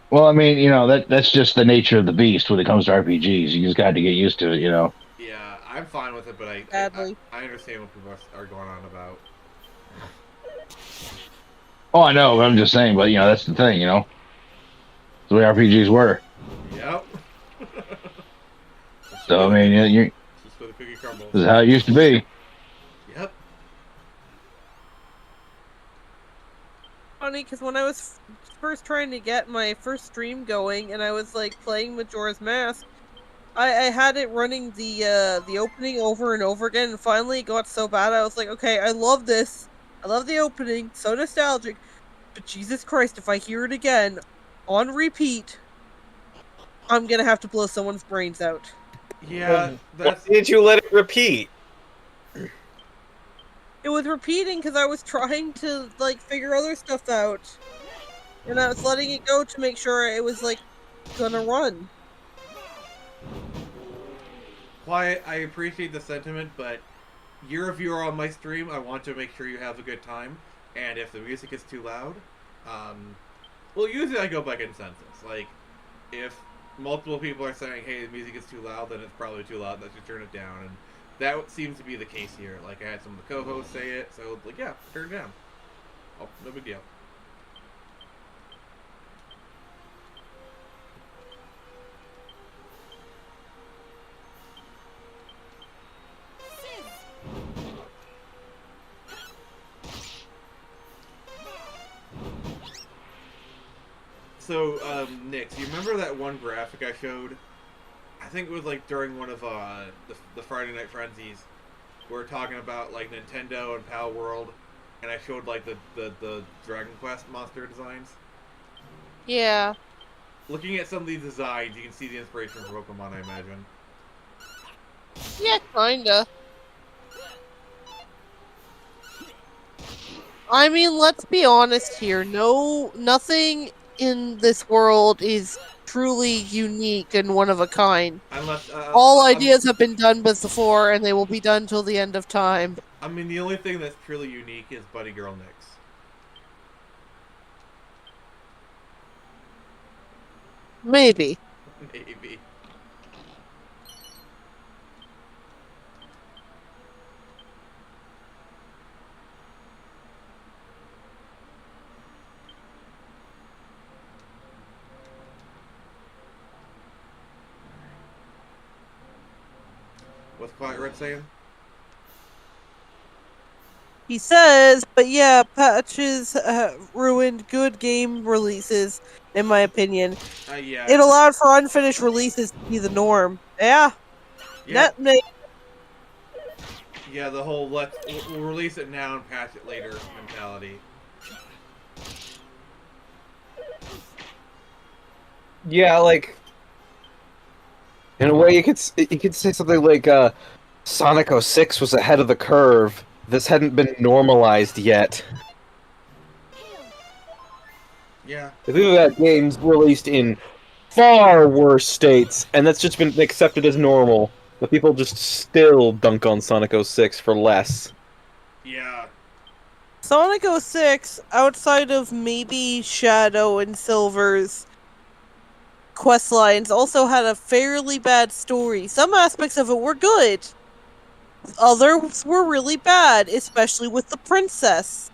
Well, I mean, you know, that's just the nature of the beast when it comes to RPGs. You just got to get used to it, you know. Yeah, I'm fine with it, but I understand what people are going on about. Oh, I know, but I'm just saying, but, you know, that's the thing, you know. That's the way RPGs were. Yep. So, I mean, you just for the cookie crumbles. This is how it used to be. Yep. Funny, because when I was first trying to get my first stream going, and I was like playing Majora's Mask, I had it running the opening over and over again, and finally it got so bad I was like, okay, I love this. I love the opening, so nostalgic, but Jesus Christ, if I hear it again on repeat, I'm gonna have to blow someone's brains out. Yeah, why did you let it repeat? It was repeating because I was trying to like figure other stuff out, and I was letting it go to make sure it was like gonna run. Quiet, I appreciate the sentiment, but you're a viewer on my stream. I want to make sure you have a good time, and if the music is too loud, Well, usually I go by consensus. Like, if multiple people are saying, "Hey, the music is too loud," then it's probably too loud. Let's just turn it down. And that seems to be the case here. Like, I had some of the co-hosts say it, so like, yeah, turn it down. Oh, no big deal. So, Nick, do you remember that one graphic I showed? I think it was like during one of the Friday Night Frenzies. We were talking about like Nintendo and Pal World, and I showed like the Dragon Quest monster designs. Yeah. Looking at some of these designs, you can see the inspiration from Pokemon, I imagine. Yeah, kinda. I mean, let's be honest here. Nothing in this world is truly unique and one of a kind. Unless all ideas have been done before, and they will be done till the end of time. I mean, the only thing that's truly unique is Buddy Girl Nix. Maybe. Maybe. What's Quiet Red saying? He says, but yeah, patches ruined good game releases, in my opinion. Yeah. It allowed for unfinished releases to be the norm. Yeah. Yeah, the whole we'll release it now and patch it later mentality. Yeah, like in a way, you could say something like Sonic 06 was ahead of the curve. This hadn't been normalized yet. Yeah. I think that game's released in far worse states, and that's just been accepted as normal. But people just still dunk on Sonic 06 for less. Yeah. Sonic 06, outside of maybe Shadow and Silver's quest lines, also had a fairly bad story. Some aspects of it were good. Others were really bad, especially with the princess.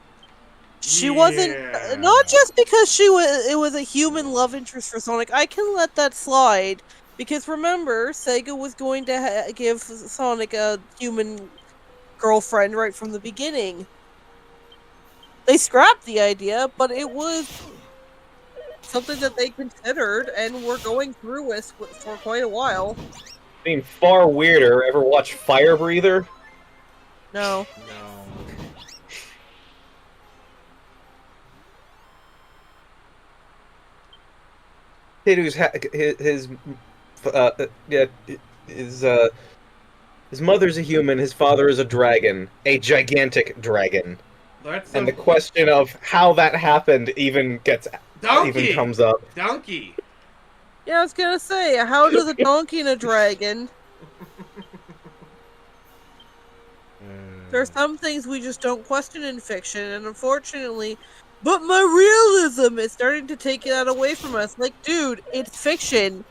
She wasn't, not just because it was a human love interest for Sonic. I can let that slide, because remember, Sega was going to give Sonic a human girlfriend right from the beginning. They scrapped the idea, but it was something that they considered and were going through with for quite a while. I mean, far weirder. Ever watch Fire Breather? No. No. Kid who's his mother's a human, his father is a dragon, a gigantic dragon. And the question of how that happened even comes up. Donkey. Yeah, I was gonna say, how does a donkey and a dragon? There are some things we just don't question in fiction, and unfortunately, but my realism is starting to take that away from us. Like, dude, it's fiction.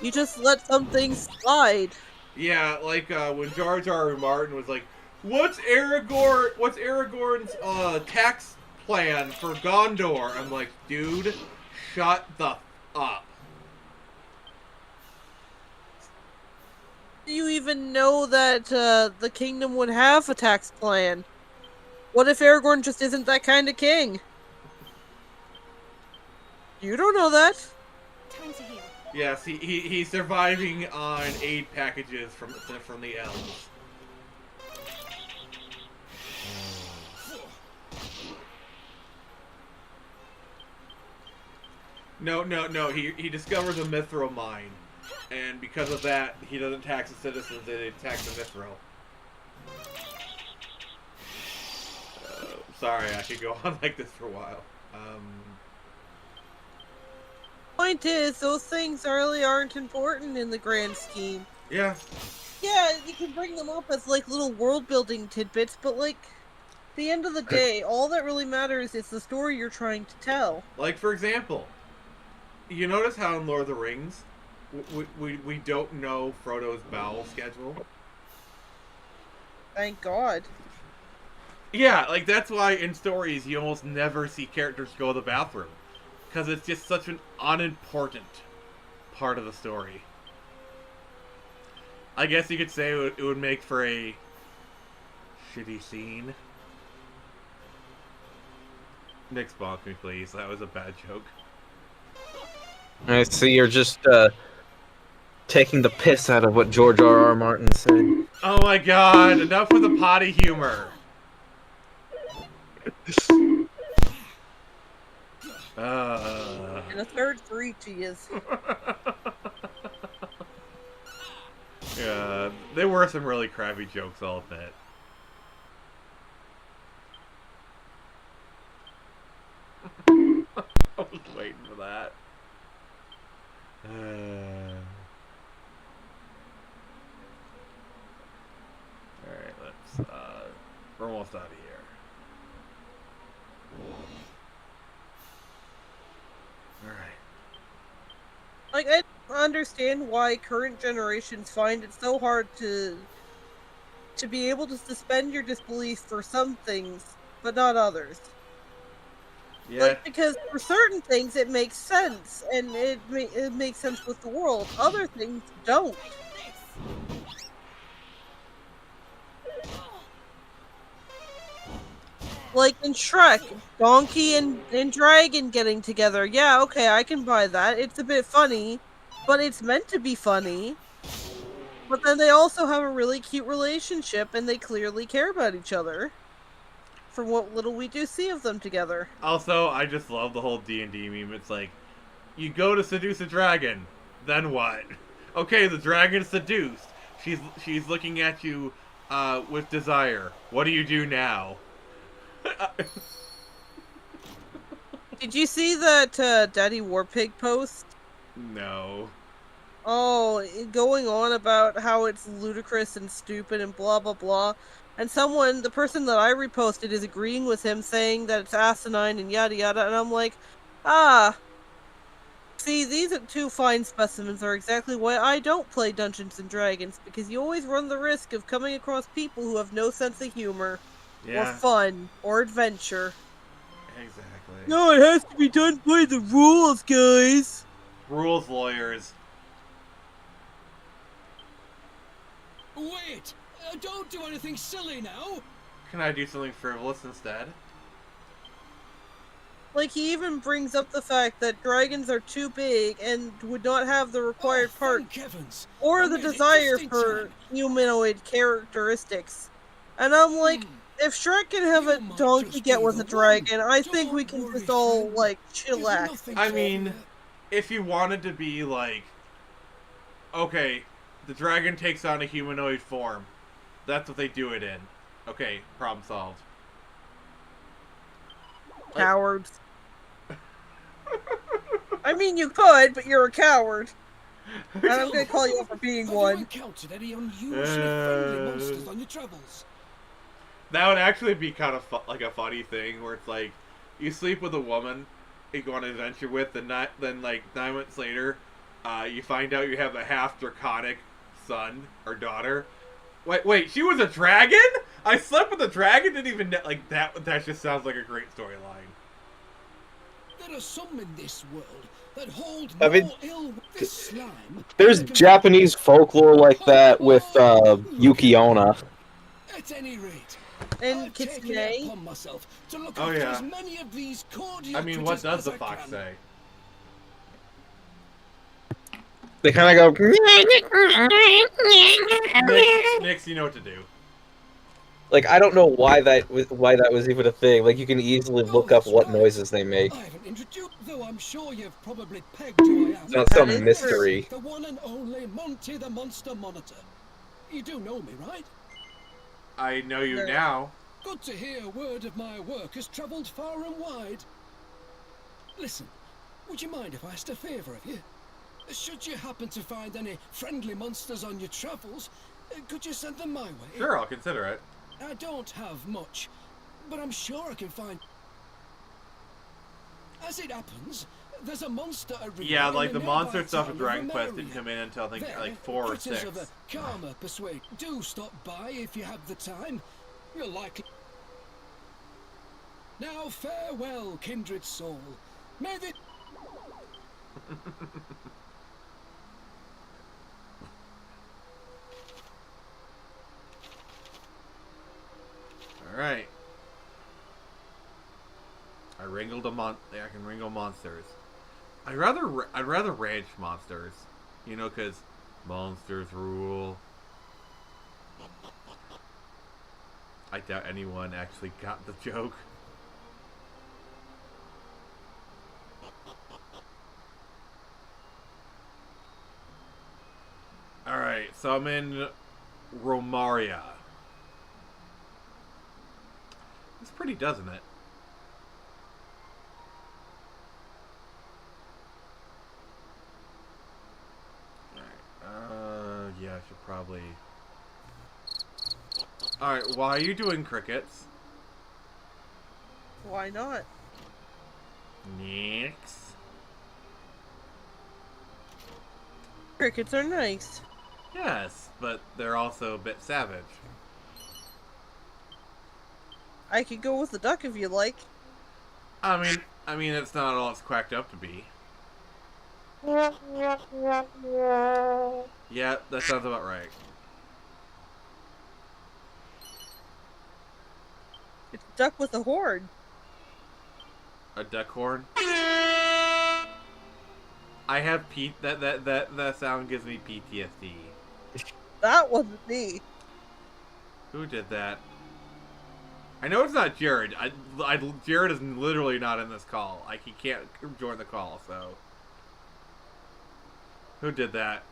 You just let some things slide. Yeah, like when Jar Jar Martin was like, What's Aragorn's tax plan for Gondor? I'm like, dude, shut the up. Do you even know that the kingdom would have a tax plan? What if Aragorn just isn't that kind of king? You don't know that. Time to heal. Yes, he's surviving on aid packages from the elves. No. He discovers a mithril mine, and because of that, he doesn't tax the citizens; they tax the mithril. Sorry, I could go on like this for a while. Point is, those things really aren't important in the grand scheme. Yeah. Yeah, you can bring them up as like little world building tidbits, but like, the end of the day, all that really matters is the story you're trying to tell. Like, for example, you notice how in Lord of the Rings, we don't know Frodo's bowel schedule? Thank God. Yeah, like, that's why in stories you almost never see characters go to the bathroom. Because it's just such an unimportant part of the story. I guess you could say it would make for a shitty scene. Nick's bonk me, please. That was a bad joke. I see you're just taking the piss out of what George R.R. Martin said. Oh my god, enough with the potty humor. And a third for each he is. Yeah, there were some really crappy jokes, I'll admit. I was waiting for that. Alright, let's, we're almost out of here. Alright. Like, I don't understand why current generations find it so hard to be able to suspend your disbelief for some things, but not others. Yeah. Like, because for certain things it makes sense, and it makes sense with the world. Other things don't. Like in Shrek, donkey and dragon getting together. Yeah, okay, I can buy that. It's a bit funny, but it's meant to be funny. But then they also have a really cute relationship, and they clearly care about each other. From what little we do see of them together. Also, I just love the whole D&D meme. It's like, you go to seduce a dragon, then what? Okay, the dragon's seduced. She's looking at you with desire. What do you do now? Did you see that Daddy Warpig post? No. Oh, going on about how it's ludicrous and stupid and blah blah blah. And the person that I reposted is agreeing with him, saying that it's asinine and yada yada, and I'm like, see, these two fine specimens are exactly why I don't play Dungeons and Dragons, because you always run the risk of coming across people who have no sense of humor, or fun, or adventure. Exactly. No, it has to be done by the rules, guys! Rules lawyers. Wait! Don't do anything silly now! Can I do something frivolous instead? Like, he even brings up the fact that dragons are too big and would not have the required parts or the desire for humanoid characteristics. And I'm like, if Shrek can have a donkey get with a dragon, I think we can just all, like, chillax. I mean, if you wanted to be like, okay, the dragon takes on a humanoid form. That's what they do it in. Okay, problem solved. Cowards. I mean, you could, but you're a coward. And I'm gonna call you out for being one. Any unusually friendly monsters on your travels? That would actually be kind of like a funny thing, where it's like, you sleep with a woman you go on an adventure with, then like 9 months later, you find out you have a half draconic son or daughter. Wait, she was a dragon? I slept with a dragon? Didn't even know, like, that just sounds like a great storyline. There are some in this world that hold ill with this slime. There's Japanese folklore like that with Yuki-onna. At any rate, and Kitsune. upon myself to look Oh, after yeah. as many of these cordial I mean, what does critters the as I fox can. say? They kind of go. Nix, you know what to do. Like, I don't know why that was even a thing. Like, you can easily look up what noises they make. I haven't introduced, though I'm sure you've probably pegged who I am. It's not some mystery. The one and only Monty the Monster Monitor. You do know me, right? I know you now. Good to hear word of my work has travelled far and wide. Listen, would you mind if I asked a favour of you? Should you happen to find any friendly monsters on your travels, could you send them my way? Sure, I'll consider it. I don't have much, but I'm sure I can find... As it happens, there's a monster arena. Yeah, like in the nearby monster stuff town with of Dragon Quest Remeria. didn't come in until I think There, like 4 or critters 6. of the Karma persuade. Do stop by if you have the time. You're likely... Now farewell, kindred soul. May the... Alright. I can wrangle monsters. I'd rather ranch monsters. You know, because monsters rule. I doubt anyone actually got the joke. Alright, so I'm in Romaria. It's pretty, doesn't it? Alright, yeah, I should probably... Alright, why are you doing crickets? Why not? Nix. Crickets are nice. Yes, but they're also a bit savage. I could go with the duck if you like. I mean, it's not all it's cracked up to be. Yeah, that sounds about right. It's a duck with a horn. A duck horn? I have that sound gives me PTSD. That wasn't me. Who did that? I know it's not Jared. Jared is literally not in this call. Like, he can't join the call, so... Who did that?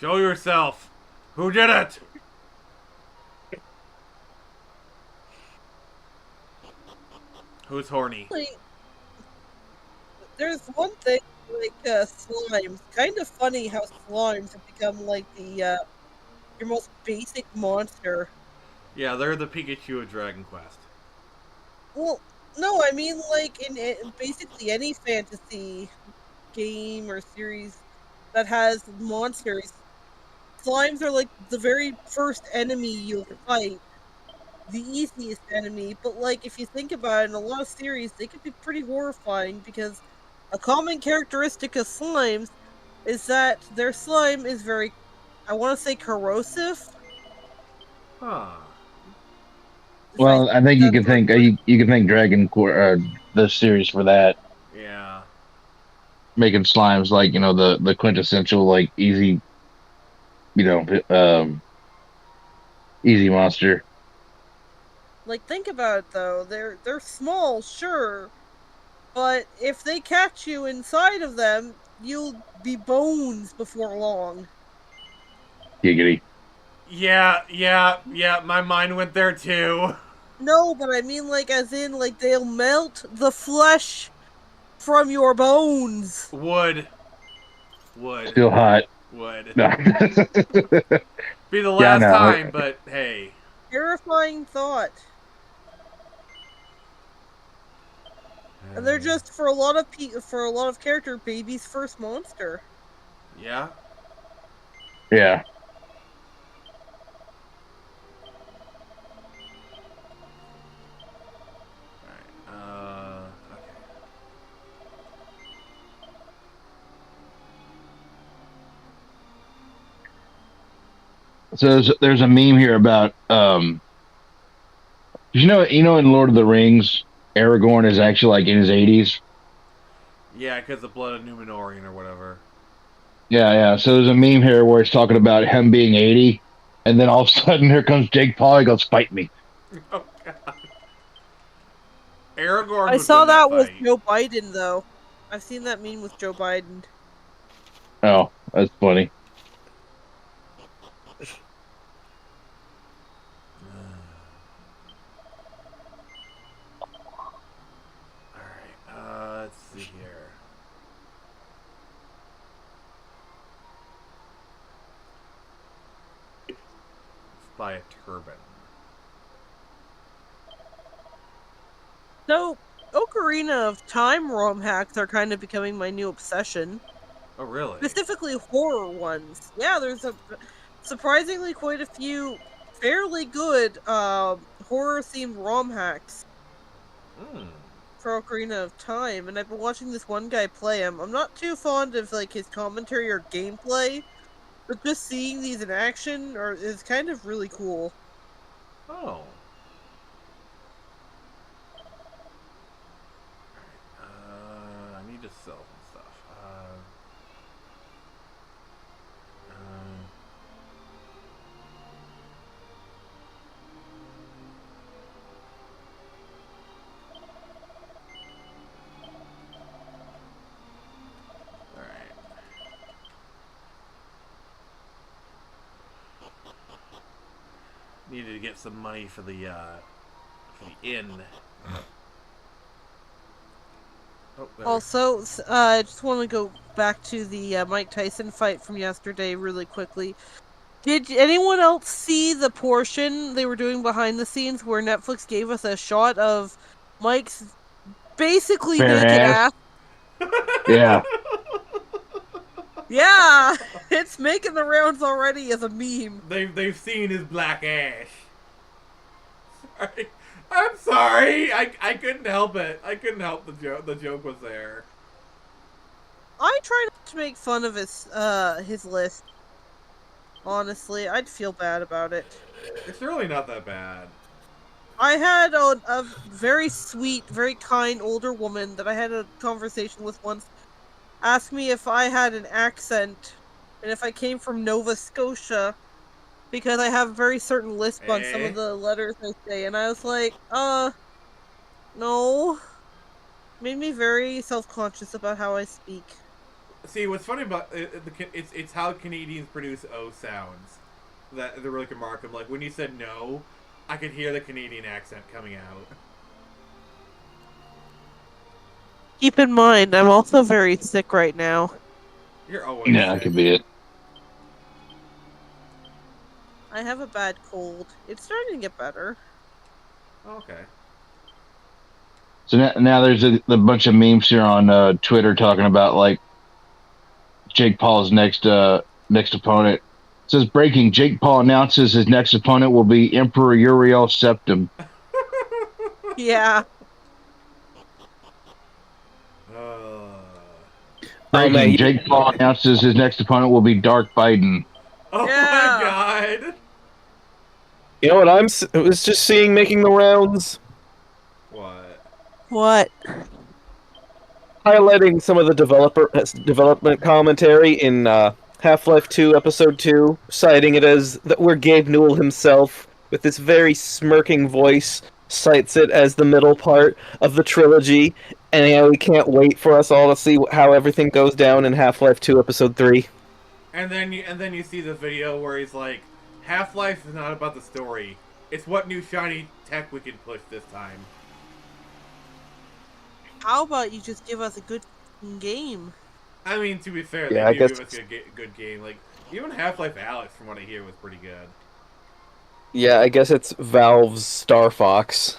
Show yourself! Who did it? Who's horny? Like, there's one thing, like, slimes. Kind of funny how slimes have become, like, the, your most basic monster. Yeah, they're the Pikachu of Dragon Quest. Well, no, I mean, like, in basically any fantasy game or series that has monsters, slimes are, like, the very first enemy you'll fight. The easiest enemy, but, like, if you think about it, in a lot of series, they can be pretty horrifying because a common characteristic of slimes is that their slime is very, I want to say, corrosive. Huh. Well, I think you that's can thank you can thank the series for that, Yeah. making slimes like the quintessential like easy, easy monster. Like, think about it though. They're small, sure, but if they catch you inside of them, you'll be bones before long. Giggity. Yeah, my mind went there too. No, but I mean, like, as in, like, they'll melt the flesh from your bones. Would. Still hot. Would. No. Be the Yeah, last no. time, but hey. Terrifying thought. And they're just, for a lot of character babies' first monster. Yeah? Yeah. Alright, okay. So there's a meme here about in Lord of the Rings, Aragorn is actually like in his 80s. Yeah, because of Blood of Númenórean or whatever. Yeah. So there's a meme here where it's talking about him being 80, and then all of a sudden here comes Jake Paul. He goes, "Fight me." Oh god. Aragorn. I saw that with Joe Biden though. I've seen that meme with Joe Biden. Oh, that's funny. Alright, let's see here. by a turban. So, Ocarina of Time ROM hacks are kind of becoming my new obsession. Oh, really? Specifically horror ones. Yeah, there's surprisingly quite a few fairly good horror-themed ROM hacks Hmm. for Ocarina of Time, and I've been watching this one guy play him. I'm not too fond of like his commentary or gameplay, but just seeing these in action is kind of really cool. Oh. I need to sell some stuff. Alright. Needed to get some money for the inn. Oh, Also, I just want to go back to the Mike Tyson fight from yesterday really quickly. Did anyone else see the portion they were doing behind the scenes where Netflix gave us a shot of Mike's basically Bare naked ass. ass? Yeah. Yeah, it's making the rounds already as a meme. They've seen his black ash. Sorry. I'm sorry. I couldn't help it. I couldn't help the joke. The joke was there. I try not to make fun of his list. Honestly, I'd feel bad about it. It's really not that bad. I had a very sweet, very kind older woman that I had a conversation with once ask me if I had an accent and if I came from Nova Scotia because I have a very certain lisp on some of the letters I say, and I was like, no. Made me very self-conscious about how I speak. See, what's funny about it's how Canadians produce O sounds that really remarkable. Like when you said no, I could hear the Canadian accent coming out. Keep in mind, I'm also very sick right now. You're always Yeah, that could be it. I have a bad cold. It's starting to get better. Okay. So now there's a bunch of memes here on Twitter talking about like Jake Paul's next opponent. It says breaking: Jake Paul announces his next opponent will be Emperor Uriel Septim. Yeah. Breaking: Jake Paul announces his next opponent will be Dark Biden. Oh Yeah. my god! You know what I was just seeing making the rounds? What? Highlighting some of the development commentary in Half-Life 2 Episode 2, citing it as that where Gabe Newell himself, with this very smirking voice, cites it as the middle part of the trilogy, and how he can't wait for us all to see how everything goes down in Half-Life 2 Episode 3. And then you see the video where he's like, Half-Life is not about the story. It's what new shiny tech we can push this time. How about you just give us a good game? I mean, to be fair, Yeah, they I do guess give us a good game. Like, even Half-Life Alyx, from what I hear, was pretty good. Yeah, I guess it's Valve's Star Fox.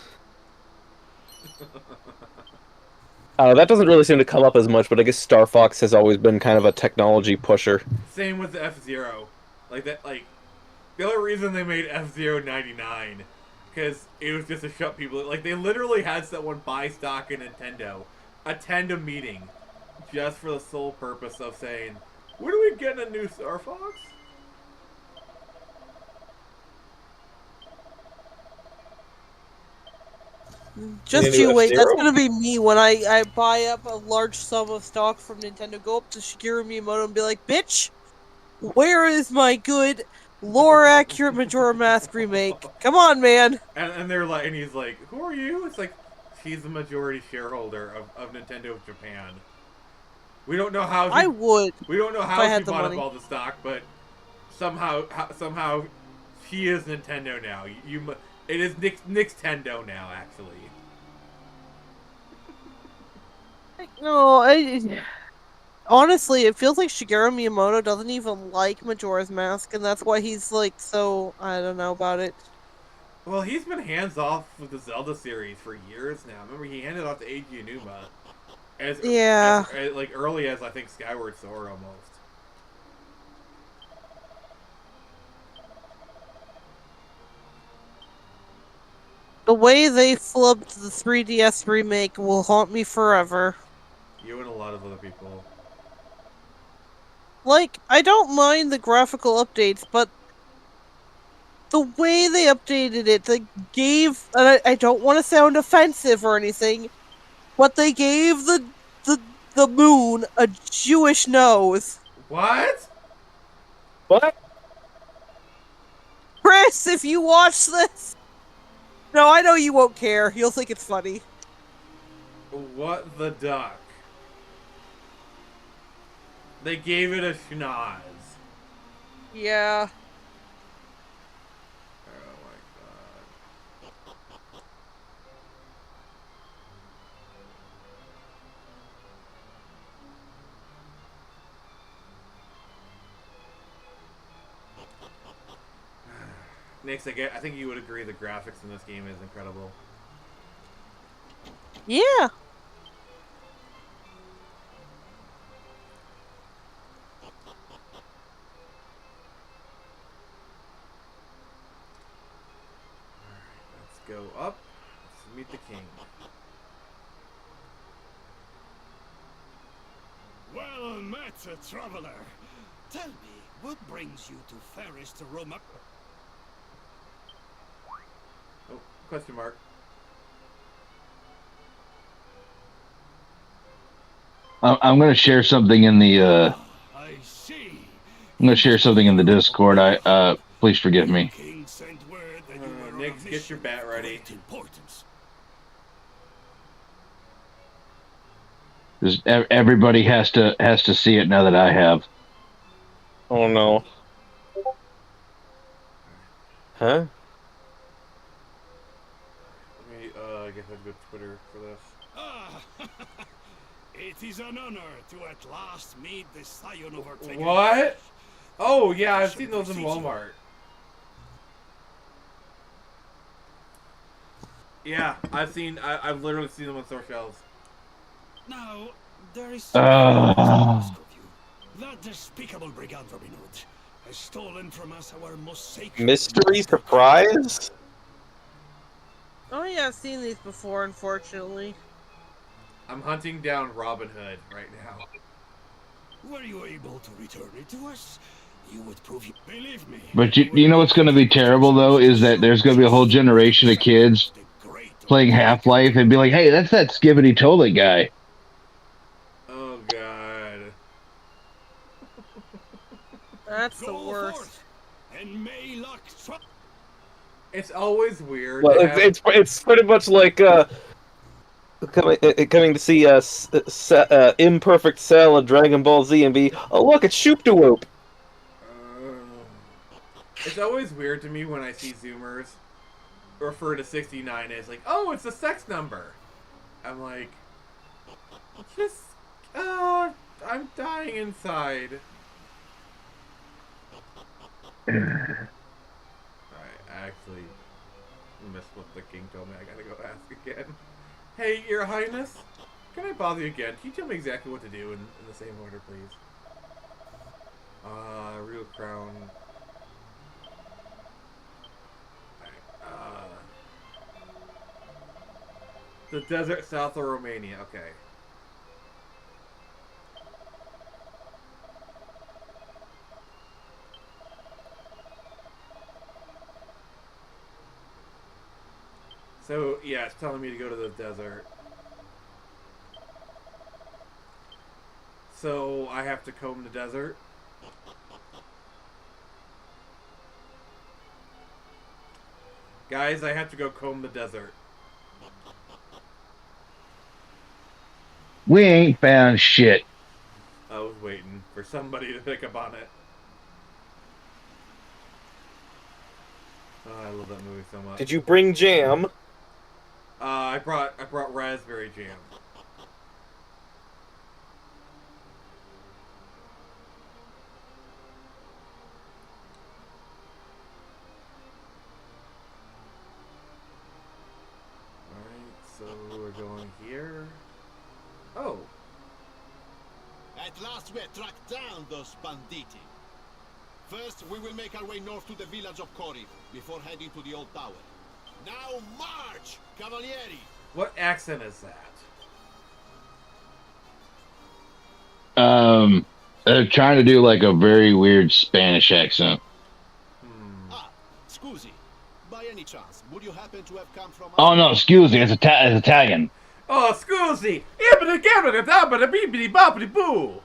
That doesn't really seem to come up as much, but I guess Star Fox has always been kind of a technology pusher. Same with the F-Zero. Like, that, like, the only reason they made F-Zero 99, because it was just to shut people... Like, they literally had someone buy stock in Nintendo, attend a meeting, just for the sole purpose of saying, when are we getting a new Star Fox? Just you wait, that's gonna be me when I buy up a large sum of stock from Nintendo, go up to Shigeru Miyamoto and be like, bitch, where is my good, lore-accurate Majora Mask remake? Come on, man! And they're like, and he's like, who are you? It's like, he's the majority shareholder of Nintendo Japan. We don't know how I would. We don't know how she she bought money. up all the stock, but somehow she is Nintendo now. It is Nintendo now, actually. No, honestly, it feels like Shigeru Miyamoto doesn't even like Majora's Mask, and that's why he's like so I don't know about it. Well, he's been hands off with the Zelda series for years now. Remember, he handed off to Eiji Onuma Yeah. as like early as I think Skyward Sword almost. The way they flubbed the 3DS remake will haunt me forever. You and a lot of other people. Like, I don't mind the graphical updates, but the way they updated it, they gave, and I don't want to sound offensive or anything, but they gave the the moon a Jewish nose. What? What? Chris, if you watch this, no, I know you won't care. You'll think it's funny. What the duck? They gave it a schnoz. Yeah. Oh my god. Nix, I think you would agree the graphics in this game is incredible. Yeah. Let's go up. Let's meet the king. Well met, traveler. Tell me, what brings you to fairest Roma? Oh, question mark. I'm going to share something in the. I see. I'm going to share something in the Discord. Please forgive me. King sent word that you were Nix, on a get your bat ready. great importance. Just everybody has to see it now that I have. Oh no. Huh? Let me, I guess I'd go to Twitter for this. Ah, it is an honor to at last meet the scion of our taken. What? Oh, yeah, I've seen those in Walmart. Yeah, I've literally seen them on store shelves. Now, there is Ah. something that despicable brigand Robin Hood has stolen from us our most sacred Mystery surprise? Oh yeah, I've seen these before, unfortunately. I'm hunting down Robin Hood right now. Were you able to return it to us? You would prove you believe me. But you know what's going to be terrible though is that there's going to be a whole generation of kids playing Half-Life and be like, "Hey, that's that Skibbity Toilet guy." Oh god. That's the worst. And may luck It's always weird. Well, it's pretty much like coming to see Imperfect Cell of Dragon Ball Z and be, oh look, it's Shoop de Whoop. It's always weird to me when I see Zoomers refer to 69 as like, oh, it's a sex number. I'm like, just, I'm dying inside. Alright, I actually missed what the king told me. I gotta go ask again. Hey, your highness, can I bother you again? Can you tell me exactly what to do in the same order, please? Real crown. The desert south of Romania, okay. So, yeah, it's telling me to go to the desert. So, I have to comb the desert? Guys, I have to go comb the desert. We ain't found shit. I was waiting for somebody to pick up on it. Oh, I love that movie so much. Did you bring jam? I brought raspberry jam. So we're going here. Oh. At last we have tracked down those banditti. First, we will make our way north to the village of Cori before heading to the old tower. Now march, Cavalieri! What accent is that? They're trying to do like a very weird Spanish accent. Ah, scusi. By any chance, would you happen to have come from... Oh no, excuse me, it's Italian. Oh, scusi! Boo!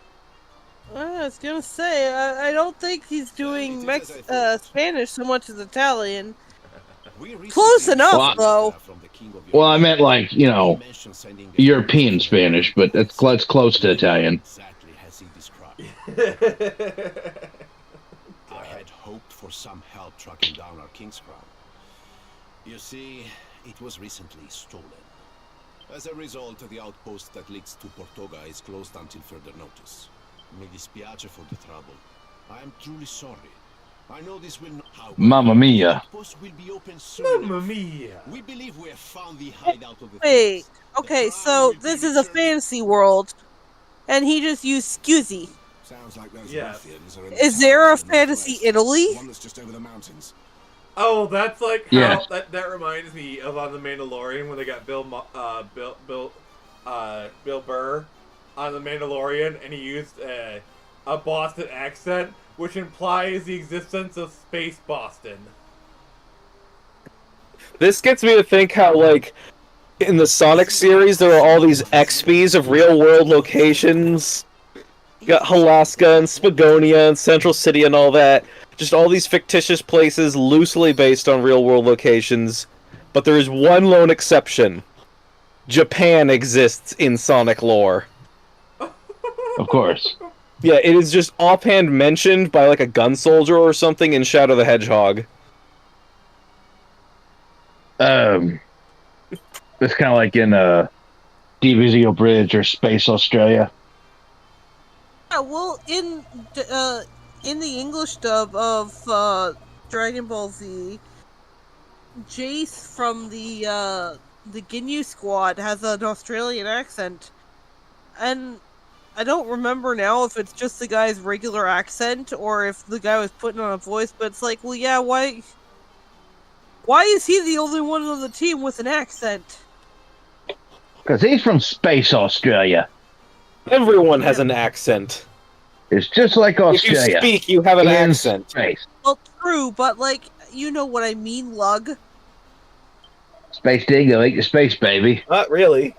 I was gonna say, I don't think he's doing Spanish so much as Italian. Close enough, though. Well, I meant like, you know, European Spanish, but it's close to Italian. Exactly as he described. I had hoped for some help tracking down our King's Crown. You see, it was recently stolen. As a result, the outpost that leads to Portoga is closed until further notice. Mi dispiace for the trouble. I am truly sorry. I know this will not... Mamma mia. The outpost will be open soon. Mamma mia. We believe we have found the hideout of the Wait, thieves. okay, so this is a fantasy world, and he just used scusi. Sounds like those Yes. ruffians are in Is the there a town in the fantasy northwest. Italy? The one that's just over the mountains. Oh, that's like how Yes. that reminds me of on the Mandalorian when they got Bill Burr on the Mandalorian, and he used a Boston accent, which implies the existence of Space Boston. This gets me to think how, like, in the Sonic series, there are all these XPs of real-world locations. You got Alaska and Spagonia and Central City and all that. Just all these fictitious places loosely based on real-world locations. But there is one lone exception. Japan exists in Sonic lore. Of course. Yeah, it is just offhand mentioned by, like, a gun soldier or something in Shadow the Hedgehog. It's kind of like in DBZO Bridge or Space Australia. Yeah, well, in the English dub of Dragon Ball Z, Jace from the Ginyu Squad has an Australian accent, and I don't remember now if it's just the guy's regular accent or if the guy was putting on a voice. But it's like, well, yeah, why is he the only one on the team with an accent? Because he's from Space Australia. Everyone has an accent. It's just like Australia. If you speak, you have an in accent. Space. Well, true, but like, you know what I mean, Lug. Space Dingo, eat your space, baby. Not really.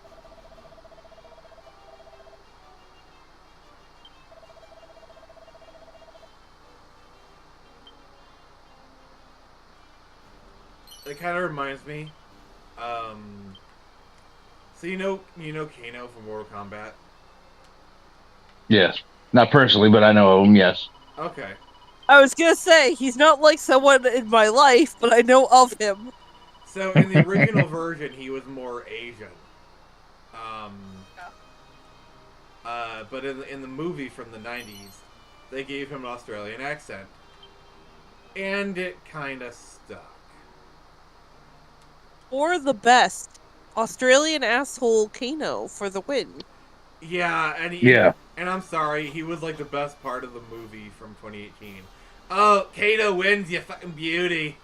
It kind of reminds me. So you know Kano from Mortal Kombat. Yes. Not personally, but I know of him, yes. Okay. I was gonna say, he's not like someone in my life, but I know of him. So in the original version, he was more Asian. But in the movie from the 90s, they gave him an Australian accent. And it kind of stuck. Or the best. Australian asshole Kano for the win. Yeah, and Yeah. And I'm sorry, he was like the best part of the movie from 2018. Oh, Kano wins, you fucking beauty.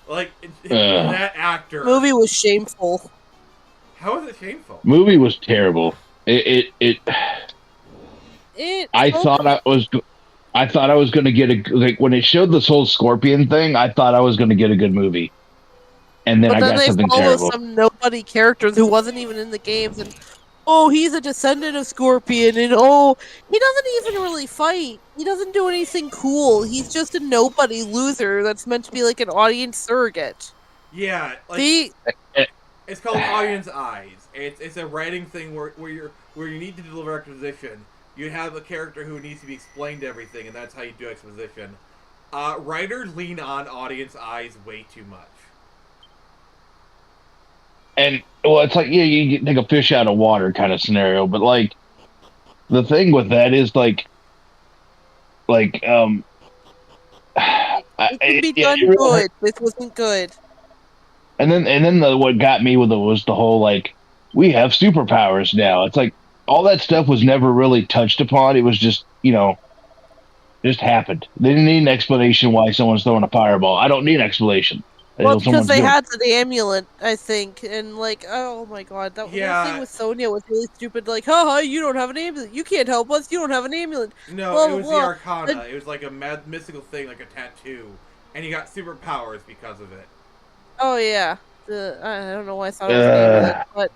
Like, that actor. Movie was shameful. How is it shameful? Movie was terrible. I thought I was going to get like when it showed this whole Scorpion thing, I thought I was going to get a good movie. And then But I then got they something follow terrible. some nobody character who wasn't even in the games, and oh, he's a descendant of Scorpion, and oh, he doesn't even really fight. He doesn't do anything cool. He's just a nobody loser that's meant to be like an audience surrogate. Yeah, like, See, it's called Audience Eyes. It's a writing thing where you need to deliver exposition. You have a character who needs to be explained everything, and that's how you do exposition. Writers lean on audience eyes way too much. And well, it's like you take a fish out of water kind of scenario, but like the thing with that is like it could be done good. This wasn't good. what got me with it was the whole like we have superpowers now. It's like all that stuff was never really touched upon. It was just just happened. They didn't need an explanation why someone's throwing a fireball. I don't need an explanation. That's Well, what because someone's they doing. had the amulet, I think, and like, oh my god, that whole thing with Sonya was really stupid. Like, haha, you don't have an amulet. You can't help us. You don't have an amulet. No, blah, it blah, was the blah. Arcana. It was like a mystical thing, like a tattoo, and he got superpowers because of it. Oh yeah, I don't know why I thought it was an amulet, but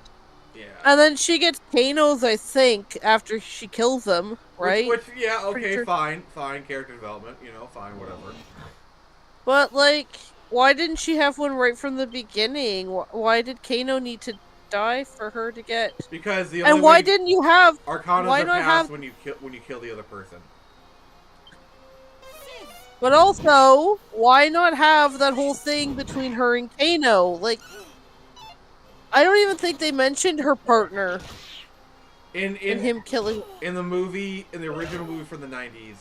yeah. And then she gets Kano's, I think, after she kills them, right? Which yeah, okay, fine, character development, fine, whatever. But like, why didn't she have one right from the beginning? Why did Kano need to die for her to get? Because the only and why way didn't you have? Arcanas why are not passed have? when you kill the other person. But also, why not have that whole thing between her and Kano? Like, I don't even think they mentioned her partner. In him killing. In the original movie from the 90s,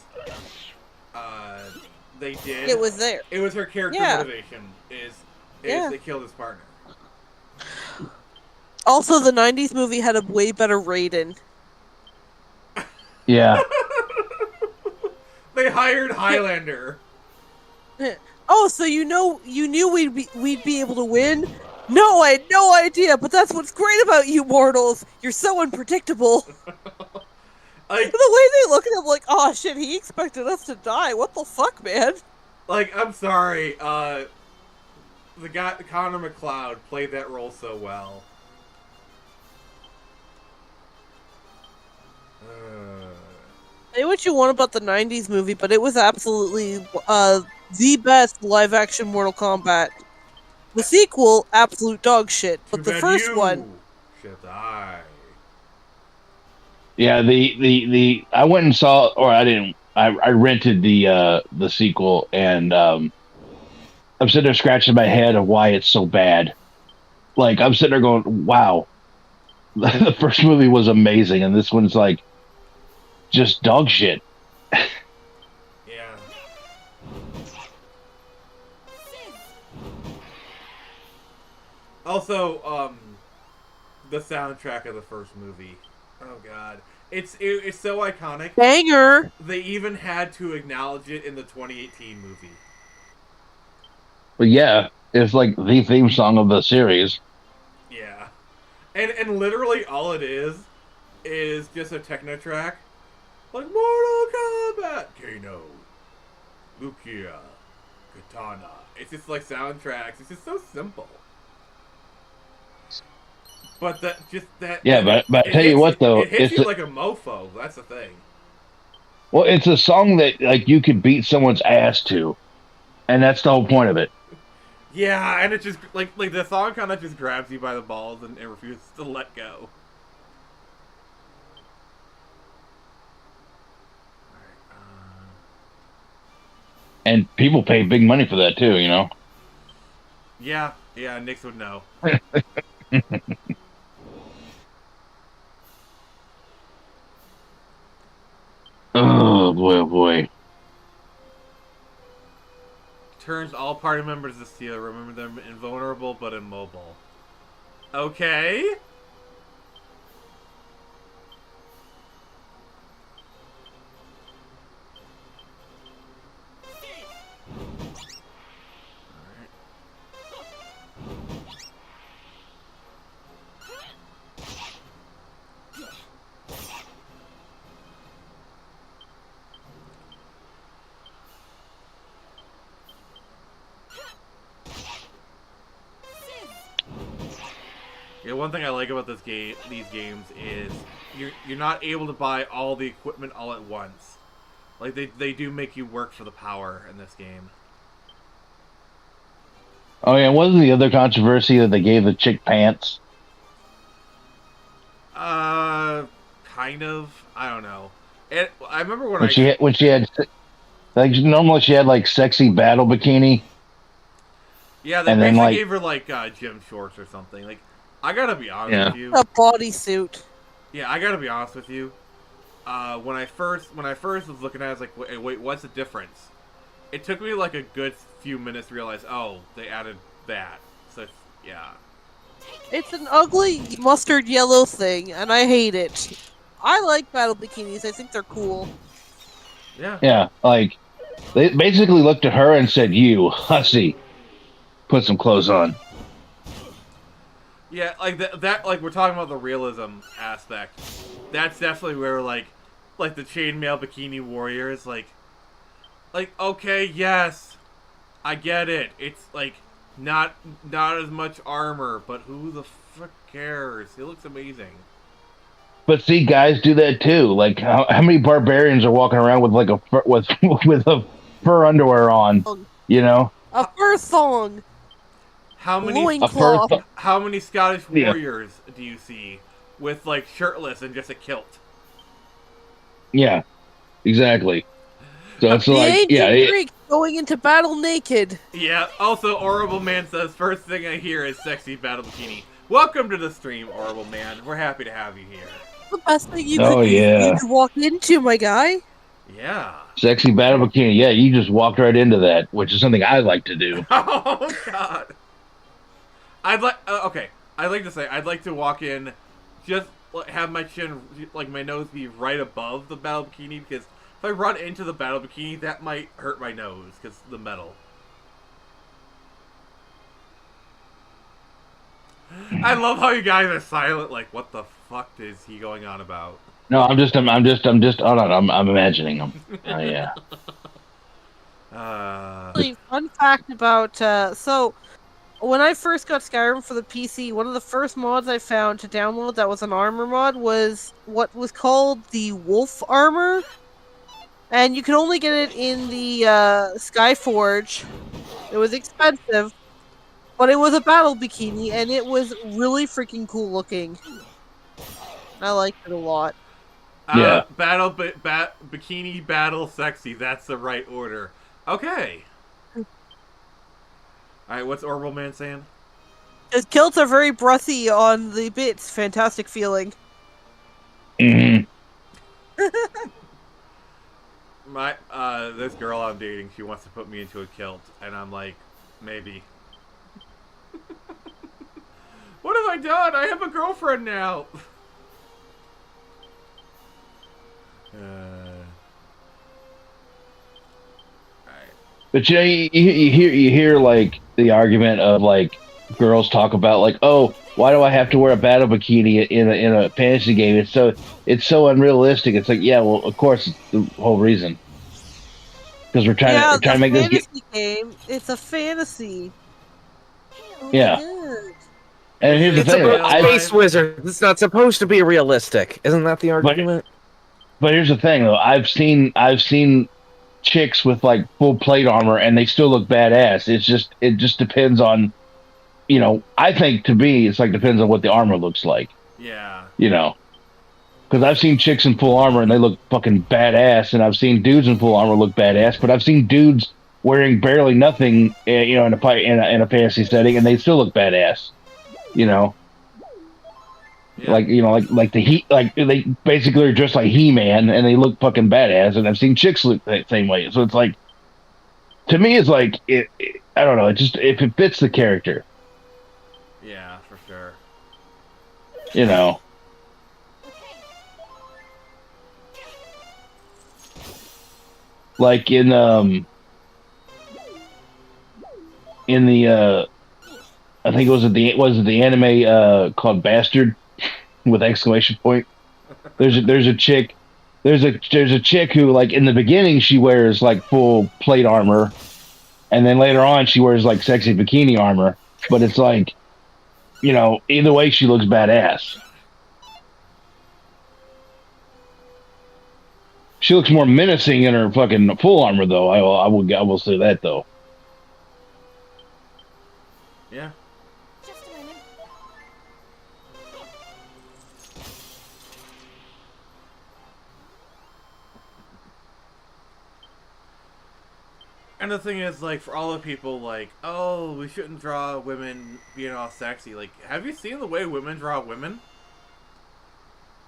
they did. It was there. It was her character motivation. Is they killed his partner. Also, the 90s movie had a way better Raiden. Yeah. They hired Highlander. Oh, so you knew we'd be able to win? No, I had no idea, but that's what's great about you mortals. You're so unpredictable. The way they look at him like, oh shit, he expected us to die. What the fuck, man? Like, I'm sorry, the guy, Connor McLeod, played that role so well. Say what you want about the 90s movie, but it was absolutely the best live-action Mortal Kombat. The sequel, absolute dog shit. But the first one... should die. Yeah, the I went and saw, or I didn't. I rented the sequel, and I'm sitting there scratching my head of why it's so bad. Like, I'm sitting there going, "Wow, the first movie was amazing, and this one's like just dog shit." Yeah. Also, the soundtrack of the first movie. Oh god. It's so iconic. Banger! They even had to acknowledge it in the 2018 movie. But yeah, it's like the theme song of the series. Yeah. And literally all it is just a techno track. Like Mortal Kombat, Kano, Lukia, Katana. It's just like soundtracks. It's just so simple. But Yeah, but I tell you what though, it hits you like a mofo. That's the thing. Well, it's a song that like you could beat someone's ass to, and that's the whole point of it. Yeah, and it just like the song kind of just grabs you by the balls and it refuses to let go. And people pay big money for that too, you know. Yeah, Nix would know. Oh boy, oh boy. Turns all party members to steel. Remember them invulnerable but immobile. Okay. Yeah, one thing I like about these games is you're not able to buy all the equipment all at once. Like they do make you work for the power in this game. Oh yeah, wasn't the other controversy that they gave the chick pants? Kind of. I don't know. I remember when she had like normally she had like sexy battle bikini. Yeah, they basically gave her like gym shorts or something. Like, I gotta be honest with you. A bodysuit. Yeah, I gotta be honest with you. When I first was looking at it, I was like, wait, what's the difference? It took me like a good few minutes to realize, oh, they added that. So Yeah. It's an ugly mustard yellow thing, and I hate it. I like battle bikinis. I think they're cool. Yeah. Yeah, like they basically looked at her and said, "You hussy, put some clothes on." Yeah, like that like we're talking about the realism aspect. That's definitely where like the chainmail bikini warriors like okay, yes. I get it. It's like not as much armor, but who the frick cares? It looks amazing. But see, guys do that too. Like, how many barbarians are walking around with like a with with a fur underwear on? You know, A fur thong. How many Loincloth. how many Scottish Yeah. warriors do you see with like shirtless and just a kilt? Yeah, exactly. So it's The like, ancient yeah, Greeks going into battle naked. Yeah. Also, Horrible Man says first thing I hear is sexy battle bikini. Welcome to the stream, Horrible Man. We're happy to have you here. The best thing you Oh, yeah. could walk into, my guy. Yeah. sexy battle bikini. Yeah, you just walked right into that, which is something I like to do. Oh God. I'd like okay. I'd like to say I'd like to walk in, just have my chin like my nose be right above the battle bikini because if I run into the battle bikini, that might hurt my nose because the metal. I love how you guys are silent. Like, what the fuck is he going on about? No, I'm just. Hold on. I'm imagining them. Oh yeah. Fun fact about so when I first got Skyrim for the PC, one of the first mods I found to download that was an armor mod was what was called the Wolf armor, and you could only get it in the Skyforge. It was expensive, but it was a battle bikini, and it was really freaking cool looking. I liked it a lot. Yeah. Bikini battle sexy. That's the right order. Okay. Alright, what's Orbital Man saying? His kilts are very breathy on the bits. Fantastic feeling. Mm-hmm. This girl I'm dating, she wants to put me into a kilt, and I'm like, maybe. What have I done? I have a girlfriend now. But you hear like the argument of like girls talk about like, oh, why do I have to wear a battle bikini in a fantasy game? It's so unrealistic. It's like, yeah, well, of course, it's the whole reason because we're trying to make this game. It's a fantasy. Oh yeah. And here's the It's thing: a space wizard. It's not supposed to be realistic. Isn't that the argument? But here's the thing, though. I've seen chicks with like full plate armor, and they still look badass. It just depends on, you know. I think to me, it's like depends on what the armor looks like. Yeah. You know, because I've seen chicks in full armor and they look fucking badass, and I've seen dudes in full armor look badass. But I've seen dudes wearing barely nothing, you know, in a fantasy setting, and they still look badass. You know, yeah. like the heat, like they basically are just like He-Man, and they look fucking badass. And I've seen chicks look that same way. So it's like, to me, it's like I don't know. It just if it fits the character. Yeah, for sure. You know. Like in the I think was it the anime called Bastard with exclamation point. There's a chick who like in the beginning she wears like full plate armor, and then later on she wears like sexy bikini armor. But it's like, you know, either way she looks badass. She looks more menacing in her fucking full armor though. I will say that though. Yeah. Just a moment. And the thing is, like, for all the people, like, oh, we shouldn't draw women being all sexy. Like, have you seen the way women draw women?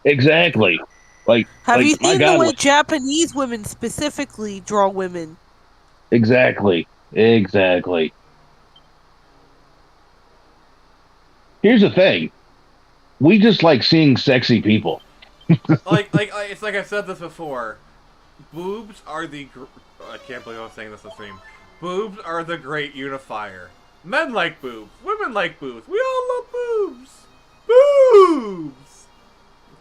Exactly. Like, have you my seen God, the way Japanese women specifically draw women? Exactly. here's the thing: we just like seeing sexy people. It's like I've said this before. Boobs are the. I can't believe I'm saying this on stream. Boobs are the great unifier. Men like boobs. Women like boobs. We all love boobs. Boobs.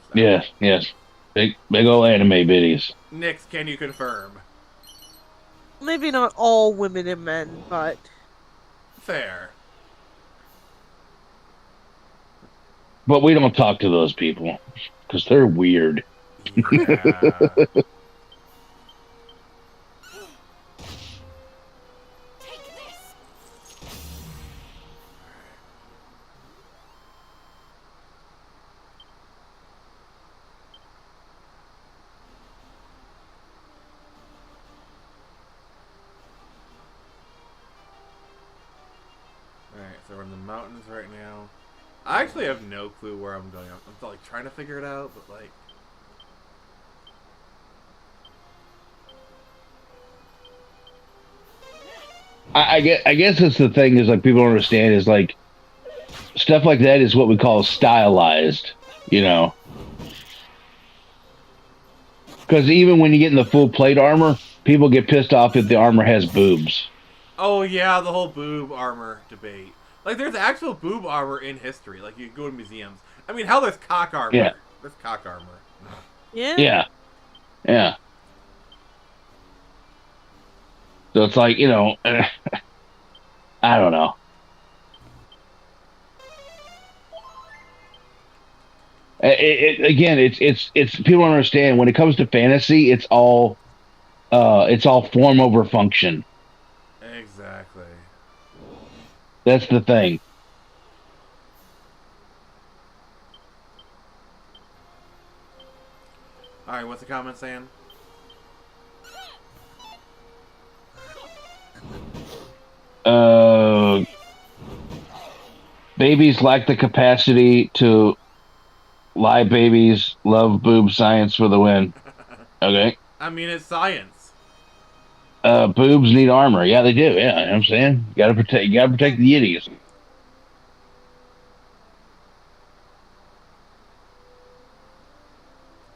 So, Yes, big old anime biddies. Nix, can you confirm? Maybe not all women and men, but Fair. But we don't talk to those people because they're weird. Yeah. Alright, so we're in the mountains right now. I actually have no clue where I'm going. I'm like trying to figure it out, but like. I guess that's the thing is like people don't understand is like stuff like that is what we call stylized, you know. Because even when you get in the full plate armor, people get pissed off if the armor has boobs. Oh yeah, the whole boob armor debate. Like, there's actual boob armor in history. Like, you go to museums. I mean, hell, there's cock armor. Yeah. There's cock armor. yeah. Yeah. So it's like, you know, I don't know. Again, it's people don't understand when it comes to fantasy, it's all form over function. Exactly. That's the thing. Alright, what's the comment saying? Babies lack the capacity to lie. Babies love boob science for the win. Okay. I mean, it's science. Boobs need armor. Yeah, they do. Yeah, you know what I'm saying? You gotta protect the idiots.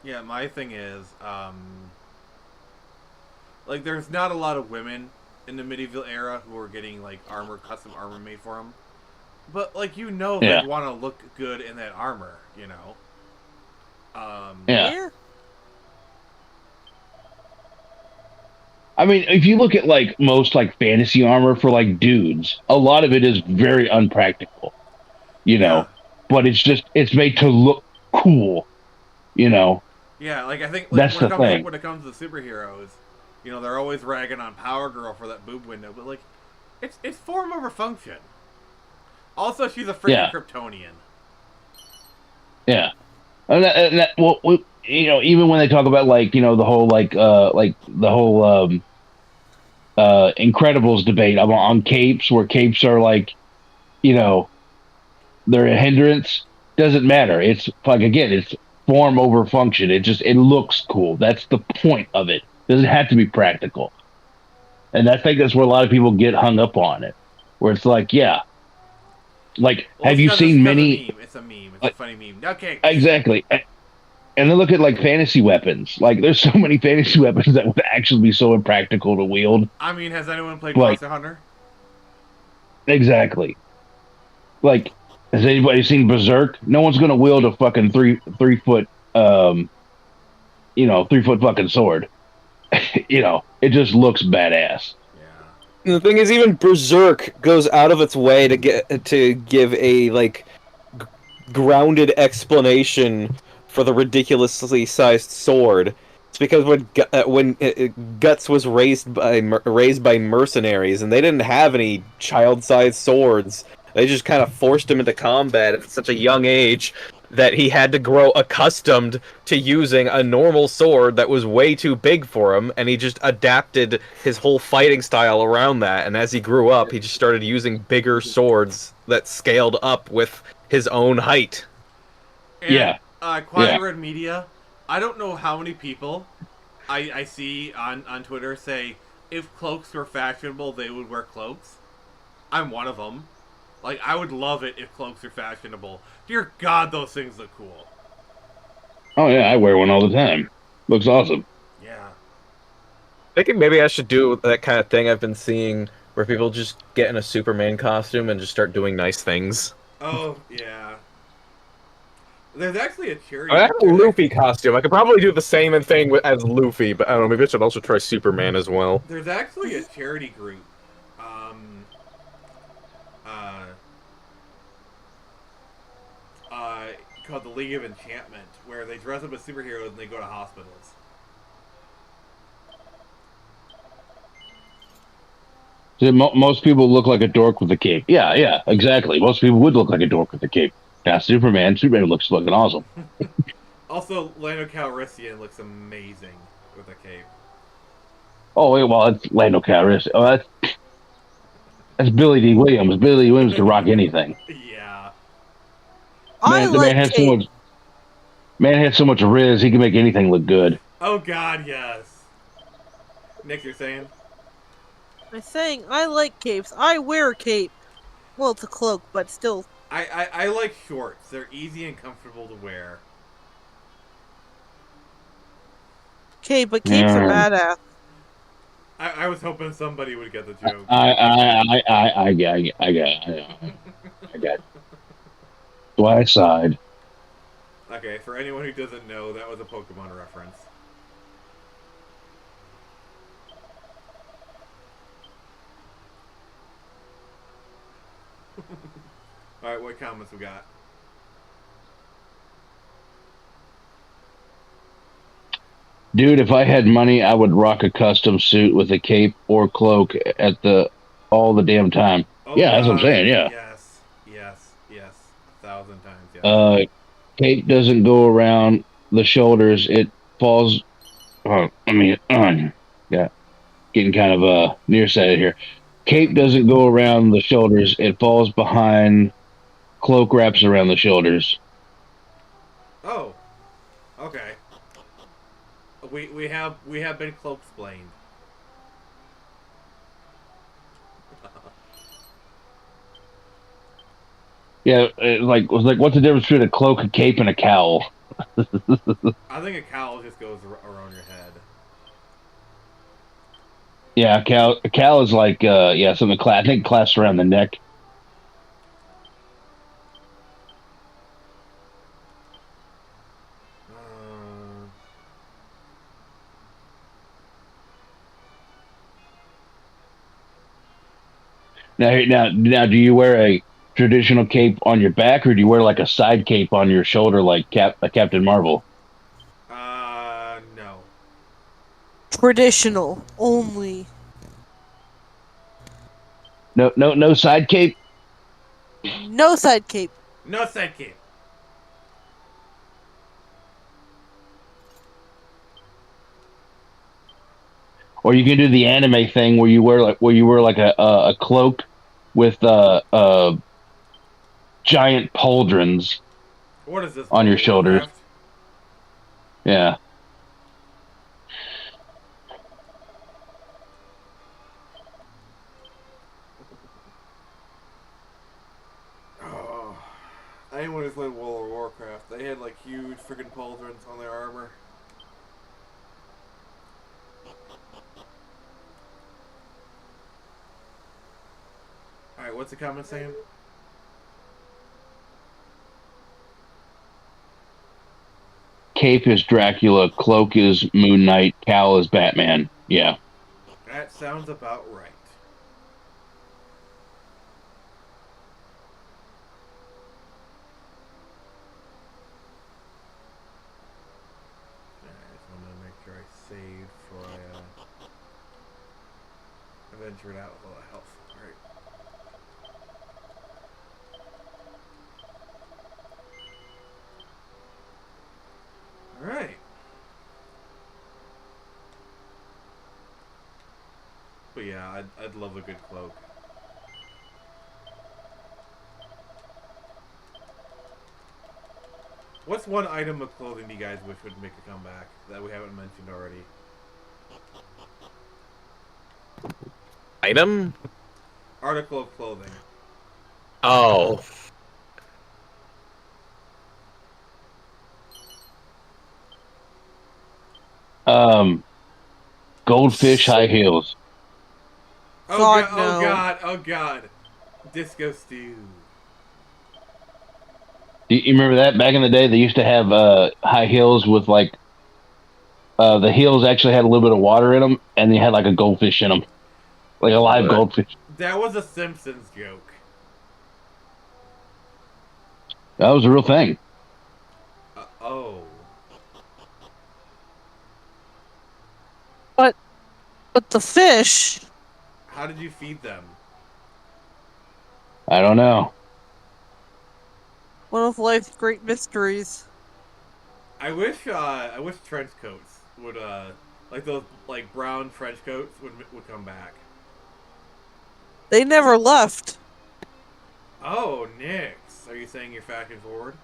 Yeah, my thing is, like, there's not a lot of women in the medieval era who are getting, like, custom armor made for them. But, like, you know Yeah. they want to look good in that armor, you know? Yeah. I mean, if you look at, like, most, like, fantasy armor for, like, dudes, a lot of it is very unpractical, you know? But it's made to look cool, you know? Yeah, like, I think That's the thing. when it comes to superheroes, you know, they're always ragging on Power Girl for that boob window, but, like, it's form over function. Also, she's a freaking Kryptonian. Yeah. Well, you know, even when they talk about, like, you know, the whole, Incredibles debate on capes, where capes are, like, you know, they're a hindrance, doesn't matter. It's, like, again, it's form over function. It looks cool. That's the point of it. Doesn't have to be practical. And I think that's where a lot of people get hung up on it. Where it's like, yeah. Like, Well, have you seen many... It's a meme. It's a funny meme. Okay. Exactly. And then look at, like, fantasy weapons. Like, there's so many fantasy weapons that would actually be so impractical to wield. I mean, has anyone played Like, Monster Hunter? Exactly. Like, has anybody seen Berserk? No one's gonna wield a fucking 3 foot, 3 foot fucking sword. You know, it just looks badass. And the thing is, even Berserk goes out of its way to give a, like, grounded explanation for the ridiculously sized sword. It's because when Guts was raised by mercenaries, and they didn't have any child-sized swords. They just kind of forced him into combat at such a young age that he had to grow accustomed to using a normal sword that was way too big for him, and he just adapted his whole fighting style around that. And as he grew up, he just started using bigger swords that scaled up with his own height. And, Quiet Red Media, I don't know how many people I see on Twitter say, if cloaks were fashionable, they would wear cloaks. I'm one of them. Like, I would love it if cloaks are fashionable. Dear God, those things look cool. Oh yeah, I wear one all the time. Looks awesome. Yeah. Thinking maybe I should do that kind of thing I've been seeing, where people just get in a Superman costume and just start doing nice things. Oh, yeah. There's actually a charity. I have a Luffy costume. I could probably do the same thing as Luffy, but I don't know, maybe I should also try Superman as well. There's actually a charity group. Called the League of Enchantment, where they dress up as superheroes and they go to hospitals. So most people look like a dork with a cape. Yeah, yeah, exactly. Most people would look like a dork with a cape. Now Superman looks fucking awesome. Also, Lando Calrissian looks amazing with a cape. Oh wait, well it's Lando Calrissian. Oh, that's Billy D. Williams. Billy D. Williams can rock anything. Yeah. Man, the man has so much. Man has so much riz. He can make anything look good. Oh God, yes. Nick, you're saying? I'm saying I like capes. I wear a cape. Well, it's a cloak, but still. I like shorts. They're easy and comfortable to wear. Okay, but capes are badass. I was hoping somebody would get the joke. I got. So I sighed. Okay, for anyone who doesn't know, that was a Pokemon reference. Alright, what comments we got? Dude, if I had money, I would rock a custom suit with a cape or cloak at all the damn time. Oh, yeah, that's what I'm saying, yeah. Yes, yes, yes. 1,000 times, yes. Cape doesn't go around the shoulders. It falls... yeah, getting kind of nearsighted here. Cape doesn't go around the shoulders. It falls behind. Cloak wraps around the shoulders. Oh, okay. We have been cloak explained. Yeah, what's the difference between a cloak, a cape, and a cowl? I think a cowl just goes around your head. Yeah, a cowl is like something I think clasps around the neck. Now, do you wear a traditional cape on your back, or do you wear like a side cape on your shoulder, like Captain Marvel? No. Traditional only. No side cape. No side cape. No side cape. Or you can do the anime thing where you wear like a cloak with giant pauldrons. What is this? On your shoulders? Warcraft? Yeah. Oh, anyone who's played World of Warcraft, they had like huge freaking pauldrons on their armor. Alright, what's the comment saying? Cape is Dracula, cloak is Moon Knight, cowl is Batman. Yeah. That sounds about right. I just want to make sure I saved before I ventured out with a lot of health. Alright. Alright. But yeah, I'd love a good cloak. What's one item of clothing do you guys wish would make a comeback that we haven't mentioned already? Item? Article of clothing. Oh. Goldfish high heels. Oh God, god! no. Oh god! Oh god! Disco stew. You remember that back in the day? They used to have high heels with like the heels actually had a little bit of water in them, and they had like a goldfish in them, like a live What? goldfish. That was a Simpsons joke. That was a real thing. Oh. But the fish. How did you feed them? I don't know. One of life's great mysteries. I wish trench coats would like those like brown trench coats would come back. They never left. Oh, Nix, are you saying you're factoring forward?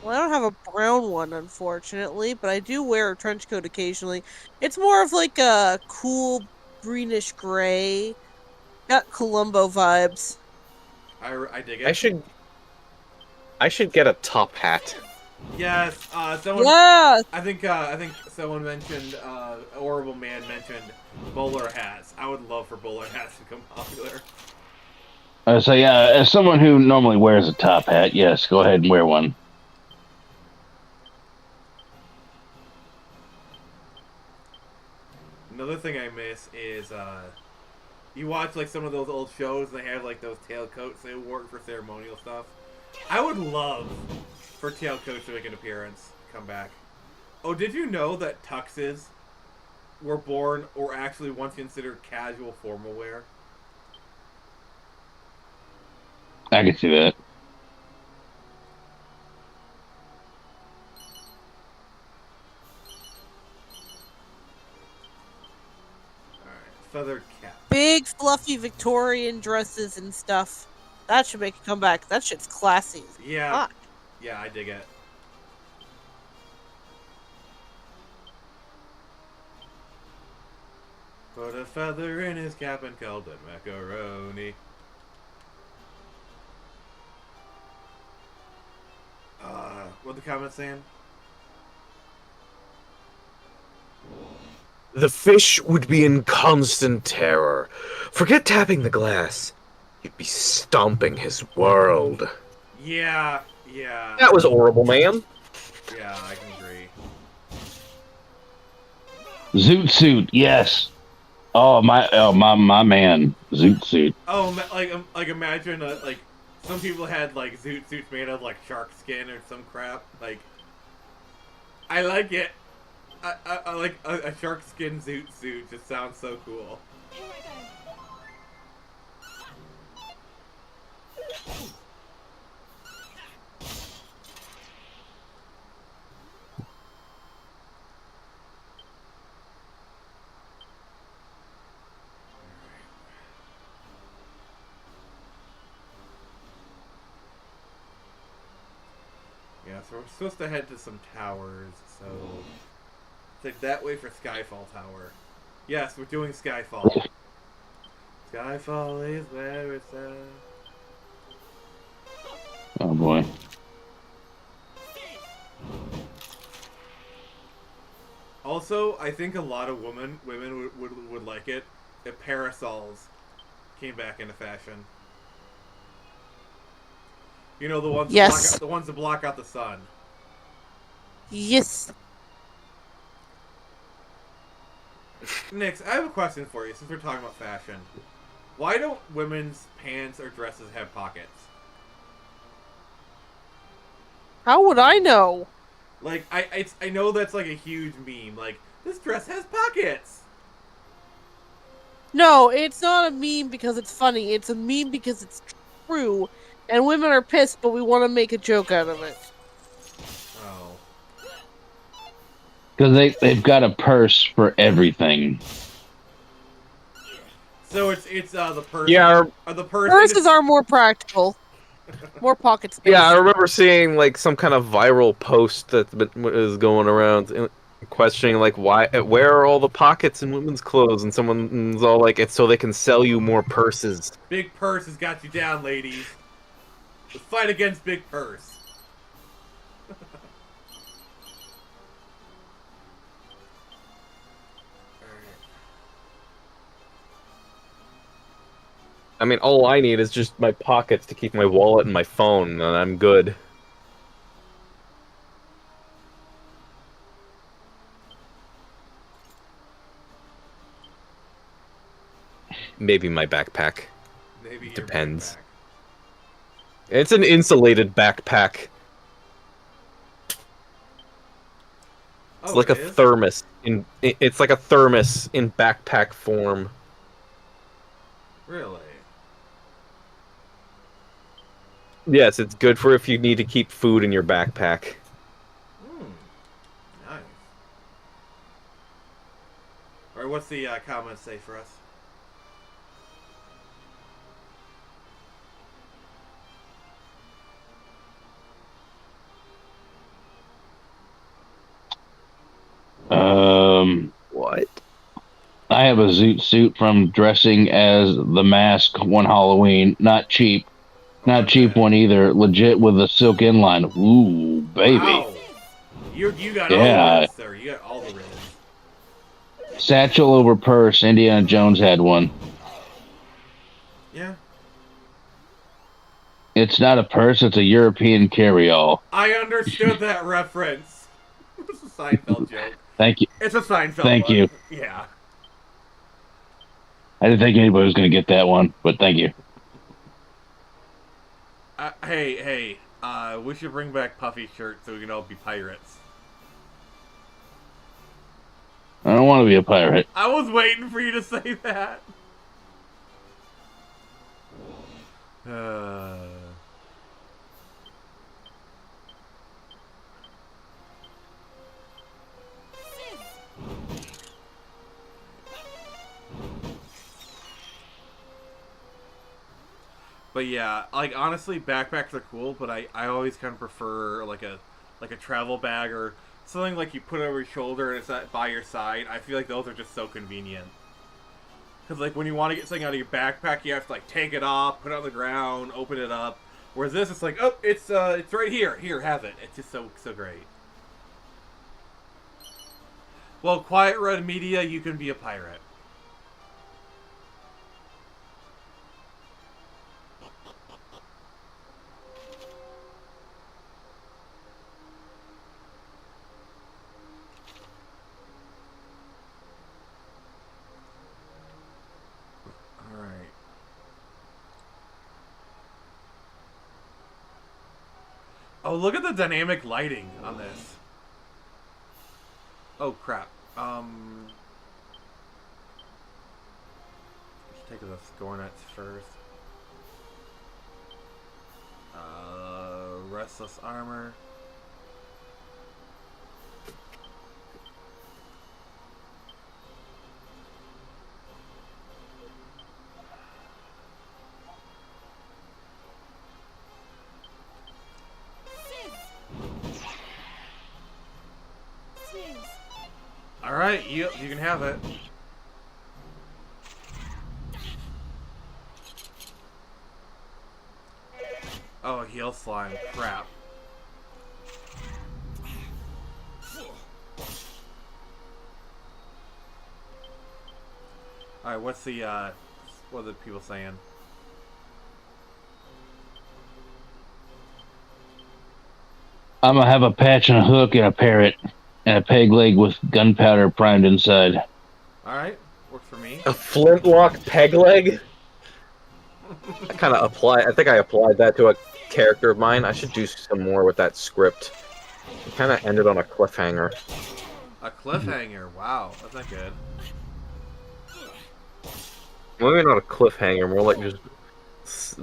Well, I don't have a brown one, unfortunately, but I do wear a trench coat occasionally. It's more of like a cool greenish gray. Got Columbo vibes. I dig it. I should get a top hat. Yes, someone. Yeah! I think someone mentioned. Horrible man mentioned bowler hats. I would love for bowler hats to become popular. So yeah, as someone who normally wears a top hat, yes, go ahead and wear one. Another thing I miss is you watch like some of those old shows and they have like those tailcoats they wore for ceremonial stuff. I would love for tailcoats to make an appearance, come back. Oh, did you know that tuxes were born or actually once considered casual formal wear? I can see that. Alright, feathered cap. Big, fluffy Victorian dresses and stuff. That should make a comeback. That shit's classy. Yeah. Fuck. Yeah, I dig it. Put a feather in his cap and called it macaroni. What the comment saying? The fish would be in constant terror. Forget tapping the glass. He'd be stomping his world. Yeah. That was horrible, man. Yeah, I can agree. Zoot suit, yes. Oh my man, zoot suit. Oh, like imagine like some people had like zoot suits made of like shark skin or some crap. Like, I like it. I like a shark skin zoot suit. Just sounds so cool. Yeah, so we're supposed to head to some towers, so take that way for Skyfall Tower. Yes, we're doing Skyfall. Skyfall is where it's at. Oh boy. Also, I think a lot of women would like it if parasols came back into fashion. You know, the ones Yes. the ones that block out the sun. Yes. Nix, I have a question for you since we're talking about fashion. Why don't women's pants or dresses have pockets? How would I know? Like, I know that's like a huge meme. Like, this dress has pockets! No, it's not a meme because it's funny. It's a meme because it's true. And women are pissed, but we want to make a joke out of it. Oh. Because they've got a purse for everything. So it's the purse. Yeah, Are the purse Purses are more practical. More pocket space. Yeah, I remember seeing like some kind of viral post that was going around. questioning like where are all the pockets in women's clothes, and someone's all like, it's so they can sell you more purses. Big Purse has got you down, ladies. Let's fight against Big Purse. I mean, all I need is just my pockets to keep my wallet and my phone, and I'm good. Maybe my backpack. Maybe your Depends. backpack. It's an insulated backpack. It's Oh, like it a is? thermos it's like a thermos in backpack form. Really? Yes, it's good for if you need to keep food in your backpack. Nice. Alright, what's the comment say for us? What? I have a zoot suit from dressing as the mask one Halloween. Not cheap. Not cheap one either. Legit with a silk inline. Ooh, baby. Wow. You got all Yeah. the riz, sir. You got all the riz. Satchel over purse. Indiana Jones had one. Yeah. It's not a purse, it's a European carry-all. I understood that reference. It's a Seinfeld joke. Thank you. It's a Seinfeld Thank one. you. Yeah. I didn't think anybody was going to get that one, but thank you. Hey, we should bring back Puffy shirt so we can all be pirates. I don't want to be a pirate. I was waiting for you to say that. But yeah, like honestly, backpacks are cool, but I always kind of prefer like a travel bag or something like you put over your shoulder and it's by your side. I feel like those are just so convenient. Because like when you want to get something out of your backpack, you have to like take it off, put it on the ground, open it up. Whereas this, it's like, oh, it's right here. Here, have it. It's just so great. Well, Quiet Red Media, you can be a pirate. Oh, look at the dynamic lighting on this. Oh, crap. Let's take the Scornets first. Restless Armor. Alright, you can have it. Oh, heal slime. Crap. Alright, what's the, what are the people saying? I'm going to have a patch and a hook and a parrot and a peg leg with gunpowder primed inside. Alright, works for me. A flintlock peg leg? I think I applied that to a character of mine. I should do some more with that script. It kind of ended on a cliffhanger. A cliffhanger? Wow, that's not good. Maybe not a cliffhanger, more like just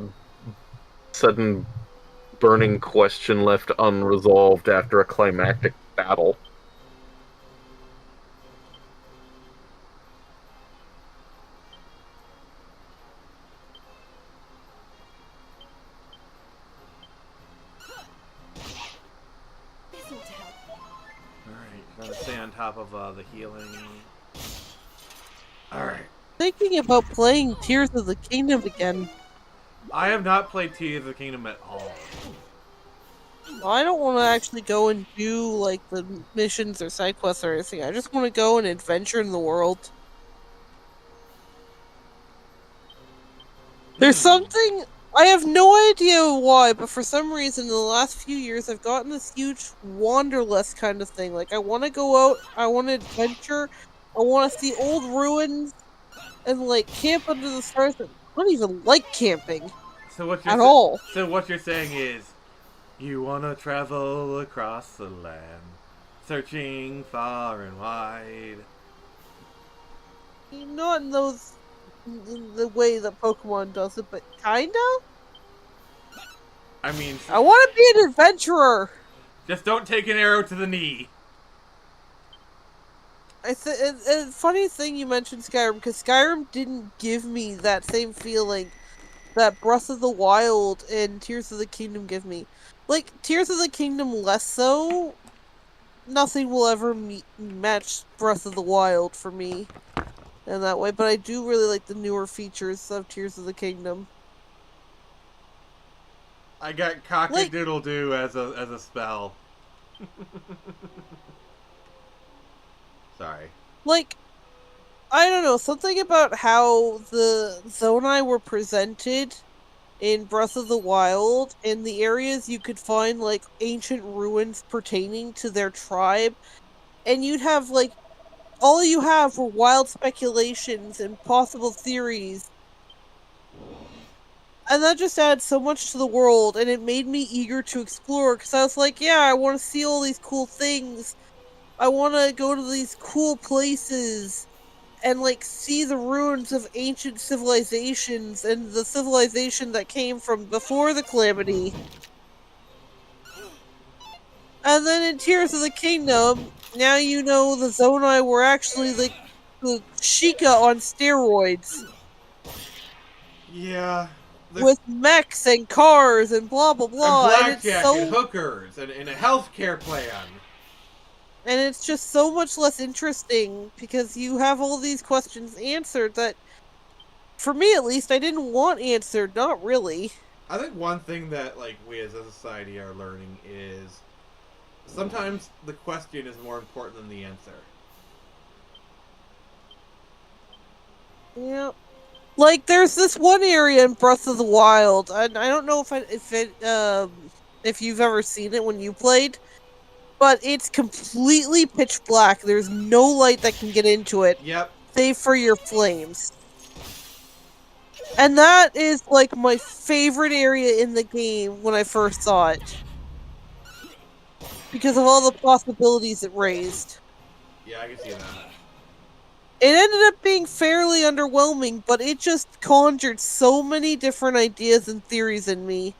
sudden burning question left unresolved after a climactic battle. stay on top of the healing. Alright. Thinking about playing Tears of the Kingdom again. I have not played Tears of the Kingdom at all. I don't want to actually go and do like the missions or side quests or anything. I just want to go and adventure in the world. There's something, I have no idea why, but for some reason in the last few years I've gotten this huge wanderlust kind of thing. Like I want to go out, I want to adventure, I want to see old ruins and like camp under the stars. I don't even like camping at all. So what you're saying is, you wanna travel across the land, searching far and wide. Not in those, in the way that Pokemon does it, but kinda. I mean, I want to be an adventurer. Just don't take an arrow to the knee. Funny thing you mentioned Skyrim, because Skyrim didn't give me that same feeling that Breath of the Wild and Tears of the Kingdom give me. Like, Tears of the Kingdom less so. Nothing will ever match Breath of the Wild for me in that way, but I do really like the newer features of Tears of the Kingdom. I got cock-a-doodle-doo as a spell. Sorry. Like, I don't know, something about how the Zonai were presented in Breath of the Wild, in the areas you could find, like, ancient ruins pertaining to their tribe, and you'd have, like, all you have were wild speculations and possible theories. And that just adds so much to the world, and it made me eager to explore, because I was like, yeah, I want to see all these cool things. I want to go to these cool places and, like, see the ruins of ancient civilizations and the civilization that came from before the Calamity. And then in Tears of the Kingdom, now you know the Zonai were actually, like, the Sheikah on steroids. Yeah. With mechs and cars and blah blah blah. And blackjack and hookers and a healthcare plan. And it's just so much less interesting because you have all these questions answered that, for me at least, I didn't want answered. Not really. I think one thing that, like, we as a society are learning is sometimes the question is more important than the answer. Yeah. Like, there's this one area in Breath of the Wild, and I don't know if you've ever seen it when you played, but it's completely pitch black. There's no light that can get into it. Yep. Save for your flames. And that is, like, my favorite area in the game when I first saw it. Because of all the possibilities it raised. Yeah, I can see that. It ended up being fairly underwhelming, but it just conjured so many different ideas and theories in me.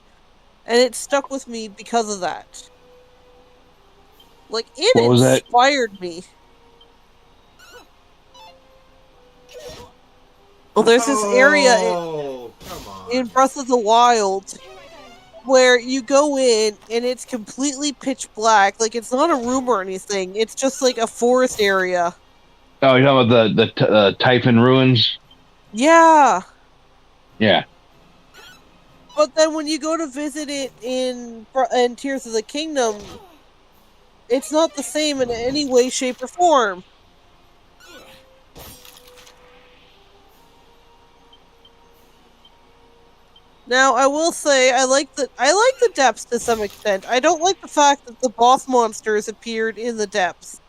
And it stuck with me because of that. Like, it inspired me. Well, there's this area in Breath of the Wild where you go in and it's completely pitch black. Like, it's not a room or anything. It's just like a forest area. Oh, you're talking about the Typhon ruins? Yeah. Yeah. But then when you go to visit it in Tears of the Kingdom, it's not the same in any way, shape, or form. Now, I will say I like the depths to some extent. I don't like the fact that the boss monsters appeared in the depths.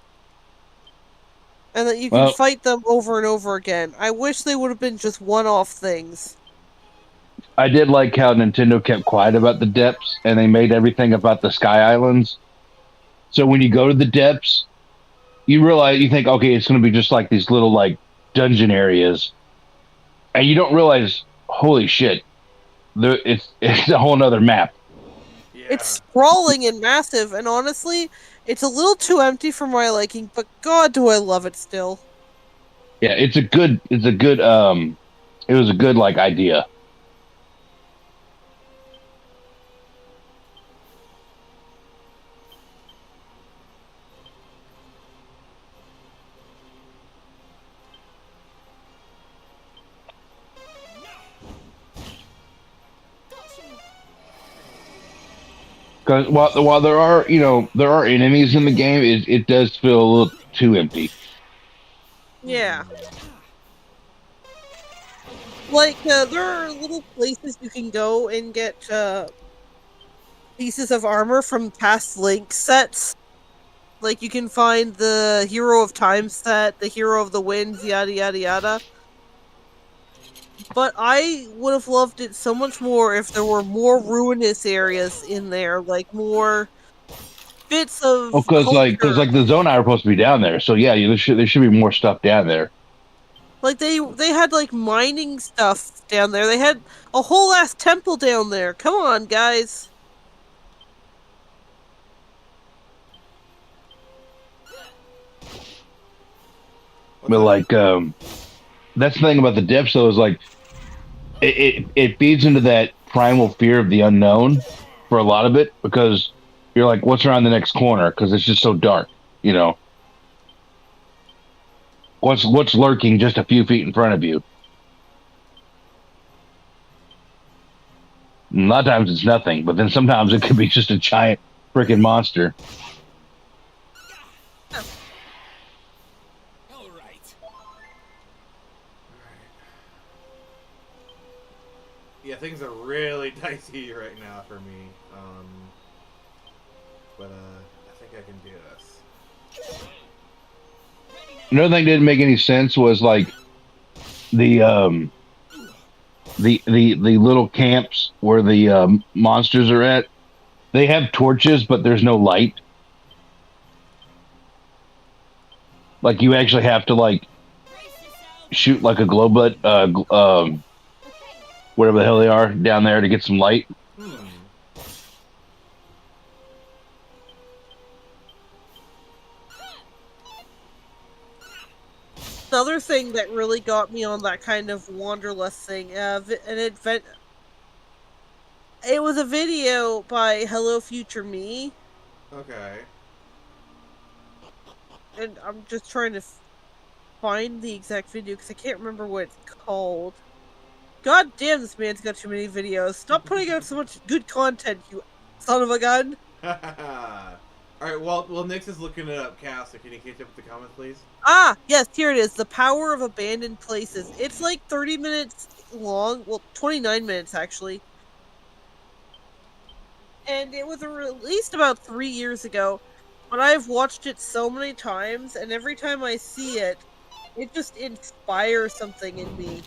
And that you can fight them over and over again. I wish they would have been just one-off things. I did like how Nintendo kept quiet about the depths, and they made everything about the Sky Islands. So when you go to the depths, you think, okay, it's going to be just like these little, like, dungeon areas. And you don't realize, holy shit, it's a whole nother map. Yeah. It's sprawling and massive, and honestly, it's a little too empty for my liking, but god do I love it still. Yeah, it was a good, like, idea. Because while there are there are enemies in the game, it does feel a little too empty. Yeah. Like, there are little places you can go and get pieces of armor from past Link sets. Like, you can find the Hero of Time set, the Hero of the Winds, yada yada yada. But I would have loved it so much more if there were more ruinous areas in there, like more bits Oh, of because culture. the Zonai are supposed to be down there, so yeah, there should be more stuff down there. Like they had like mining stuff down there. They had a whole ass temple down there. Come on, guys. But like, that's the thing about the depths, though, is like it feeds into that primal fear of the unknown for a lot of it, because you're like, what's around the next corner? Because it's just so dark, you know. What's lurking just a few feet in front of you? And a lot of times it's nothing, but then sometimes it could be just a giant freaking monster. All right. Yeah, things are really dicey right now for me. But I think I can do this. Another thing that didn't make any sense was like the little camps where the monsters are at. They have torches, but there's no light. Like, you actually have to like shoot like a glow whatever the hell they are down there to get some light. Another thing that really got me on that kind of wanderlust thing, it was a video by Hello Future Me. Okay. And I'm just trying to find the exact video because I can't remember what it's called. God damn, this man's got too many videos. Stop putting out so much good content, you son of a gun. Alright, well, Nyx is looking it up, Cass, so can you catch up with the comments, please? Ah, yes, here it is. The Power of Abandoned Places. It's like 30 minutes long. Well, 29 minutes, actually. And it was released about 3 years ago. But I've watched it so many times, and every time I see it, it just inspires something in me.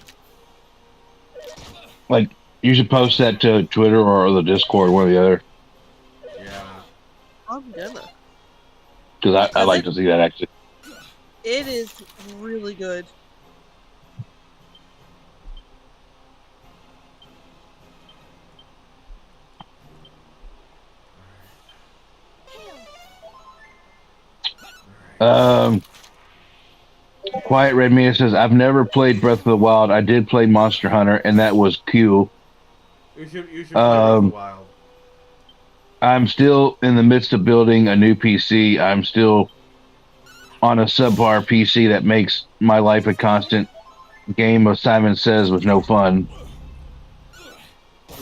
Like, you should post that to Twitter or the Discord, one or the other. Yeah. I'm gonna. Because I like to see that, actually. It is really good. Quiet Red Mia says, I've never played Breath of the Wild. I did play Monster Hunter, and that was Q. You should play Breath of the Wild. I'm still in the midst of building a new PC. I'm still on a subpar PC that makes my life a constant game of Simon Says with no fun.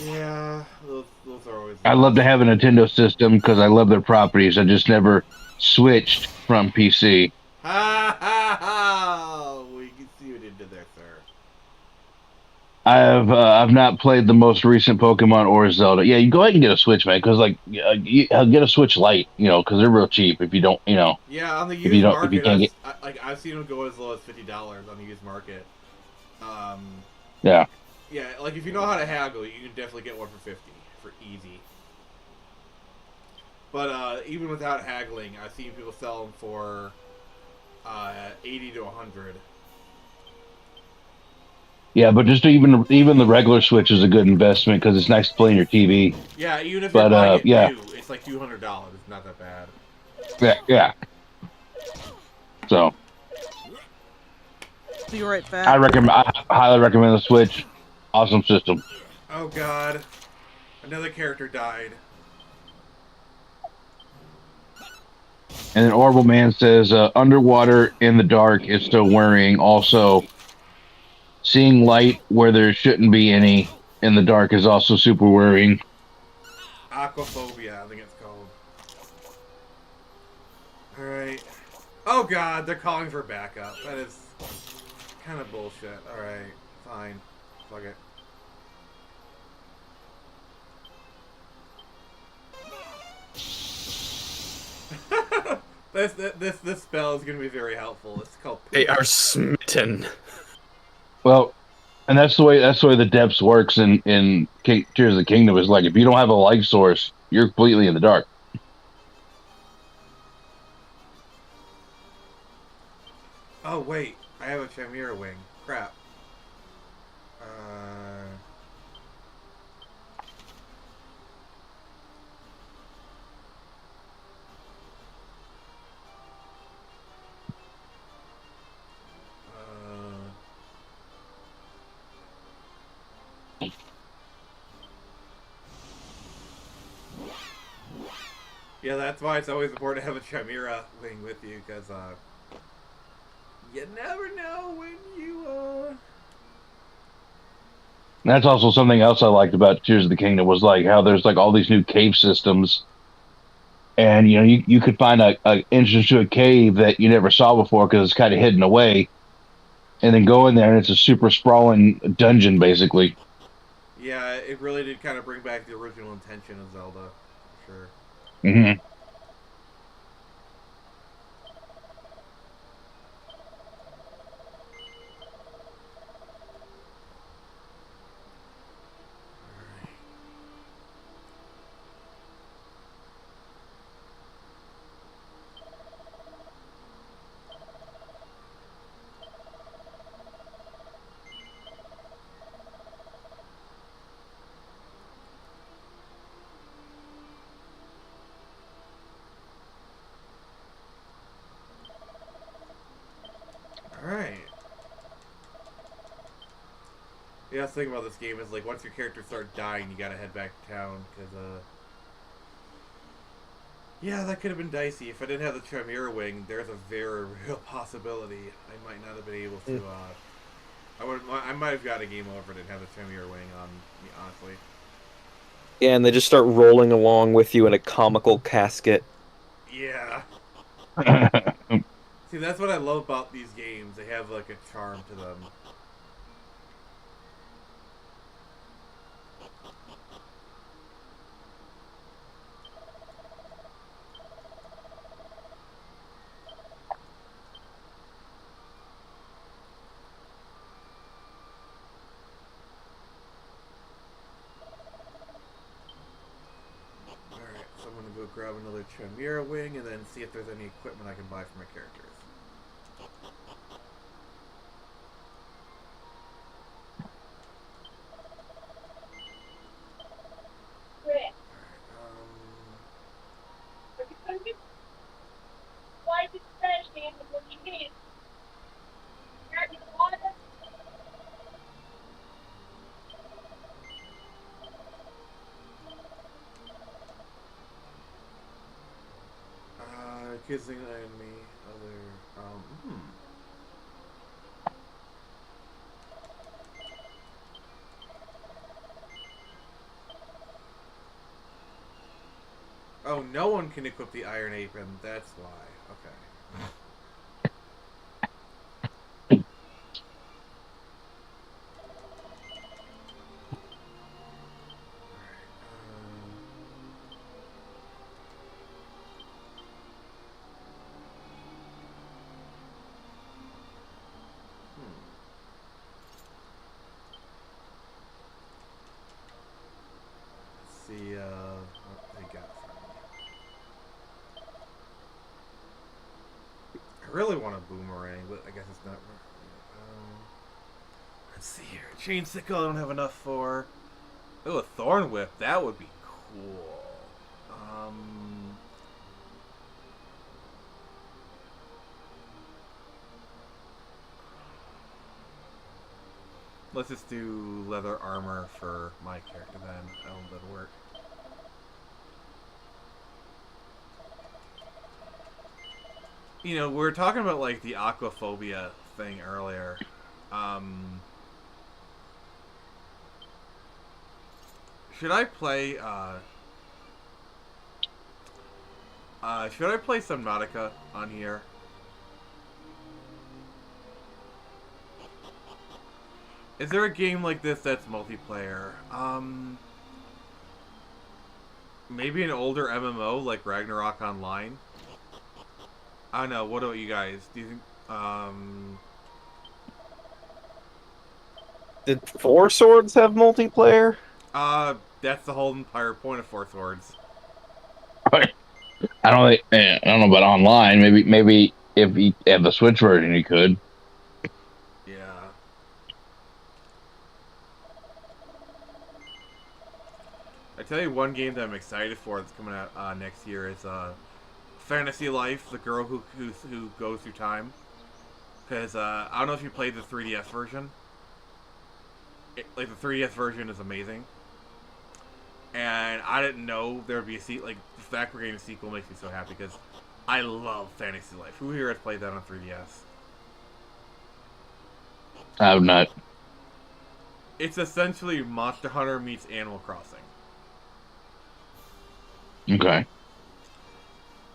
Yeah, those are always... I'd love to have a Nintendo system because I love their properties. I just never switched from PC. Ha ha ha! We can see what you did there, sir. I've not played the most recent Pokemon or Zelda. Yeah, you go ahead and get a Switch, man, because like get a Switch Lite, because they're real cheap. If you don't, Yeah, on the used market, I've seen them go as low as $50 on the used market. Yeah. Yeah, like if you know how to haggle, you can definitely get one for 50 for easy. But even without haggling, I've seen people sell them for 80 to 100. Yeah, but just even the regular Switch is a good investment because it's nice to play on your TV. Yeah, even if you're buying it new, it's like $200. It's not that bad. Yeah. So. Be right back. I highly recommend the Switch. Awesome system. Oh God, another character died. And then Orbital Man says, underwater in the dark is still worrying. Also, seeing light where there shouldn't be any in the dark is also super worrying. aquaphobia, I think it's called. Alright. Oh god, they're calling for backup. That is kind of bullshit. Alright, fine. Fuck it. This spell is gonna be very helpful. It's called Poof. They are smitten. Well, and that's the way the depths works in Tears of the Kingdom. Is like if you don't have a life source, you're completely in the dark. Oh wait, I have a Chimera wing. Crap. Yeah, that's why it's always important to have a Chimera wing with you, because you never know when you And that's also something else I liked about Tears of the Kingdom was like how there's like all these new cave systems, and you could find a entrance to a cave that you never saw before because it's kind of hidden away, and then go in there and it's a super sprawling dungeon basically. Yeah, it really did kind of bring back the original intention of Zelda, for sure. Mm-hmm. Alright. Yeah, the thing about this game is, like, once your characters start dying, you gotta head back to town, because, yeah, that could have been dicey. If I didn't have the Chimera wing, there's a very real possibility I might not have been able to, I might have got a game over if I didn't have the Chimera wing on me, honestly. Yeah, and they just start rolling along with you in a comical casket. Yeah. See, that's what I love about these games. They have, like, a charm to them. Alright, so I'm gonna go grab another Chimera wing and then see if there's any equipment I can buy for my characters. Kissing enemy, other, Oh, no one can equip the Iron Apron, that's why. Okay. Let's see, what they got for me. I really want a boomerang, but I guess it's not. Let's see here. Chain sickle, I don't have enough for. Oh, a thorn whip. That would be cool. Let's just do leather armor for my character then. That'll work. You know, we were talking about, like, the aquaphobia thing earlier. Should I play, Should I play Subnautica on here? Is there a game like this that's multiplayer? Maybe an older MMO like Ragnarok Online? I don't know, what about you guys? Do you think, Did Four Swords have multiplayer? that's the whole entire point of Four Swords. I don't know about online. Maybe if you have the Switch version, you could. Yeah. I tell you, one game that I'm excited for that's coming out next year is Fantasy Life: The Girl Who Goes Through Time. Because I don't know if you played the 3DS version. The 3DS version is amazing. And I didn't know there would be a sequel. Like, the fact we're getting a sequel makes me so happy because I love Fantasy Life. Who here has played that on 3DS? I have not. It's essentially Monster Hunter meets Animal Crossing. Okay.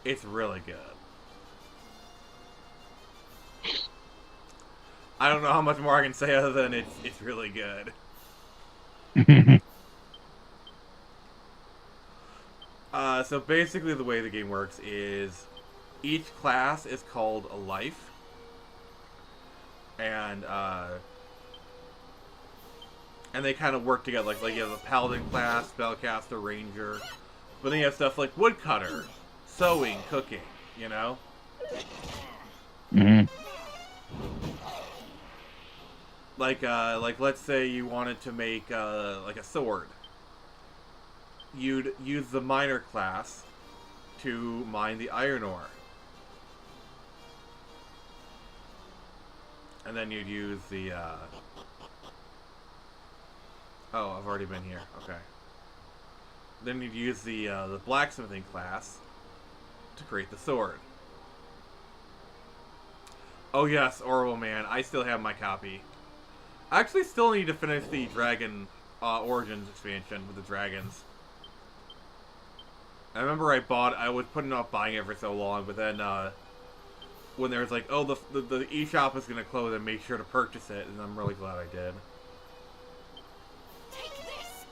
It's really good. I don't know how much more I can say other than it's really good. So basically the way the game works is each class is called a life. And they kind of work together. Like you have the Paladin class, Spellcaster, Ranger. But then you have stuff like Woodcutter, Sewing, Cooking, you know? Mm-hmm. Like let's say you wanted to make like a sword. You'd use the miner class to mine the iron ore. And then you'd use the oh, I've already been here. Okay. Then you'd use the blacksmithing class to create the sword. Oh yes, Orwell Man. I still have my copy. I actually still need to finish the Dragon Origins expansion with the dragons. I remember I was putting off buying it for so long, but then when there was like, oh, the eShop is going to close, and make sure to purchase it, and I'm really glad I did. Take this.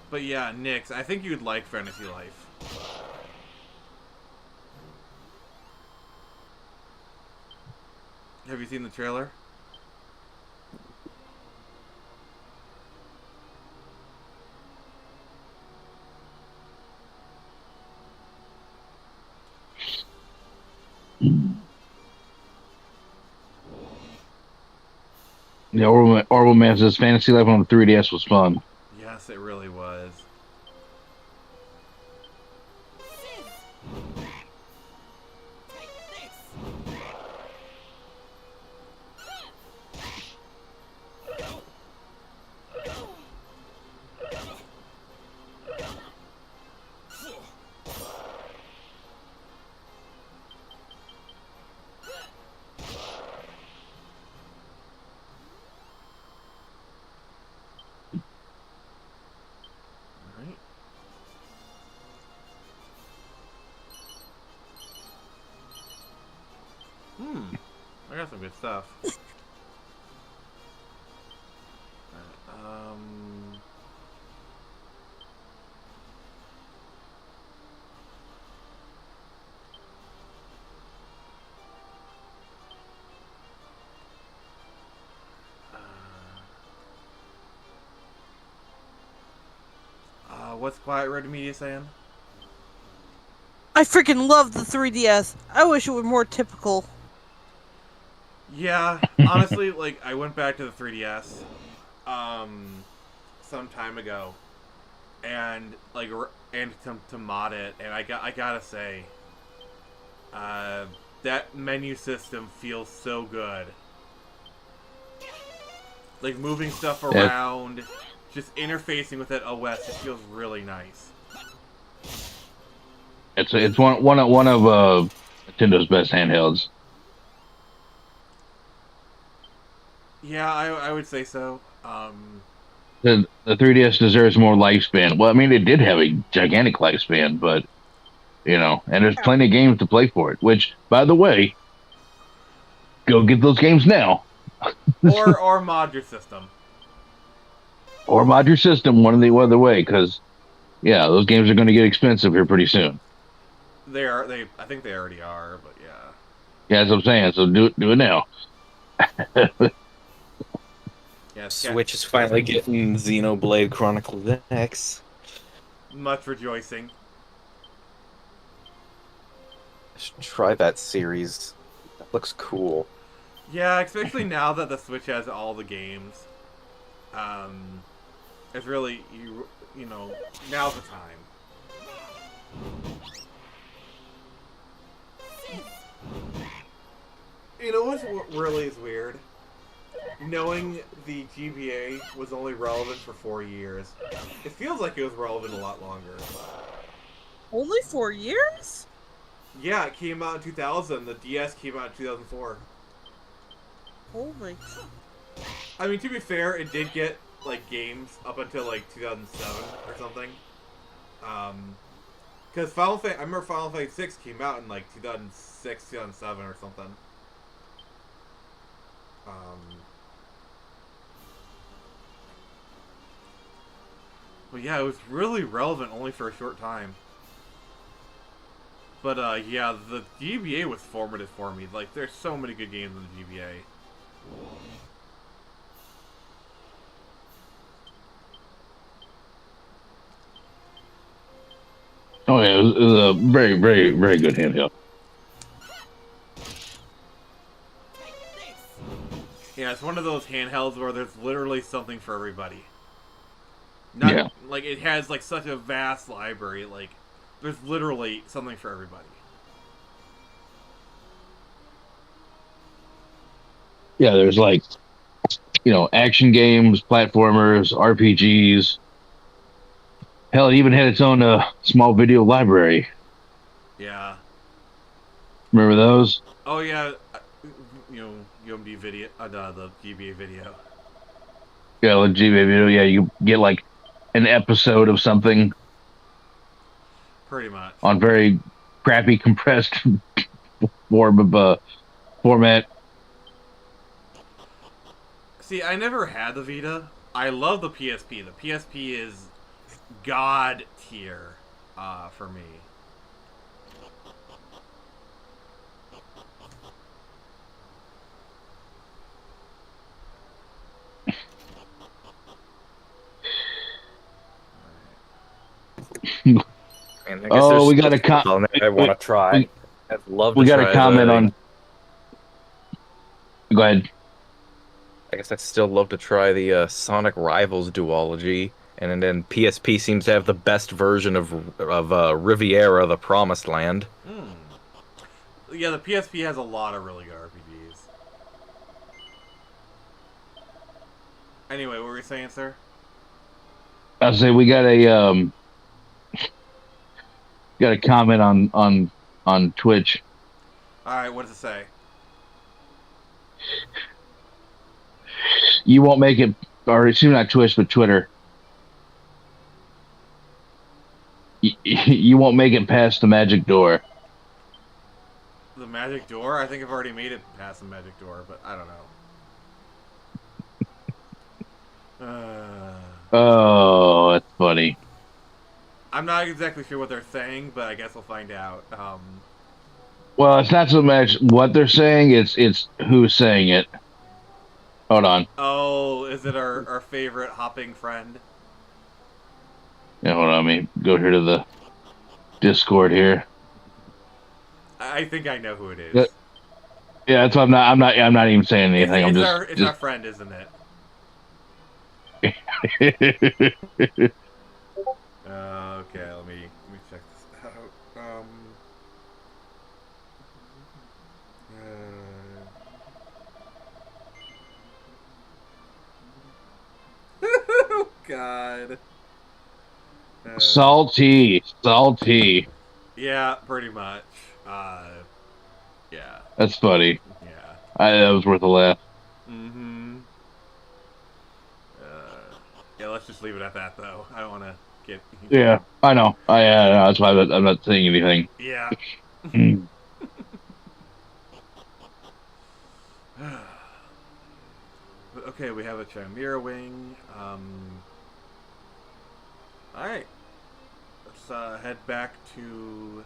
But yeah, Nix, I think you'd like Fantasy Life. Have you seen the trailer? The Orwell Man says Fantasy Life on the 3DS was fun. Yes, it really was. I got some good stuff. What's Quiet Red Media saying? I freaking love the 3DS. I wish it were more typical. Yeah, honestly, like, I went back to the 3DS, some time ago, and, like, to mod it, and I gotta say, that menu system feels so good. Like, moving stuff around, just interfacing with that OS, it feels really nice. It's one of Nintendo's best handhelds. Yeah, I would say so. The 3DS deserves more lifespan. Well, I mean, it did have a gigantic lifespan, but and there's plenty of games to play for it. Which, by the way, go get those games now. or mod your system. Or mod your system one or the other way, because those games are going to get expensive here pretty soon. I think they already are, but yeah. Yeah, that's what I'm saying. So do it now. Yeah, Switch is finally getting Xenoblade Chronicles X. Much rejoicing. Should try that series. That looks cool. Yeah, especially now that the Switch has all the games. It's really now's the time. You know what really is weird? Knowing the GBA was only relevant for 4 years, it feels like it was relevant a lot longer. Only 4 years? Yeah, it came out in 2000. The DS came out in 2004. Oh my. I mean, to be fair, it did get games up until 2007 or something. Because I remember Final Fantasy 6 came out in 2006, 2007 or something. But yeah, it was really relevant only for a short time. But yeah, the GBA was formative for me. There's so many good games in the GBA. Oh yeah, it was a very, very, very good handheld. Yeah, it's one of those handhelds where there's literally something for everybody. It has such a vast library. There's literally something for everybody. Yeah, there's action games, platformers, RPGs. Hell, it even had its own small video library. Yeah. Remember those? Oh yeah, UMD video, the GBA video. Yeah, the GBA video. Yeah, you get an episode of something. Pretty much. On very crappy compressed format. See, I never had the Vita. I love the PSP. The PSP is god tier for me. Oh, we got a comment. I want to try. I'd love to we got try a comment on. Go ahead. I guess I'd still love to try the Sonic Rivals duology, and then PSP seems to have the best version of Riviera: The Promised Land. Yeah, the PSP has a lot of really good RPGs. Anyway, what were you saying, sir? I'll say we got a comment on Twitch. All right, what does it say? You won't make it, or excuse me, not Twitch, but Twitter. You won't make it past the magic door. The magic door? I think I've already made it past the magic door, but I don't know. Oh, that's funny. I'm not exactly sure what they're saying, but I guess we'll find out. Well, it's not so much what they're saying; it's who's saying it. Hold on. Oh, is it our favorite hopping friend? Yeah, hold on. Let me go here to the Discord here. I think I know who it is. Yeah, that's why I'm not even saying anything. It's our friend, isn't it? Okay, let me check this out. Oh God. Salty. Yeah, pretty much. Yeah. That's funny. Yeah. That was worth a laugh. Mm-hmm. Yeah, let's just leave it at that, though. I don't want to get... Yeah, I know. That's why I'm not saying anything. Yeah. Mm. Okay, we have a Chimera Wing. Alright. Let's head back to...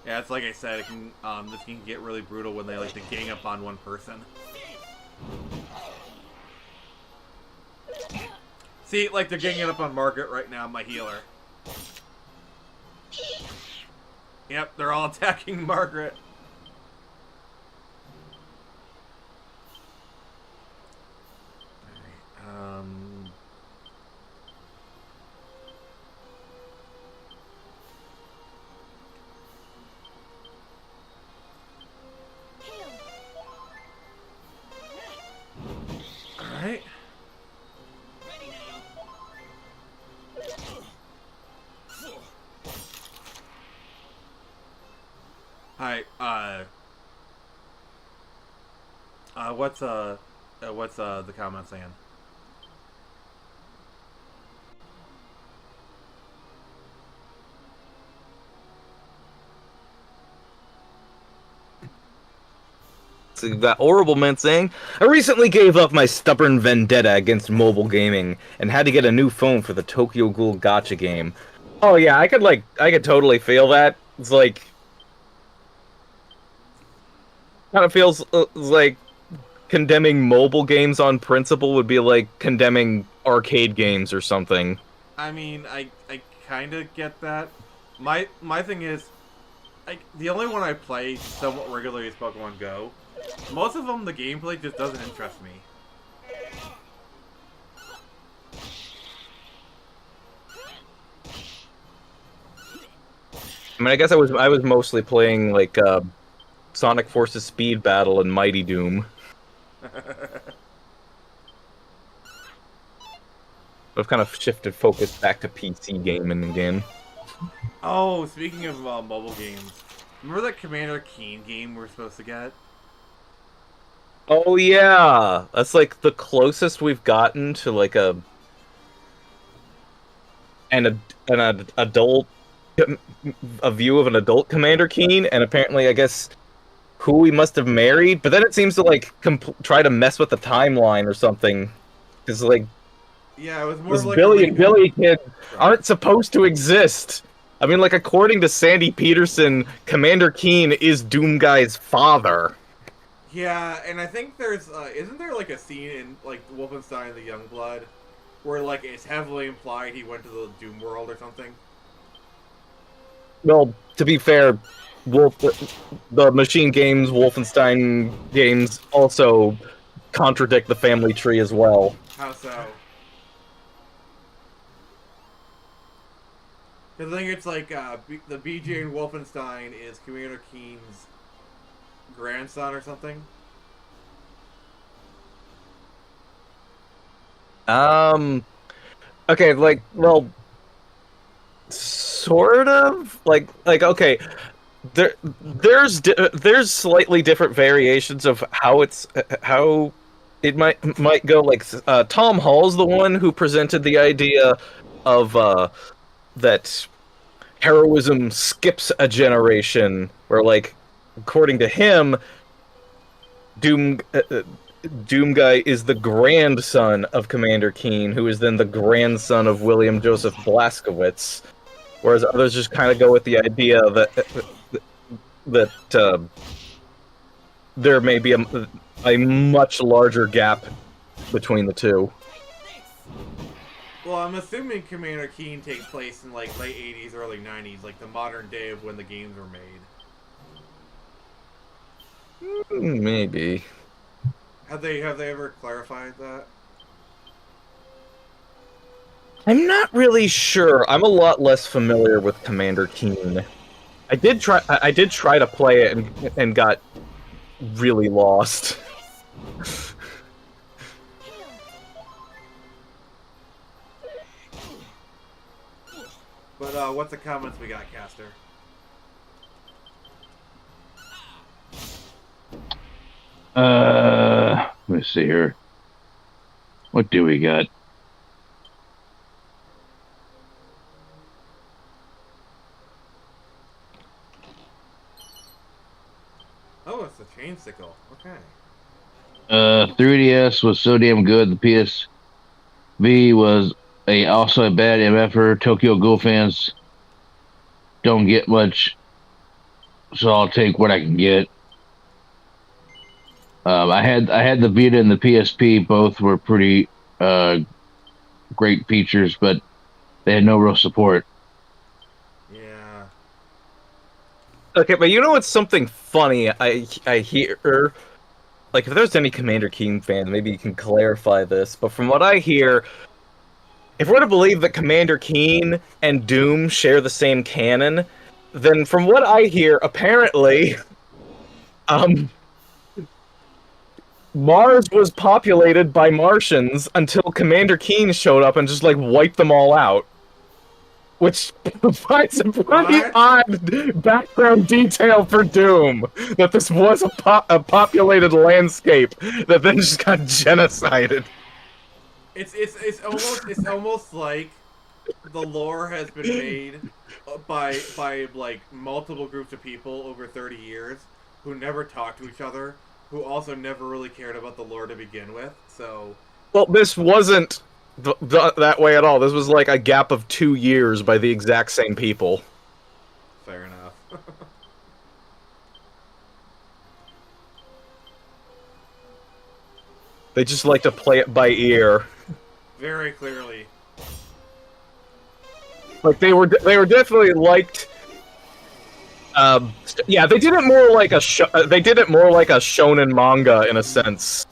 Yeah, it's like I said, it can, this can get really brutal when they like to gang up on one person. See, like they're ganging up on Margaret right now, my healer. Yep, they're all attacking Margaret. Alright, Alright. Hi, what's the comment saying? That horrible man saying, I recently gave up my stubborn vendetta against mobile gaming and had to get a new phone for the Tokyo Ghoul Gacha game. Oh yeah, I could totally feel that. It's like, kind of feels like condemning mobile games on principle would be like condemning arcade games or something. I mean, I kind of get that. My thing is, the only one I play somewhat regularly is Pokemon Go. Most of them, the gameplay just doesn't interest me. I mean, I guess I was mostly playing like Sonic Forces Speed Battle and Mighty Doom. I've kind of shifted focus back to PC gaming again. Oh, speaking of mobile games, remember that Commander Keen game we're supposed to get? Oh yeah, that's like the closest we've gotten to like an adult, a view of an adult Commander Keen, and apparently I guess who we must have married. But then it seems to like try to mess with the timeline or something, because like yeah, it was more like Billy and Billy kids aren't supposed to exist. I mean, like according to Sandy Peterson, Commander Keen is Doomguy's father. Yeah, and I think there's, isn't there like a scene in, like, Wolfenstein the Youngblood, where, like, it's heavily implied he went to the Doom world or something? Well, to be fair, the Machine games, Wolfenstein games also contradict the family tree as well. How so? Because I think it's like, the BJ in Wolfenstein is Commander Keen's grandson or something? Okay, like, well, sort of, like okay, there's slightly different variations of how it might go. Like, Tom Hall's the one who presented the idea of that heroism skips a generation, where, like, according to him, Doomguy is the grandson of Commander Keen, who is then the grandson of William Joseph Blazkowicz, whereas others just kind of go with the idea that there may be a much larger gap between the two. Well, I'm assuming Commander Keen takes place in, like, late 80s, early 90s, like the modern day of when the games were made. Maybe. Have they ever clarified that? I'm not really sure. I'm a lot less familiar with Commander Keen. I did try to play it and got really lost. But what's the comments we got, Caster? Let me see here. What do we got? Oh, it's the chain sickle. Okay. 3DS was so damn good. The PSV was also a bad MFer. Tokyo Ghoul fans don't get much, so I'll take what I can get. I had the Vita and the PSP. Both were pretty great features, but they had no real support. Yeah. Okay, but you know what's something funny I hear? Like, if there's any Commander Keen fan, maybe you can clarify this, but from what I hear, if we're to believe that Commander Keen and Doom share the same canon, then from what I hear, apparently, Mars was populated by Martians until Commander Keen showed up and just, like, wiped them all out. Which provides a pretty odd background detail for Doom, that this was a populated landscape that then just got genocided. It's almost like the lore has been made by like multiple groups of people over 30 years who never talked to each other, who also never really cared about the lore to begin with. So, well, this wasn't that way at all. This was like a gap of 2 years by the exact same people. Fair enough. They just like to play it by ear. Very clearly. Like they were definitely liked. Yeah, they did it more like a shonen manga in a sense.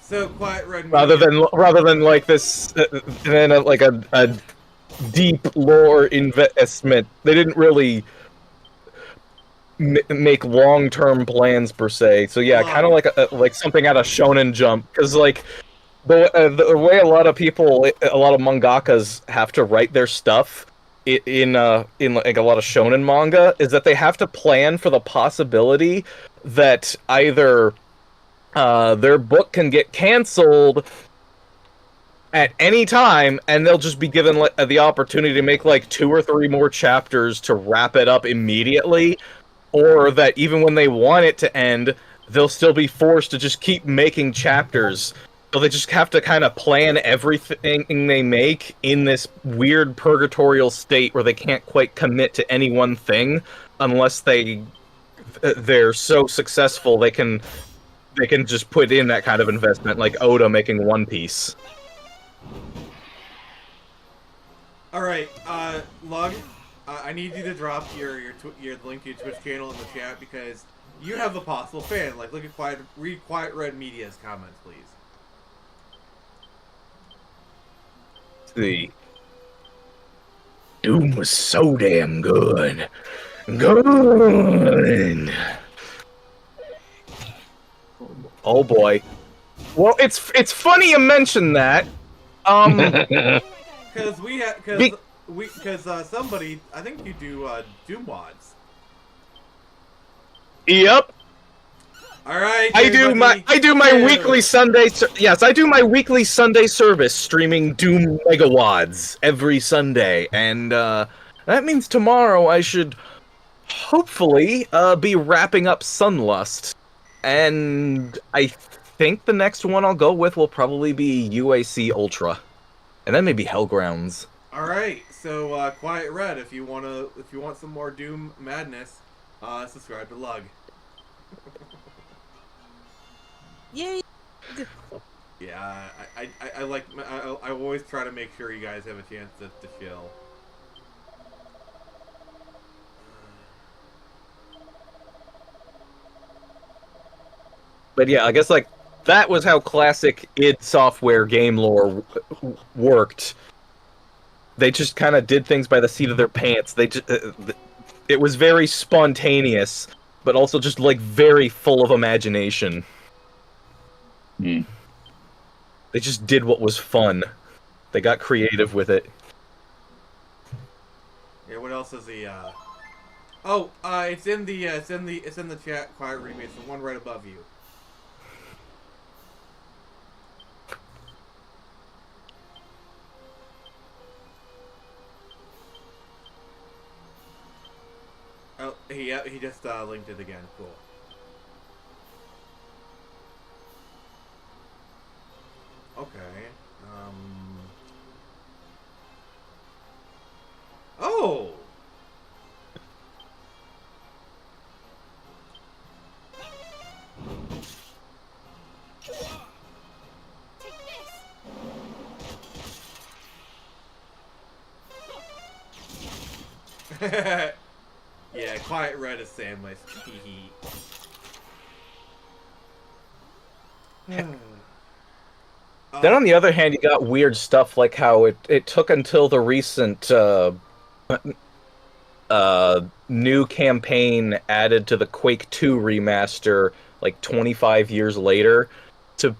So Quiet Red rather than like this, like a deep lore investment. They didn't really make long-term plans per se. So yeah, kind of like something out of Shonen Jump, because like the way a lot of mangakas have to write their stuff in like a lot of shonen manga is that they have to plan for the possibility that either their book can get canceled at any time, and they'll just be given the opportunity to make like 2 or 3 more chapters to wrap it up immediately, or that even when they want it to end, they'll still be forced to just keep making chapters. So they just have to kind of plan everything they make in this weird purgatorial state where they can't quite commit to any one thing unless they're so successful they can just put in that kind of investment, like Oda making One Piece. All right, Lug, I need you to drop your link to your Twitch channel in the chat, because you have a possible fan. Like, look at read Quiet Red Media's comments, please. See, Doom was so damn good. Good. Oh boy. Well, it's funny you mention that. Because somebody, I think you do Doom Wads. Yep. All right. I do my weekly Sunday. Yes, I do my weekly Sunday service streaming Doom Megawads every Sunday, and that means tomorrow I should hopefully be wrapping up Sunlust, and I think the next one I'll go with will probably be UAC Ultra, and then maybe Hellgrounds. All right. So Quiet Red, if you want some more Doom madness, subscribe to Lug. Yay! Yeah, I always try to make sure you guys have a chance to chill. But yeah, I guess like that was how classic id Software game lore worked. they just kind of did things by the seat of their pants. They just, it was very spontaneous, but also just like very full of imagination. Mm. They just did what was fun. They got creative with it. Yeah, what else is the Oh, it's in the chat, Quiet Remake. It's the one right above you. Oh, he just linked it again. Cool. Okay. Oh. Yeah, Quiet Red is sandwich. Hee hee. Then on the other hand, you got weird stuff like how it took until the recent new campaign added to the Quake 2 remaster, like 25 years later, to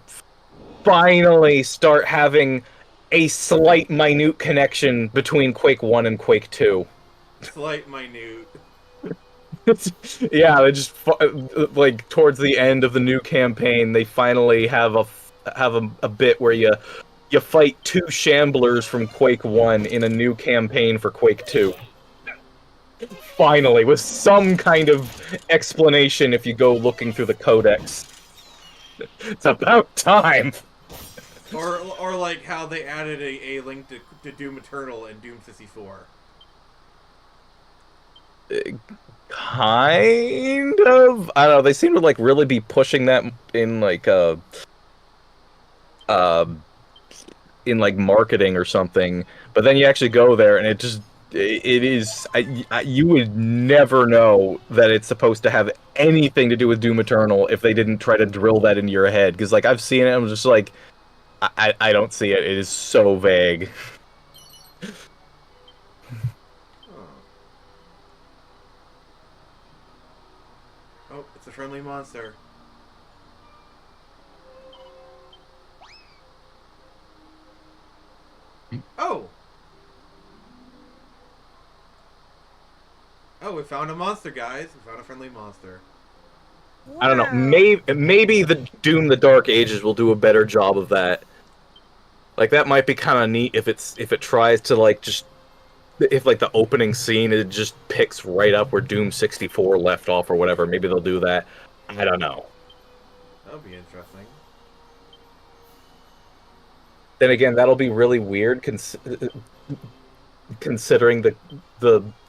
finally start having a slight minute connection between Quake 1 and Quake 2. Slight minute. Yeah, they just like towards the end of the new campaign, they finally have a bit where you fight two shamblers from Quake 1 in a new campaign for Quake 2. Finally, with some kind of explanation if you go looking through the codex. It's about time! Or like how they added a link to Doom Eternal and Doom 64. Kind of? I don't know, they seem to like really be pushing that in like in like marketing or something, but then you actually go there and it is you would never know that it's supposed to have anything to do with Doom Eternal if they didn't try to drill that into your head, because like I've seen it and I'm just like I don't see it. It is so vague. Oh, it's a friendly monster. Oh! Oh, we found a monster, guys. We found a friendly monster. Wow. I don't know. Maybe the Doom the Dark Ages will do a better job of that. Like that might be kind of neat if it tries to like just if like the opening scene it just picks right up where Doom 64 left off or whatever. Maybe they'll do that. I don't know. That'll be interesting. Then again, that'll be really weird considering the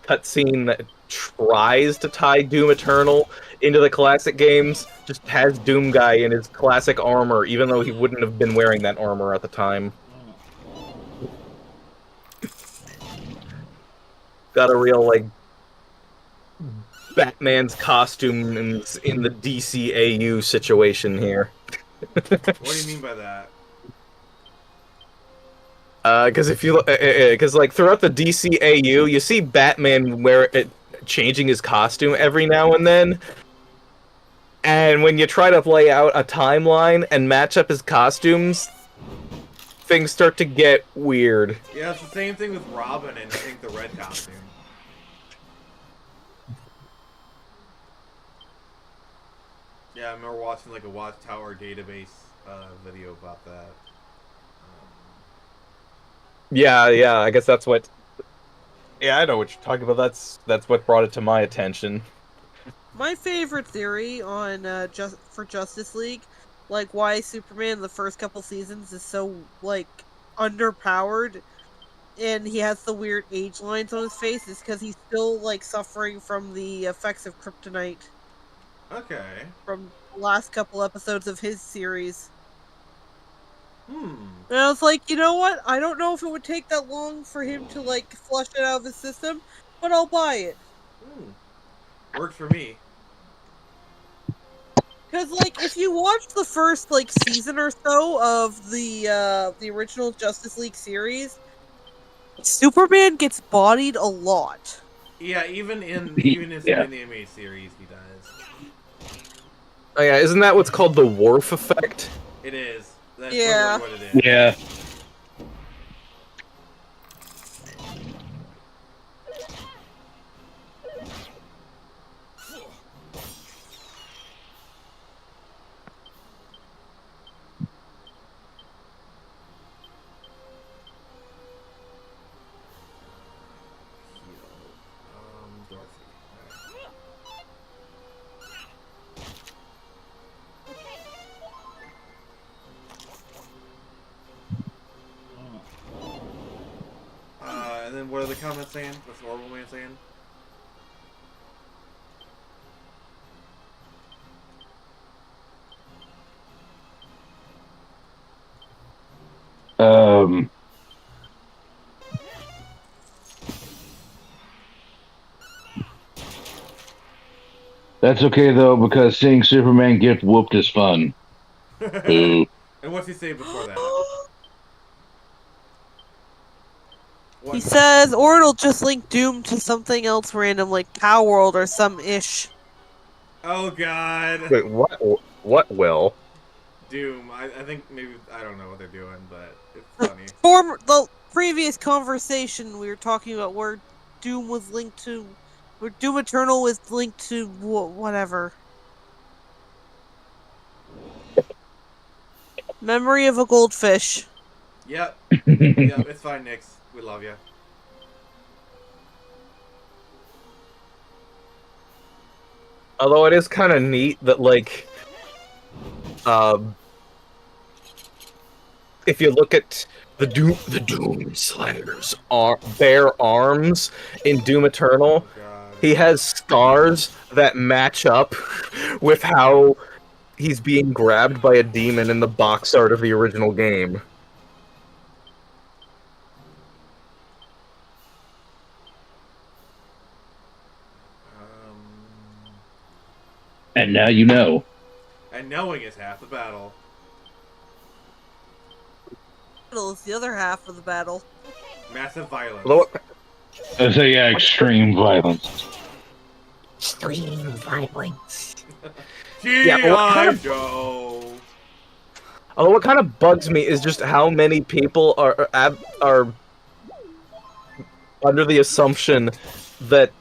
cutscene that tries to tie Doom Eternal into the classic games just has Doom Guy in his classic armor, even though he wouldn't have been wearing that armor at the time. Got a real, like, Batman's costume in the DCAU situation here. What do you mean by that? Because if you because like throughout the DCAU, you see Batman changing his costume every now and then, and when you try to lay out a timeline and match up his costumes, things start to get weird. Yeah, it's the same thing with Robin and I think the red costume. Yeah, I remember watching like a Watchtower database video about that. Yeah, I guess that's what. Yeah, I know what you're talking about. That's what brought it to my attention. My favorite theory on for Justice League, like why Superman the first couple seasons is so like underpowered, and he has the weird age lines on his face, is because he's still like suffering from the effects of kryptonite. Okay. From the last couple episodes of his series. And I was like, you know what? I don't know if it would take that long for him to, like, flush it out of his system, but I'll buy it. Works for me. Because, like, if you watch the first, like, season or so of the original Justice League series, Superman gets bodied a lot. Yeah, even in Superman the Animated Series, he does. Oh yeah, isn't that what's called the Worf effect? It is. That's Yeah. literally what it is. Yeah. Dorothy. And then what are the comments saying? What's the Orbital Man saying? That's okay though, because seeing Superman get whooped is fun. Ooh. And what's he say before that? He says, or it'll just link Doom to something else random, like Cow World or some ish. Oh god. Wait, what? What will? Doom. I think maybe, I don't know what they're doing, but it's funny. The previous conversation we were talking about where Doom was linked to, where Doom Eternal was linked to whatever. Memory of a Goldfish. Yep. Yep, it's fine, Nix. We love you. Although it is kind of neat that, like, if you look at the Doom Slayer's bare arms in Doom Eternal, he has scars that match up with how he's being grabbed by a demon in the box art of the original game. And now you know. And knowing is half the battle. Is the other half of the battle. Massive violence. I say, yeah, extreme violence. Extreme violence. G.I. Joe. Although what kind of bugs me is just how many people are under the assumption that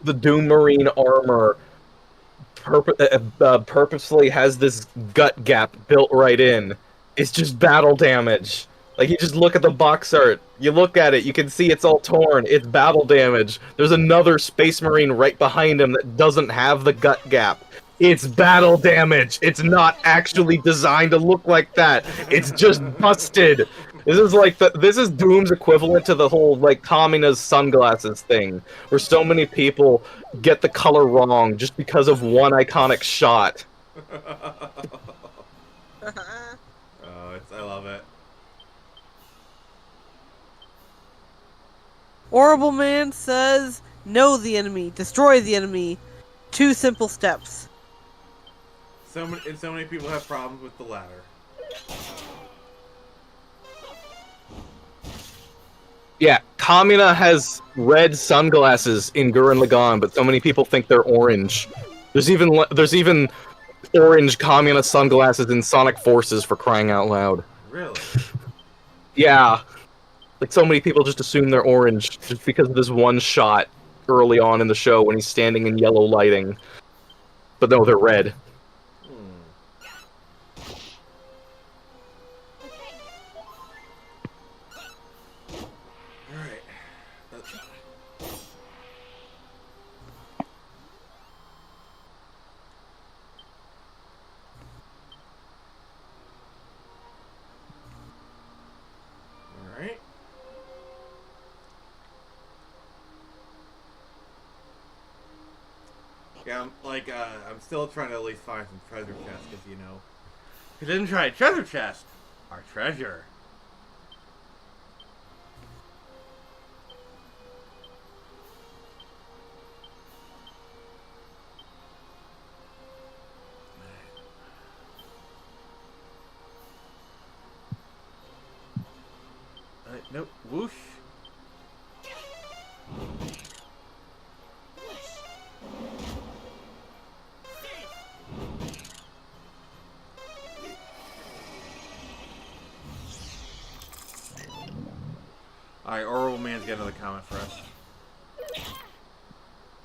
the Doom Marine armor purposely has this gut gap built right in. It's just battle damage. Like, you just look at the box art, you look at it, you can see it's all torn, it's battle damage. There's another Space Marine right behind him that doesn't have the gut gap. It's battle damage. It's not actually designed to look like that. It's just busted. This is like this is Doom's equivalent to the whole like Kamina's sunglasses thing, where so many people get the color wrong just because of one iconic shot. I love it. Horrible Man says, know the enemy, destroy the enemy. 2 simple steps. So many people have problems with the latter. Yeah, Kamina has red sunglasses in Gurren Lagann, but so many people think they're orange. There's even orange Kamina sunglasses in Sonic Forces, for crying out loud. Really? Yeah. Like, so many people just assume they're orange just because of this one shot early on in the show when he's standing in yellow lighting. But no, they're red. Alright. Yeah, I'm still trying to at least find some treasure chests, because, you know, if you didn't try a treasure chest, our treasure. Nope. Whoosh. get another comment for us.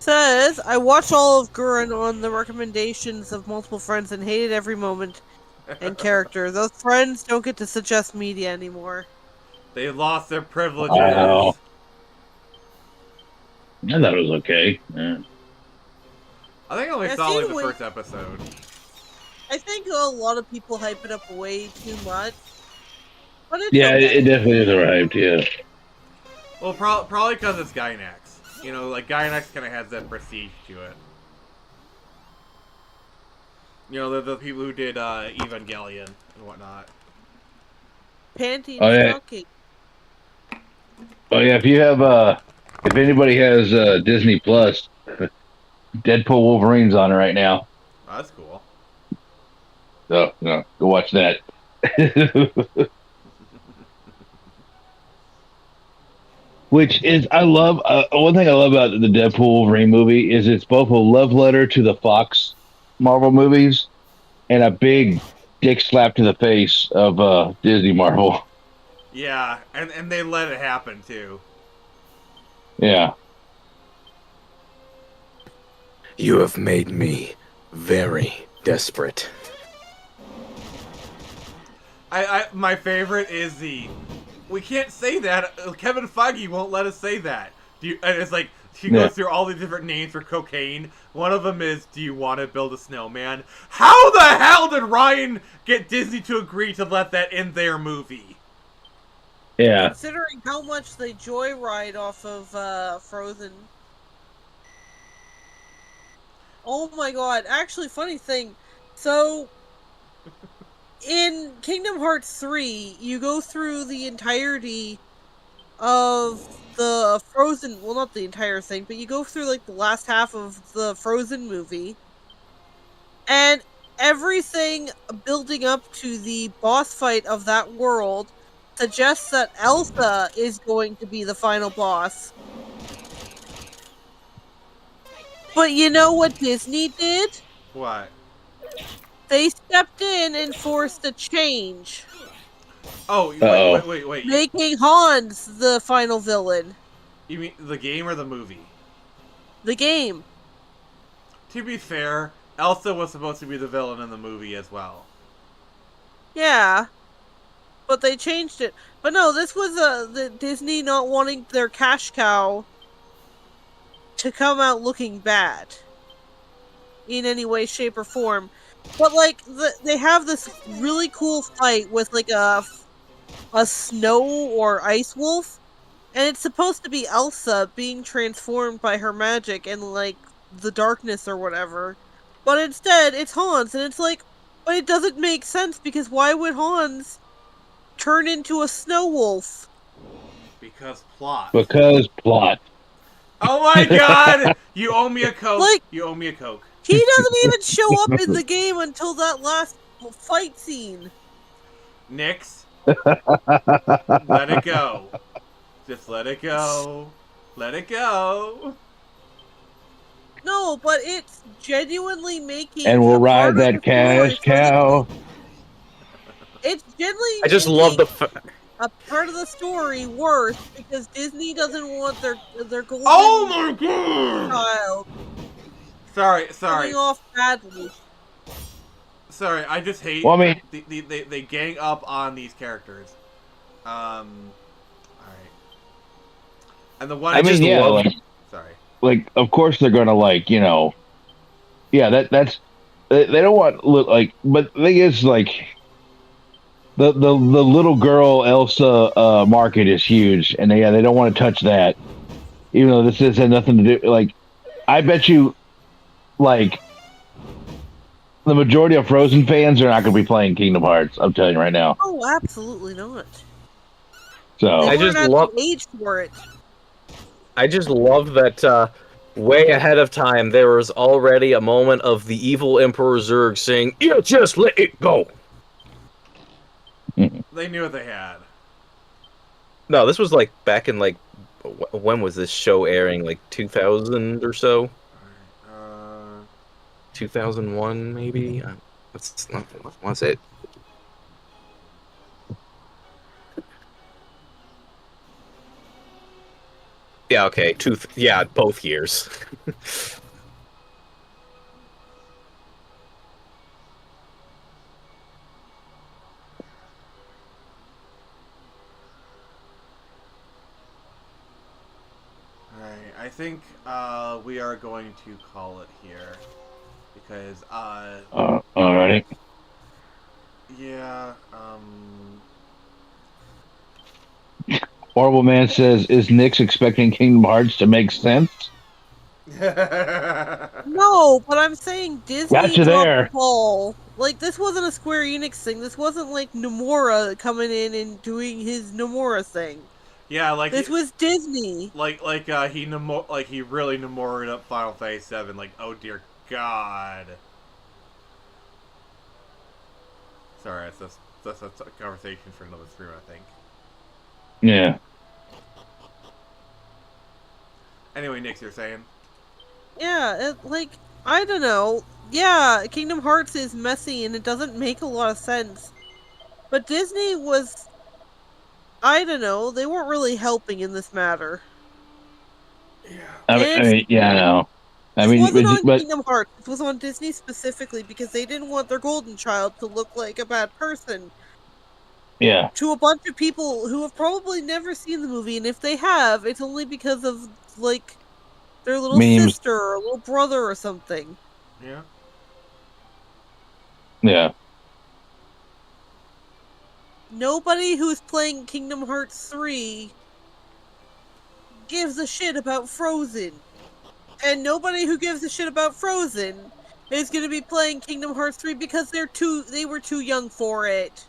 Says, I watched all of Gurren on the recommendations of multiple friends and hated every moment and character. Those friends don't get to suggest media anymore. They lost their privileges. Wow. I thought it was okay. Yeah. I think I only saw like the first episode. I think a lot of people hype it up way too much. But it's Yeah, okay. it definitely is arrived, yeah. Well, probably because it's Gainax. You know, like, Gainax kind of has that prestige to it. You know, the people who did Evangelion and whatnot. Panty Oh, and yeah. stocking. Oh yeah, if you have if anybody has Disney Plus, Deadpool Wolverine's on it right now. Oh, that's cool. So no, go watch that. Which is, I love, one thing I love about the Deadpool Wolverine movie is it's both a love letter to the Fox Marvel movies and a big dick slap to the face of Disney Marvel. Yeah, and they let it happen, too. Yeah. You have made me very desperate. My favorite is we can't say that. Kevin Feige won't let us say that. And it's like, he goes through all these different names for cocaine. One of them is, do you want to build a snowman? How the hell did Ryan get Disney to agree to let that in their movie? Yeah. Considering how much they joyride off of Frozen. Oh my god, actually, funny thing. So, in Kingdom Hearts 3, you go through the entirety of the Frozen, well, not the entire thing, but you go through, like, the last half of the Frozen movie, and everything building up to the boss fight of that world suggests that Elsa is going to be the final boss. But you know what Disney did? What? They stepped in and forced a change. Oh, wait. Making Hans the final villain. You mean the game or the movie? The game. To be fair, Elsa was supposed to be the villain in the movie as well. Yeah. But they changed it. But no, this was the Disney not wanting their cash cow to come out looking bad. In any way, shape, or form. But, like, they have this really cool fight with, like, a snow or ice wolf. And it's supposed to be Elsa being transformed by her magic and, like, the darkness or whatever. But instead, it's Hans. And it's like, but it doesn't make sense because why would Hans turn into a snow wolf? Because plot. Because plot. Oh my god! You owe me a Coke. Like, you owe me a Coke. He doesn't even show up in the game until that last fight scene. Nyx, let it go. Just let it go. Let it go. No, but it's genuinely making. And we'll ride that cash cow. It's genuinely. I just love a part of the story worse because Disney doesn't want their golden. Oh my god! Child. Sorry. Coming off badly. Sorry, I just hate. Well, I mean, they gang up on these characters. All right. And the one I mean, yeah, like, sorry. Like, of course they're gonna like, you know, yeah, that's they don't want look like, but the thing is like. The little girl Elsa market is huge, and they don't want to touch that. Even though this has nothing to do, like, I bet you, like, the majority of Frozen fans are not going to be playing Kingdom Hearts. I'm telling you right now. Oh, absolutely not. So I just love age for it. I just love that way ahead of time there was already a moment of the evil Emperor Zurg saying, "You just let it go." They knew what they had. No, this was like back in like when was this show airing? Like 2000 or so? 2001 maybe? What was it? yeah, okay, both years. Alright, I think we are going to call it here. Because, alrighty. yeah, Horrible Man says, "Is Nyx expecting Kingdom Hearts to make sense?" No, but I'm saying Disney Got you dropped the there. ball. Like, this wasn't a Square Enix thing. This wasn't like Nomura coming in and doing his Nomura thing. yeah, like This was Disney. he really Nomora'd up Final Fantasy 7. Like, oh dear God. Sorry, that's a conversation for another stream, I think. Yeah. Anyway, Nick, you're saying? Yeah, I don't know. Yeah, Kingdom Hearts is messy and it doesn't make a lot of sense. But Disney was, I don't know, they weren't really helping in this matter. Yeah. I mean, yeah, I know. This wasn't on Kingdom Hearts. This was on Disney specifically because they didn't want their golden child to look like a bad person. Yeah. To a bunch of people who have probably never seen the movie, and if they have, it's only because of, like, their little Memes. sister or little brother or something. Yeah. Yeah. Nobody who's playing Kingdom Hearts 3 gives a shit about Frozen. And nobody who gives a shit about Frozen is going to be playing Kingdom Hearts 3 because they were too young for it.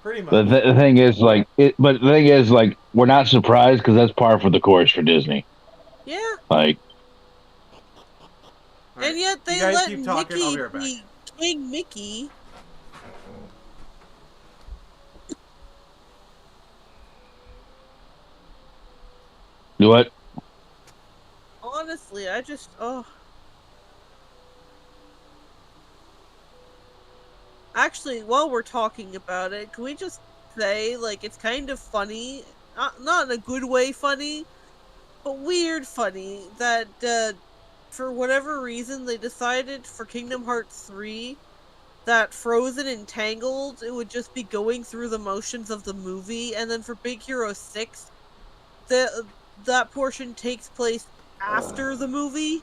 Pretty much. The thing is, we're not surprised because that's par for the course for Disney. Yeah. Like. Right. And yet they let Mickey be King Mickey. Do what? Honestly, I just, Actually, while we're talking about it, can we just say, like, it's kind of funny, not in a good way funny, but weird funny, that, for whatever reason, they decided for Kingdom Hearts 3 that Frozen and Tangled, it would just be going through the motions of the movie, and then for Big Hero 6, that portion takes place after the movie.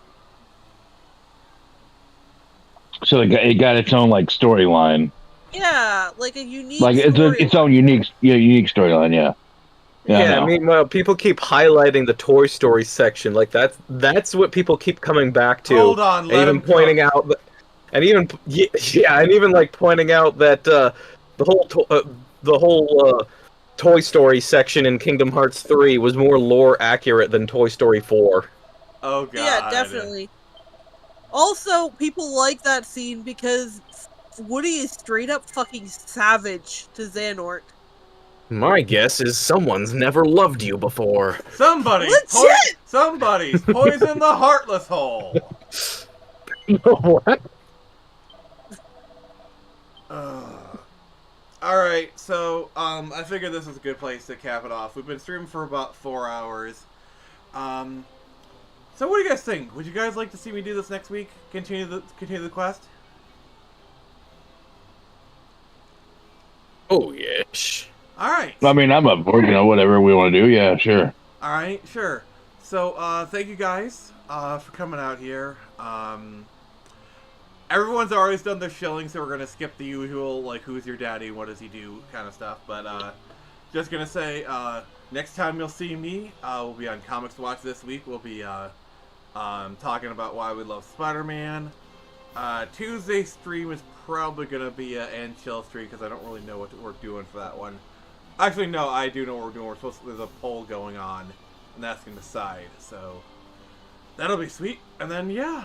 So it got its own like storyline. Yeah, like a unique. Like its own unique storyline. Yeah. Yeah, meanwhile, people keep highlighting the Toy Story section. Like that's what people keep coming back to. Hold on, and even pointing out that, and even like pointing out that the whole Toy Story section in Kingdom Hearts 3 was more lore accurate than Toy Story 4. Oh god. Yeah, definitely. Also, people like that scene because Woody is straight up fucking savage to Xehanort. My guess is someone's never loved you before. Somebody's poisoned the Heartless Hole. What? Alright, so, I figured this was a good place to cap it off. We've been streaming for about 4 hours. So what do you guys think? Would you guys like to see me do this next week? Continue the quest? Oh, yes. Alright. I mean, I'm up for, whatever we want to do. Yeah, sure. Alright, sure. So, thank you guys, for coming out here. Everyone's always done their shilling, so we're gonna skip the usual, like, who's your daddy, what does he do, kind of stuff. But, just gonna say, next time you'll see me, we'll be on Comics Watch this week. We'll be, talking about why we love Spider-Man. Tuesday's stream is probably gonna be an and chill stream, because I don't really know what we're doing for that one. Actually, no, I do know what we're doing. There's a poll going on, and that's gonna decide, so that'll be sweet. And then, yeah.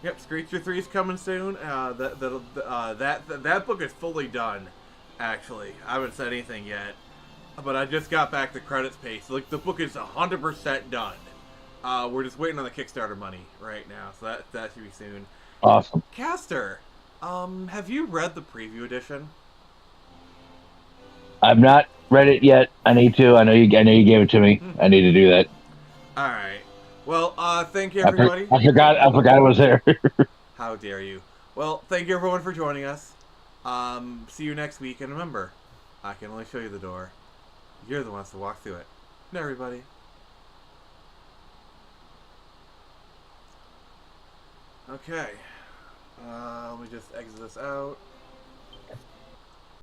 Yep, Screecher 3 is coming soon. That book is fully done, actually. I haven't said anything yet. But I just got back the credits page. So, like, the book is 100% done. We're just waiting on the Kickstarter money right now. So that should be soon. Awesome. Caster, have you read the preview edition? I've not read it yet. I need to. I know you gave it to me. I need to do that. All right. Well, thank you, everybody. I forgot it was there. How dare you? Well, thank you, everyone, for joining us. See you next week, and remember, I can only show you the door. You're the ones to walk through it. Good night, everybody. Okay. Let me just exit this out.